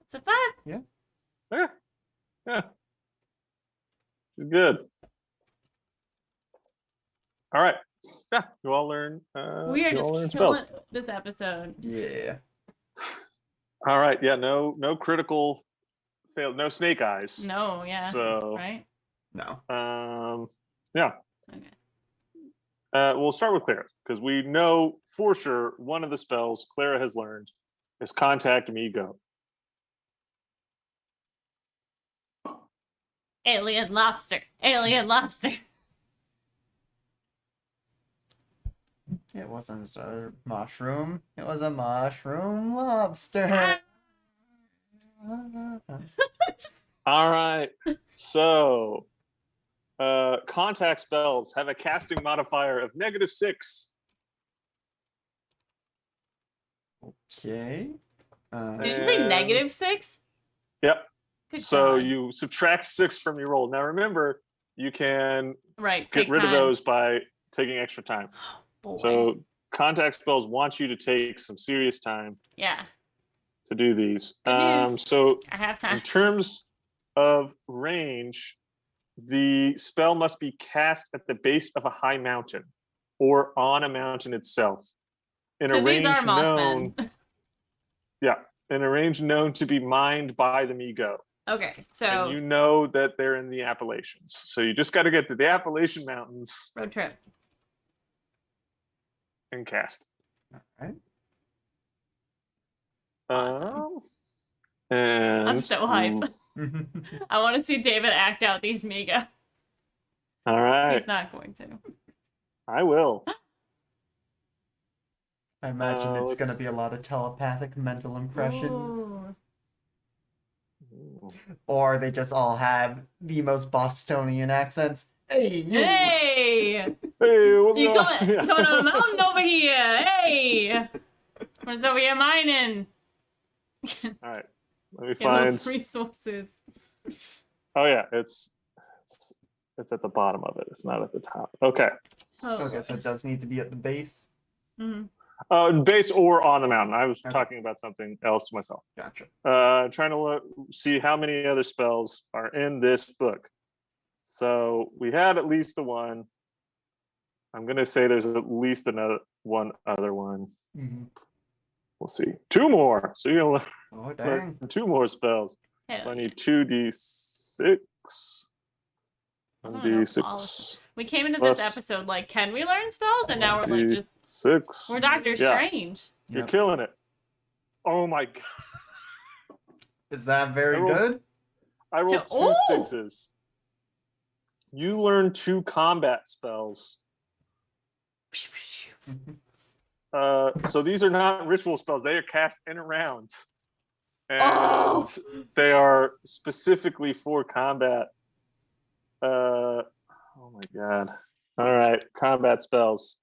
It's a 5. Yeah, yeah. She's good. All right. Yeah, you all learn. We are you all learn just killing spells. this episode. Yeah. All right. Yeah. No critical fail. No snake eyes. No, yeah. So. Right? No. Yeah. Okay. We'll start with Clara, because we know for sure one of the spells Clara has learned is Contact Me Go. Alien lobster. Alien lobster. It wasn't a mushroom. It was a mushroom lobster. All right. So, contact spells have a casting modifier of -6. Okay. Did you say And- -6? Yep. Good So God. you subtract 6 from your roll. Now remember, you can Right. get Take rid time. of those by taking extra time. Boy. So contact spells want you to take some serious time Yeah. to do these. Good news. So I have in time. terms of range, the spell must be cast at the base of a high mountain or on a mountain itself. In So a these range are known, Mothmen. yeah, in a range known to be mined by the Migo. Okay. So And you know that they're in the Appalachians. So you just got to get to the Appalachian Mountains road trip. and cast. All right. Awesome. And I'm so hype. I want to see David act out these Miga. All right, He's not going to. I will. I imagine it's going to let's- be a lot of telepathic mental impressions. Ooh. Or they just all have the most Bostonian accents. Hey, you! Hey! Hey, what's You going coming, on? coming on a mountain over here? Hey! What's over here mining? All right, let me Get find. those resources. Oh yeah, it's at the bottom of it. It's not at the top. Okay. Oh, Okay, so it does need to be at the base. mhm. Base or on the mountain. I was Okay. talking about something else to myself. Gotcha. Trying to see how many other spells are in this book. So we had at least the one. I'm gonna say there's at least one other one. Mm-hmm. We'll see. 2 more. So you're gonna Oh, learn dang. 2 more spells. Hell So I yeah. need 2d6. I don't know if all of 1d6. We came into this Plus episode like, can we learn spells? And now we're like, just 6. we're Doctor Yeah. Strange. You're Yep. killing it. Oh my god. Is that very I rolled- good? I rolled So- 2 Ooh! 6s. You learn 2 combat spells. So these are not ritual spells. They are cast in a round. And Oh! they are specifically for combat. Oh my god. All right, combat spells.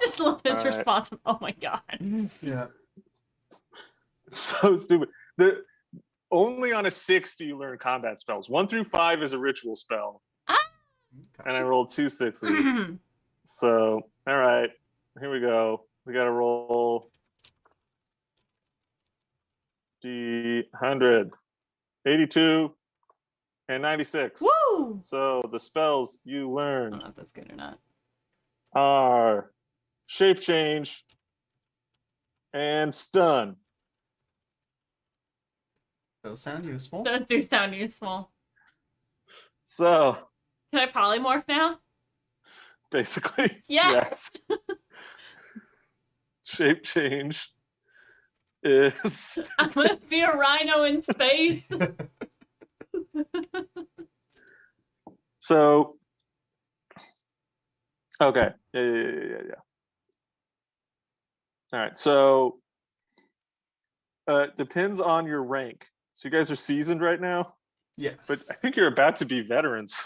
Just love his All right. response. Oh my god. Yeah. So stupid. Only on a 6 do you learn combat spells. 1 through 5 is a ritual spell. And I rolled 2 6s. So, all right, here we go. We got to roll D100, 82, and 96. Woo! So the spells you I don't learned know if that's good or not. are Shape Change and Stun. Those sound useful. Those do sound useful. So Can I polymorph now? basically, Yes. Shape Change is I'm gonna be a rhino in space. so okay. Yeah. All right. So depends on your rank. So you guys are seasoned right now, Yes. but I think you're about to be veterans.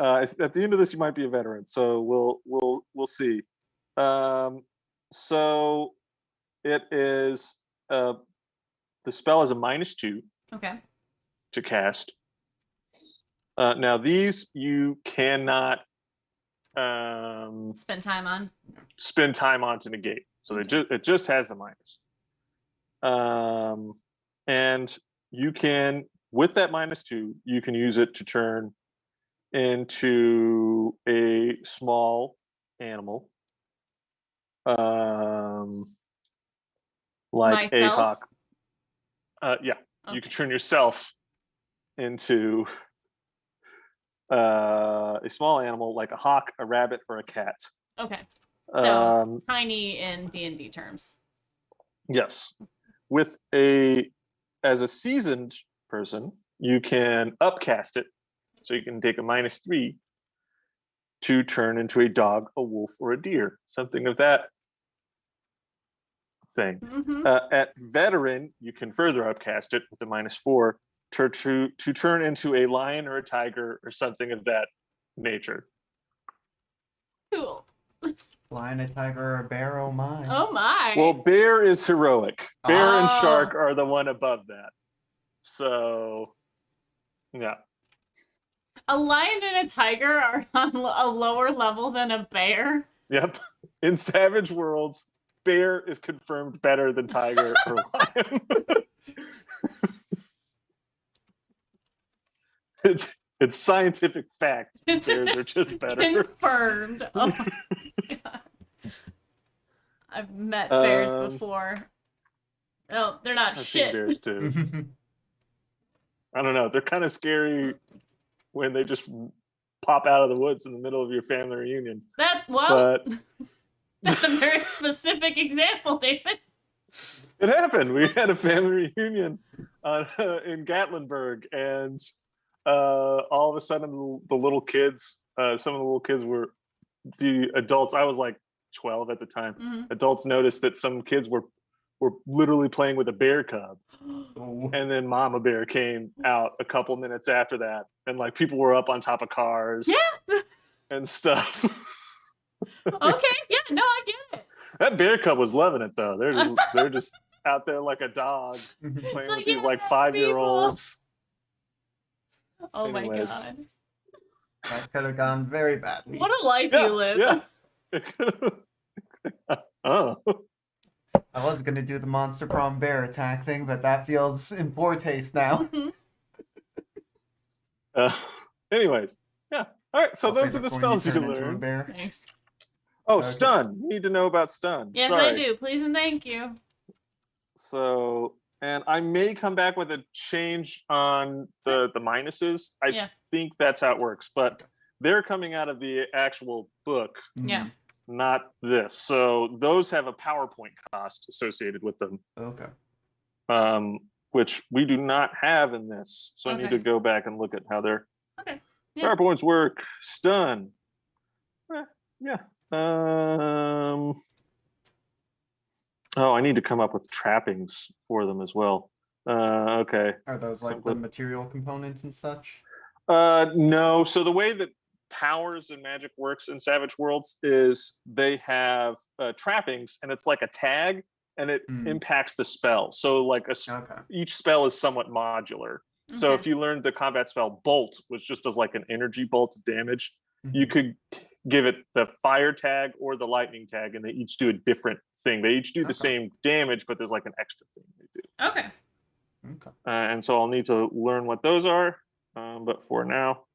At the end of this, you might be a veteran. So we'll see. So it is the spell is a -2 Okay. to cast. Now these you cannot Spend time on. spend time on to negate. So it just has the minus. And you can, with that -2, you can use it to turn into a small animal. Like a Myself? hawk. Yeah, you can turn yourself into a small animal like a hawk, a rabbit, or a cat. Okay. So Um, tiny in D&D terms. yes. As a seasoned person, you can upcast it. So you can take a -3 to turn into a dog, a wolf, or a deer. Something of that thing. Mm-hmm. At veteran, you can further upcast it with a -4 to turn into a lion or a tiger or something of that nature. Cool. Lion, a tiger, or a bear, oh my. Oh my. Well, bear is heroic. Bear and Oh. shark are the one above that. So, yeah. A lion and a tiger are on a lower level than a bear. Yep. In Savage Worlds, bear is confirmed better than tiger or lion. It's scientific fact. Bears are just better. Confirmed. Oh my god. I've met bears before. No, they're not I've shit. seen bears too. I don't know. They're kind of scary when they just pop out of the woods in the middle of your family reunion. That's a very specific example, David. It happened. We had a family reunion in Gatlinburg, and all of a sudden, the little kids, some of the little kids were the adults. I was like 12 at the time. Mm-hmm. Adults noticed that some kids were literally playing with a bear cub. Oh. And then Mama Bear came out a couple minutes after that, and like people were up on top of cars, and stuff. Okay, yeah, no, I get it. That bear cub was loving it though. They're just out there like a dog playing with these like 5-year-olds. Oh Anyways. my god. That could have gone very badly. What a life you live. Yeah. Oh. I was gonna do the monster prom bear attack thing, but that feels in poor taste now. Anyways, yeah. All right. So I'll those say are the before spells you turn into a learn. bear. Thanks. Oh, Okay. stun. You need to know about stun. Yes, Sorry. I do. Please and thank you. So, and I may come back with a change on the minuses. I think that's how it works, but they're coming out of the actual book. Yeah. Not this. So those have a PowerPoint cost associated with them. Okay. Which we do not have in this. So I need to go back and look at how their PowerPoints work. Stun. Yeah. Oh, I need to come up with trappings for them as well. Okay. Are those like the material components and such? No. So the way that powers and magic works in Savage Worlds is they have trappings, and it's like a tag, and it impacts the spell. So like each spell is somewhat modular. So if you learned the combat spell Bolt, which just does like an energy bolt of damage, you could give it the fire tag or the lightning tag, and they each do a different thing. They each do the same damage, but there's like an extra thing they do. Okay. And so I'll need to learn what those are. But for now,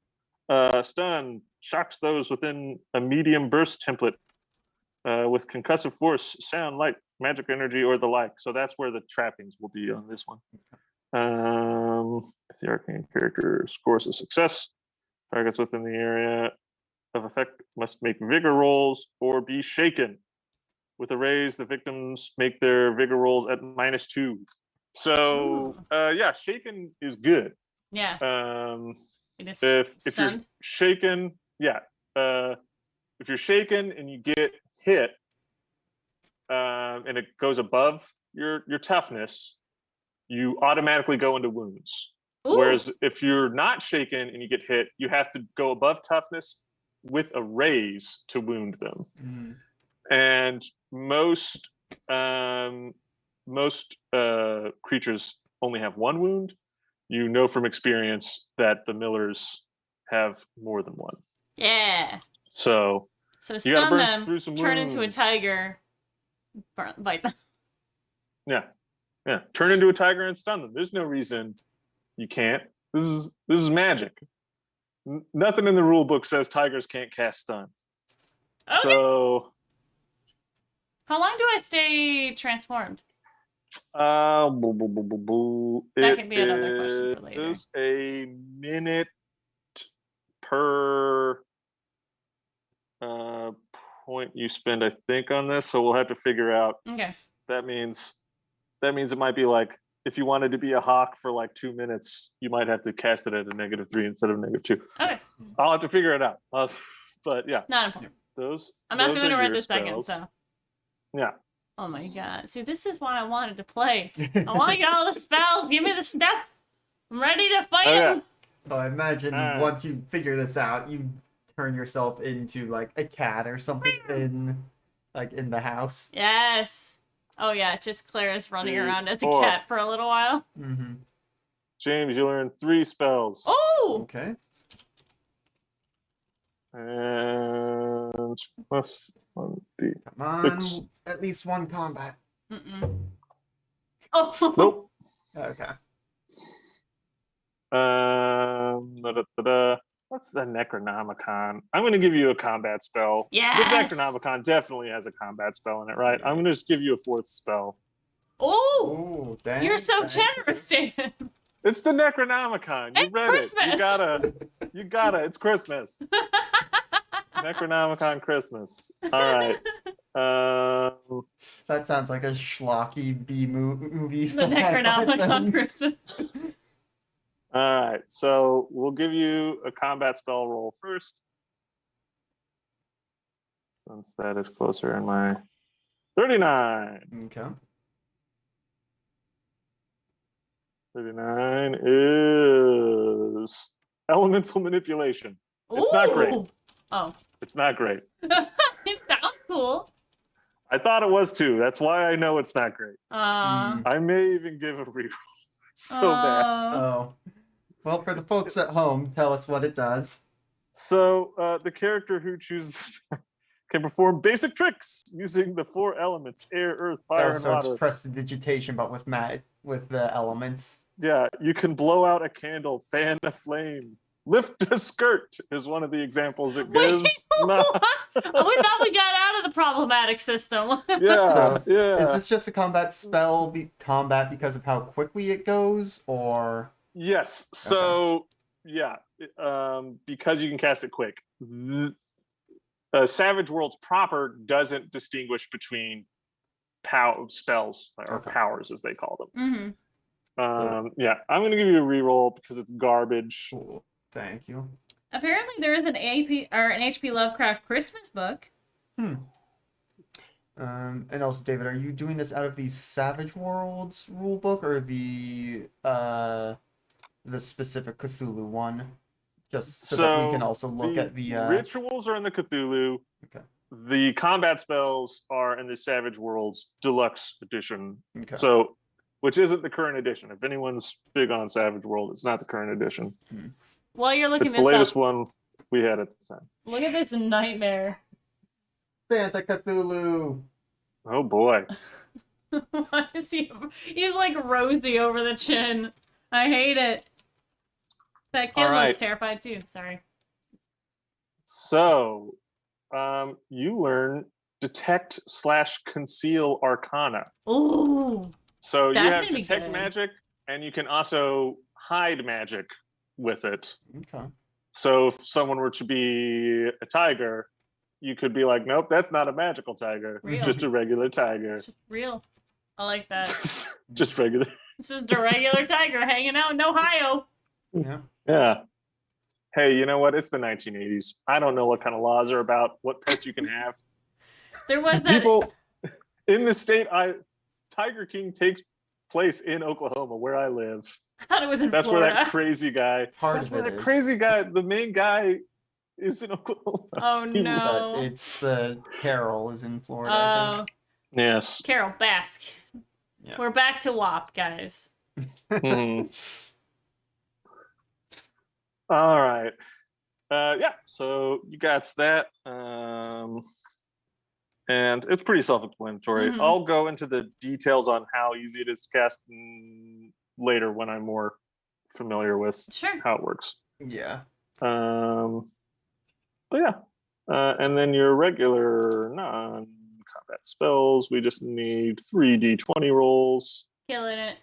stun shocks those within a medium burst template with concussive force, sound, light, magic energy, or the like. So that's where the trappings will be on this one. If the arcane character scores a success, targets within the area of effect must make vigor rolls or be shaken. With a raise, the victims make their vigor rolls at -2. So shaken is good. Yeah. It is if you're shaken, if you're shaken and you get hit, and it goes above your toughness, you automatically go into wounds. Ooh. Whereas if you're not shaken and you get hit, you have to go above toughness with a raise to wound them. And most creatures only have one wound. You know from experience that the millers have more than one. Yeah. So you gotta stun burn them, through some turn wounds. into a tiger, bite them. Yeah. Turn into a tiger and stun them. There's no reason you can't. This is magic. Nothing in the rule book says tigers can't cast stun. Okay. So how long do I stay transformed? That can be another question for later. It is a minute per point you spend, I think, on this. So we'll have to figure out. Okay. That means it might be like if you wanted to be a hawk for like 2 minutes, you might have to cast it at a -3 instead of -2. Okay. I'll have to figure it out. But yeah, Not important. those. I'm not those doing are it right your this second, spells. so. Yeah. Oh my god. See, this is why I wanted to play. I want to get all the spells. Give me the stuff. I'm ready to fight Okay. him. So I imagine Alright. once you figure this out, you turn yourself into like a cat or something in the house. Yes. Oh yeah, just Clara's running 3, around as a 4. cat for a little while. Mm-hmm. James, you learn 3 spells. Oh! Okay. And plus 1d. Come on. 6. At least one combat. Mm-mm. Oh! Nope. Okay. What's the Necronomicon? I'm going to give you a combat spell. Yes! The Necronomicon definitely has a combat spell in it, right? I'm going to just give you a 4th spell. Oh! Ooh, dang, You're so thank you. generous, David. It's the Necronomicon. You It's read Christmas. it. You gotta. It's Christmas. Necronomicon Christmas. All right. That sounds like a schlocky movie. The Necronomicon Christmas. All right. So we'll give you a combat spell roll first, since that is closer in my 39. Okay. 39 is elemental manipulation. It's not great. Ooh. Oh. It's not great. It sounds cool. I thought it was too. That's why I know it's not great. Uh, I may even give a reroll. It's so bad. Oh. Well, for the folks at home, tell us what it does. So the character who chooses can perform basic tricks using the 4 elements: air, earth, fire, and So it's water. prestidigitation, but with the elements. Yeah, you can blow out a candle, fan a flame, lift a skirt is one of the examples it Wait, gives. what? We thought we got out of the problematic system. Yeah, So, yeah. Is this just a combat spell, combat because of how quickly it goes, or? Yes. So yeah, because you can cast it quick. Savage Worlds proper doesn't distinguish between spells or Okay. powers, as they call them. Mm-hmm. Yeah, I'm gonna give you a reroll because it's garbage. Cool. Thank you. Apparently, there is an H.P. Lovecraft Christmas book. And also, David, are you doing this out of the Savage Worlds rulebook or the specific Cthulhu one? Just so that we can also look at the rituals are in the Cthulhu. Okay. The combat spells are in the Savage Worlds Deluxe Edition. Okay. So, which isn't the current edition. If anyone's big on Savage World, it's not the current edition. While you're looking It's this the latest up, one we had at the time. look at this nightmare. Santa Cthulhu. Oh boy. Why is he? He's like rosy over the chin. I hate it. That kid All right. looks terrified too. Sorry. So, you learn detect/conceal arcana. Ooh. So you That's have gonna be detect good. magic, and you can also hide magic with it. Okay. So if someone were to be a tiger, you could be like, nope, that's not a magical tiger. Real. Just a regular tiger. It's real. I like that. Just regular. It's just a regular tiger hanging out in Ohio. Yeah. Yeah. Hey, you know what? It's the 1980s. I don't know what kind of laws are about what pets you can have. There was that. People in the state, Tiger King takes place in Oklahoma, where I live. I thought it was in That's Florida. where that crazy guy. Part That's of where it that is. crazy guy, the main guy, is in Oklahoma. Oh But no. it's the Carol is in Florida. I Oh, think. Yes. Carol Basque. Yeah. We're back to WAP, guys. Mhm. All right. Yeah. So you got that. And it's pretty self-explanatory. Mhm. I'll go into the details on how easy it is to cast later when I'm more familiar with Sure. how it works. Yeah. But yeah. And then your regular non-combat spells, we just need 3d20 rolls. Killing it.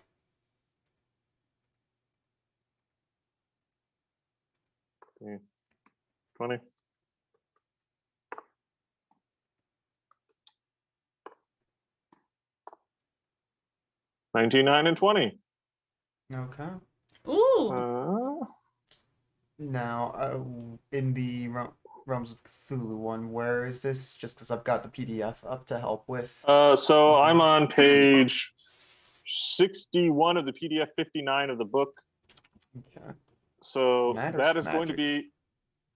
Okay. 20. $19, $9, and 20. Okay. Ooh. Now, in the Realms of Cthulhu one, where is this? Just because I've got the PDF up to help with. So I'm on page 61 of the PDF, 59 of the book. Okay. So Matters that is going to magic. be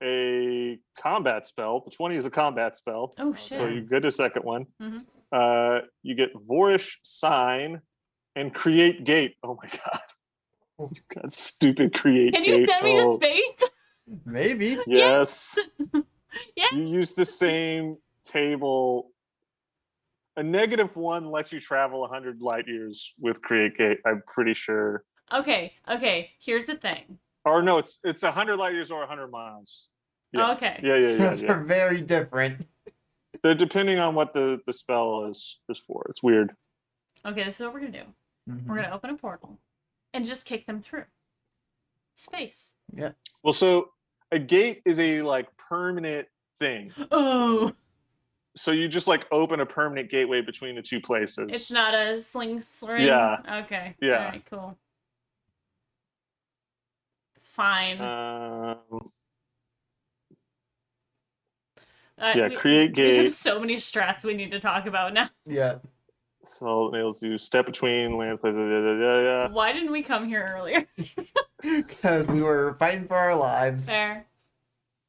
a combat spell. The 20 is a combat spell. Oh shit. So you get a second one. Mhm. You get Vorish Sign and Create Gate. Oh my god. Oh. God, stupid Create Can Gate. you send me to Oh, space? Maybe. yes. Yeah. You use the same table. A -1 lets you travel 100 light years with Create Gate, I'm pretty sure. Okay. Here's the thing. Or no, it's 100 light years or 100 miles. Yeah. Okay. Yeah. Those are very different. They're depending on what the spell is for. It's weird. Okay, this is what we're gonna do. We're gonna open a portal and just kick them through space. Yeah. Well, so a gate is a like permanent thing. Oh. So you just like open a permanent gateway between the two places. It's not a sling. Yeah. Okay. Yeah. All right. Cool. Fine. Create We gate. have so many strats we need to talk about now. Yeah. So let's do step between land places. Why didn't we come here earlier? Because we were fighting for our lives. There.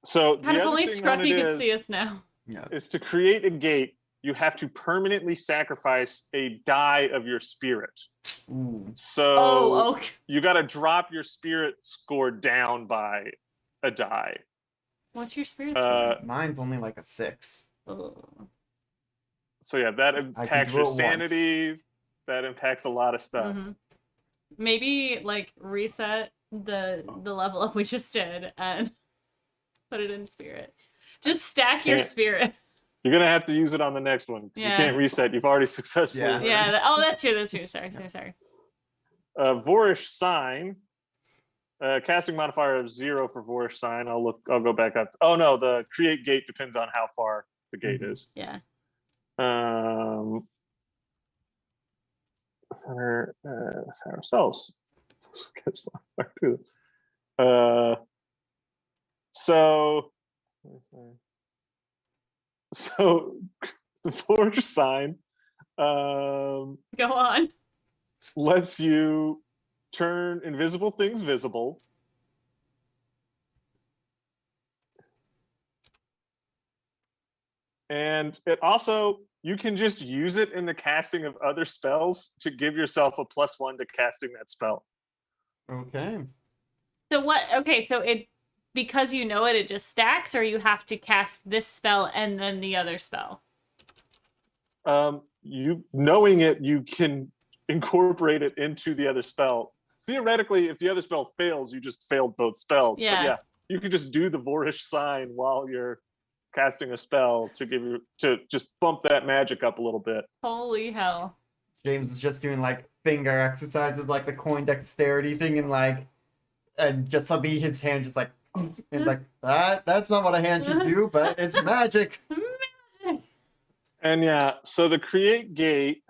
So God, the if other only thing on Scruffy it could see us now. Yeah. is to create a gate, you have to permanently sacrifice a die of your spirit. Ooh. So Oh, okay. you got to drop your spirit score down by a die. What's your spirit score? Mine's only like a 6. Ugh. So yeah, that impacts do your it once. sanity. That impacts a lot of stuff. Mhm. Maybe like reset the level up we just did and put it in spirit. Just stack your Can't. spirit. You're gonna have to use it on the next one. Yeah. You can't reset. You've already successfully. Yeah. learned. Yeah. Oh, that's true. That's true. Sorry. Vorish Sign. Casting modifier of 0 for Vorish Sign. I'll go back up. Oh no, the create gate depends on how far the gate is. Yeah. Ourselves. So the Vorish Sign Go on. lets you turn invisible things visible. And it also, you can just use it in the casting of other spells to give yourself a +1 to casting that spell. Okay. So what? Okay, so it because you know it just stacks, or you have to cast this spell and then the other spell. You knowing it, you can incorporate it into the other spell. Theoretically, if the other spell fails, you just failed both spells. Yeah. But yeah, you can just do the Vorish Sign while you're casting a spell to just bump that magic up a little bit. Holy hell! James is just doing like finger exercises, like the coin dexterity thing, and just be his hand just like, and like that's not what a hand should do, but it's magic. And yeah, so the create gate,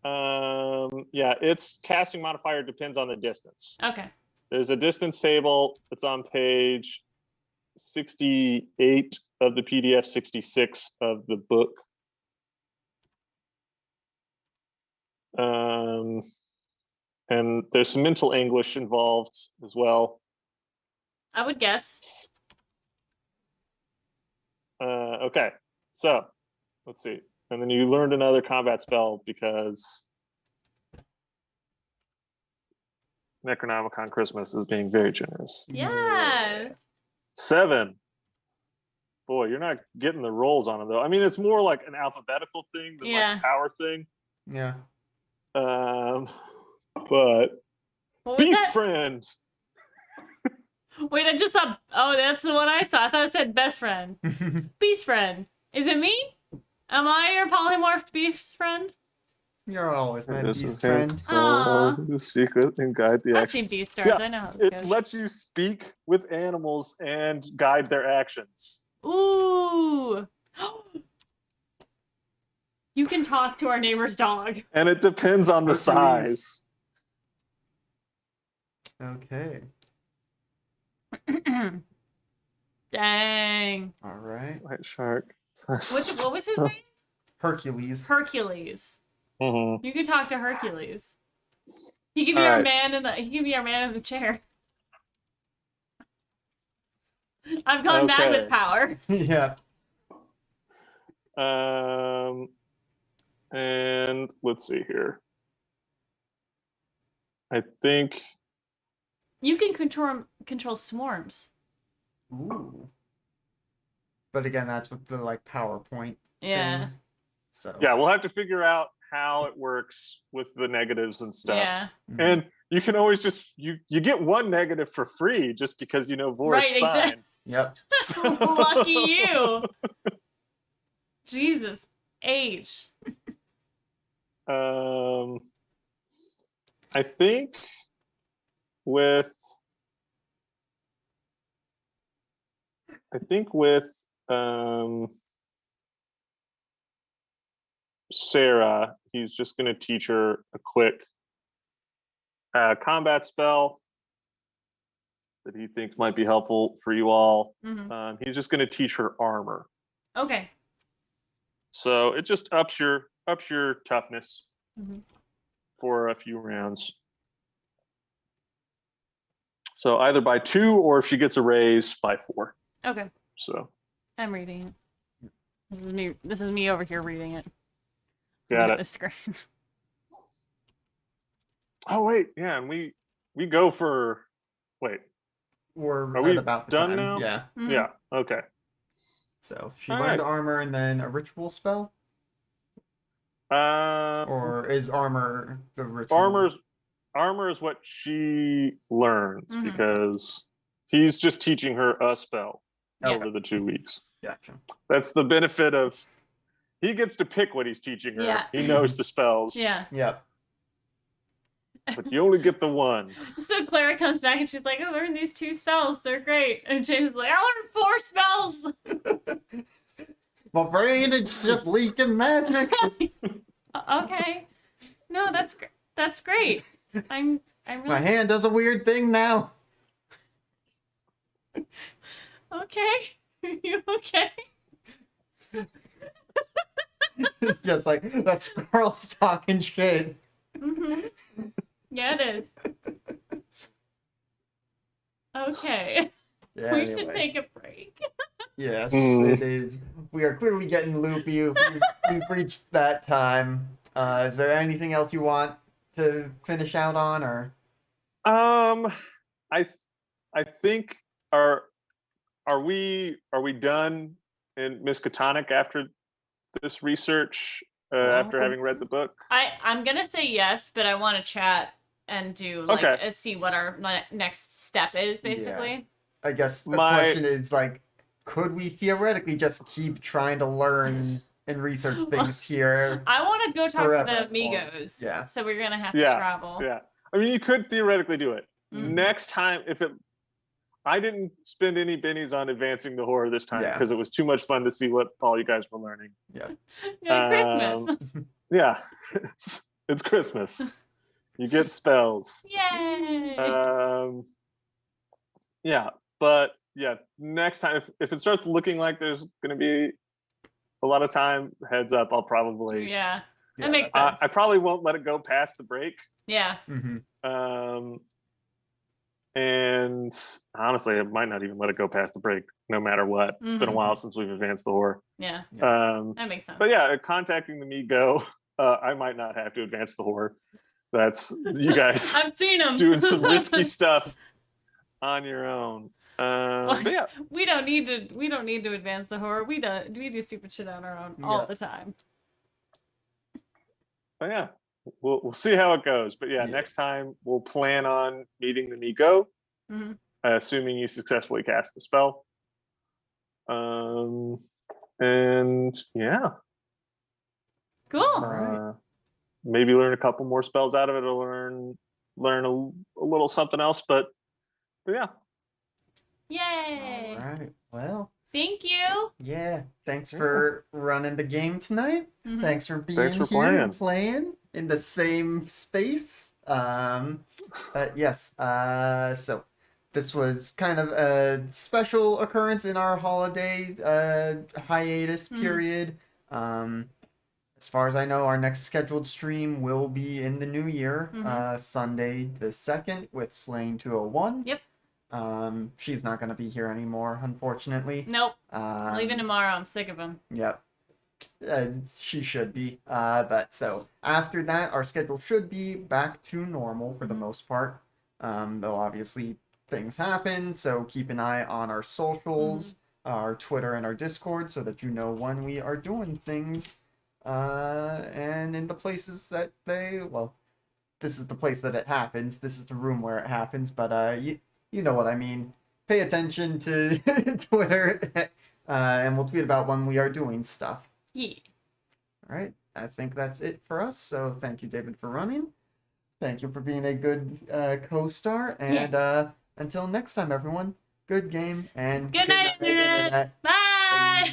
its casting modifier depends on the distance. Okay. There's a distance table. It's on page 68 of the PDF, 66 of the book. And there's some mental anguish involved as well. I would guess. Okay, so let's see. And then you learned another combat spell because Necronomicon Christmas is being very generous. Yes. 7. Boy, you're not getting the rolls on it though. I mean, it's more like an alphabetical thing than like a power thing. Yeah. But What was Beast that? Friend. Wait, I just saw. Oh, that's the one I saw. I thought it said best friend. Beast friend. Is it me? Am I your polymorphed beast friend? You're always my There's some beast fans friend. Aw. who speak with and guide the I've seen actions. Beastars. Yeah, I know how this it goes. lets you speak with animals and guide their actions. Ooh. You can talk to our neighbor's dog. And it depends on the Hercules. size. Okay. Dang. All right. White shark. What was his name? Hercules. Hercules. Mhm. You can talk to Hercules. He can be All our right. man in the. He can be our man in the chair. I've gone mad Okay. with power. Yeah. And let's see here. I think You can control swarms. Ooh. But again, that's with the like PowerPoint Yeah. thing. So yeah, we'll have to figure out how it works with the negatives and stuff. Yeah. Mhm. And you can always just you get one negative for free just because you know Vor's Right, sign. exactly. Yep. Lucky you. Jesus. Age. I think with Sarah, he's just going to teach her a quick combat spell that he thinks might be helpful for you all. Hmm. He's just going to teach her armor. Okay. So it just ups your toughness Mhm. for a few rounds. So either by 2 or if she gets a raise by 4. Okay. So I'm reading it. This is me over here reading it. got Looking at it. the screen. Oh wait, yeah, and we go for wait. We're Are at we about the done time. now? Yeah. Mhm. Yeah. Okay. So she All learned right. armor and then a ritual spell, Um, or is armor the ritual? armor is what she learns Mhm. because he's just teaching her a spell Yeah. over the 2 weeks. Gotcha. That's the benefit of he gets to pick what he's teaching her. Yeah. He knows the spells. Yeah. Yep. But you only get the one. So Clara comes back and she's like, I learned these 2 spells. They're great. And James is like, I learned 4 spells. My brain is just leaking magic. Okay. No, that's great. That's great. I'm My really hand does a weird thing now. okay. Are you okay? It's just like that squirrel's talking shit. Mm-hmm. Yeah, it is. Okay. Yeah, We anyway. should take a break. Yes, Mm. it is. We are clearly getting loopy. We've reached that time. Is there anything else you want to finish out on, or? I think are we done in Miskatonic after this research? After having read the book. I'm gonna say yes, but I want to chat and do like Okay. see what our next step is, basically. I guess the My- question is like, could we theoretically just keep trying to learn and research things here? I want to go talk Forever, to the or- Amigos. yeah. So we're gonna have to Yeah, travel. Yeah. I mean, you could theoretically do it. Mhm. Next time, I didn't spend any bennies on advancing the horror this time Yeah. because it was too much fun to see what all you guys were learning. Yeah. Yeah, Christmas. Yeah, it's Christmas. You get spells. Yay! Yeah, but yeah, next time if it starts looking like there's going to be a lot of time, heads up. I'll probably. Yeah, Yeah, that makes I sense. probably won't let it go past the break. Yeah. Mm-hmm. And honestly, I might not even let it go past the break, no matter what. It's been a Mhm. while since we've advanced the horror. Yeah, But that makes sense. yeah, contacting the MeGo, I might not have to advance the horror. That's you guys I've seen them doing some risky stuff on your own. But yeah, We don't need to advance the horror. We do stupid shit on our own all Yeah. the time. but yeah, we'll see how it goes. But yeah, Yeah. next time we'll plan on meeting the MeGo, Hmm. assuming you successfully cast the spell. And yeah, Cool. All right. maybe learn a couple more spells out of it, or learn a little something else. But yeah. Yay! All right. Well, Thank you. yeah. Thanks Yeah. for running the game tonight. Mhm. Thanks for being Thanks for here and playing in the same space. Yes. So this was kind of a special occurrence in our holiday hiatus Mhm. period. As far as I know, our next scheduled stream will be in the new year, Mhm. Sunday the 2nd with Slaying 201. Yep. She's not going to be here anymore, unfortunately. Nope. I'm leaving Um, tomorrow. I'm sick of him. Yep. She should be. But so after that, our schedule should be back to normal for the Mhm. most part. Though obviously things happen, so keep an eye on our socials, our Twitter and our Discord, so that you know when we are doing things. And in the places that well, this is the place that it happens. This is the room where it happens. But you know what I mean. Pay attention to Twitter, and we'll tweet about when we are doing stuff. Yeah. All right. I think that's it for us. So thank you, David, for running. Thank you for being a good co-star. And until next time, everyone, good game and Good night, Internet. Bye. Bye.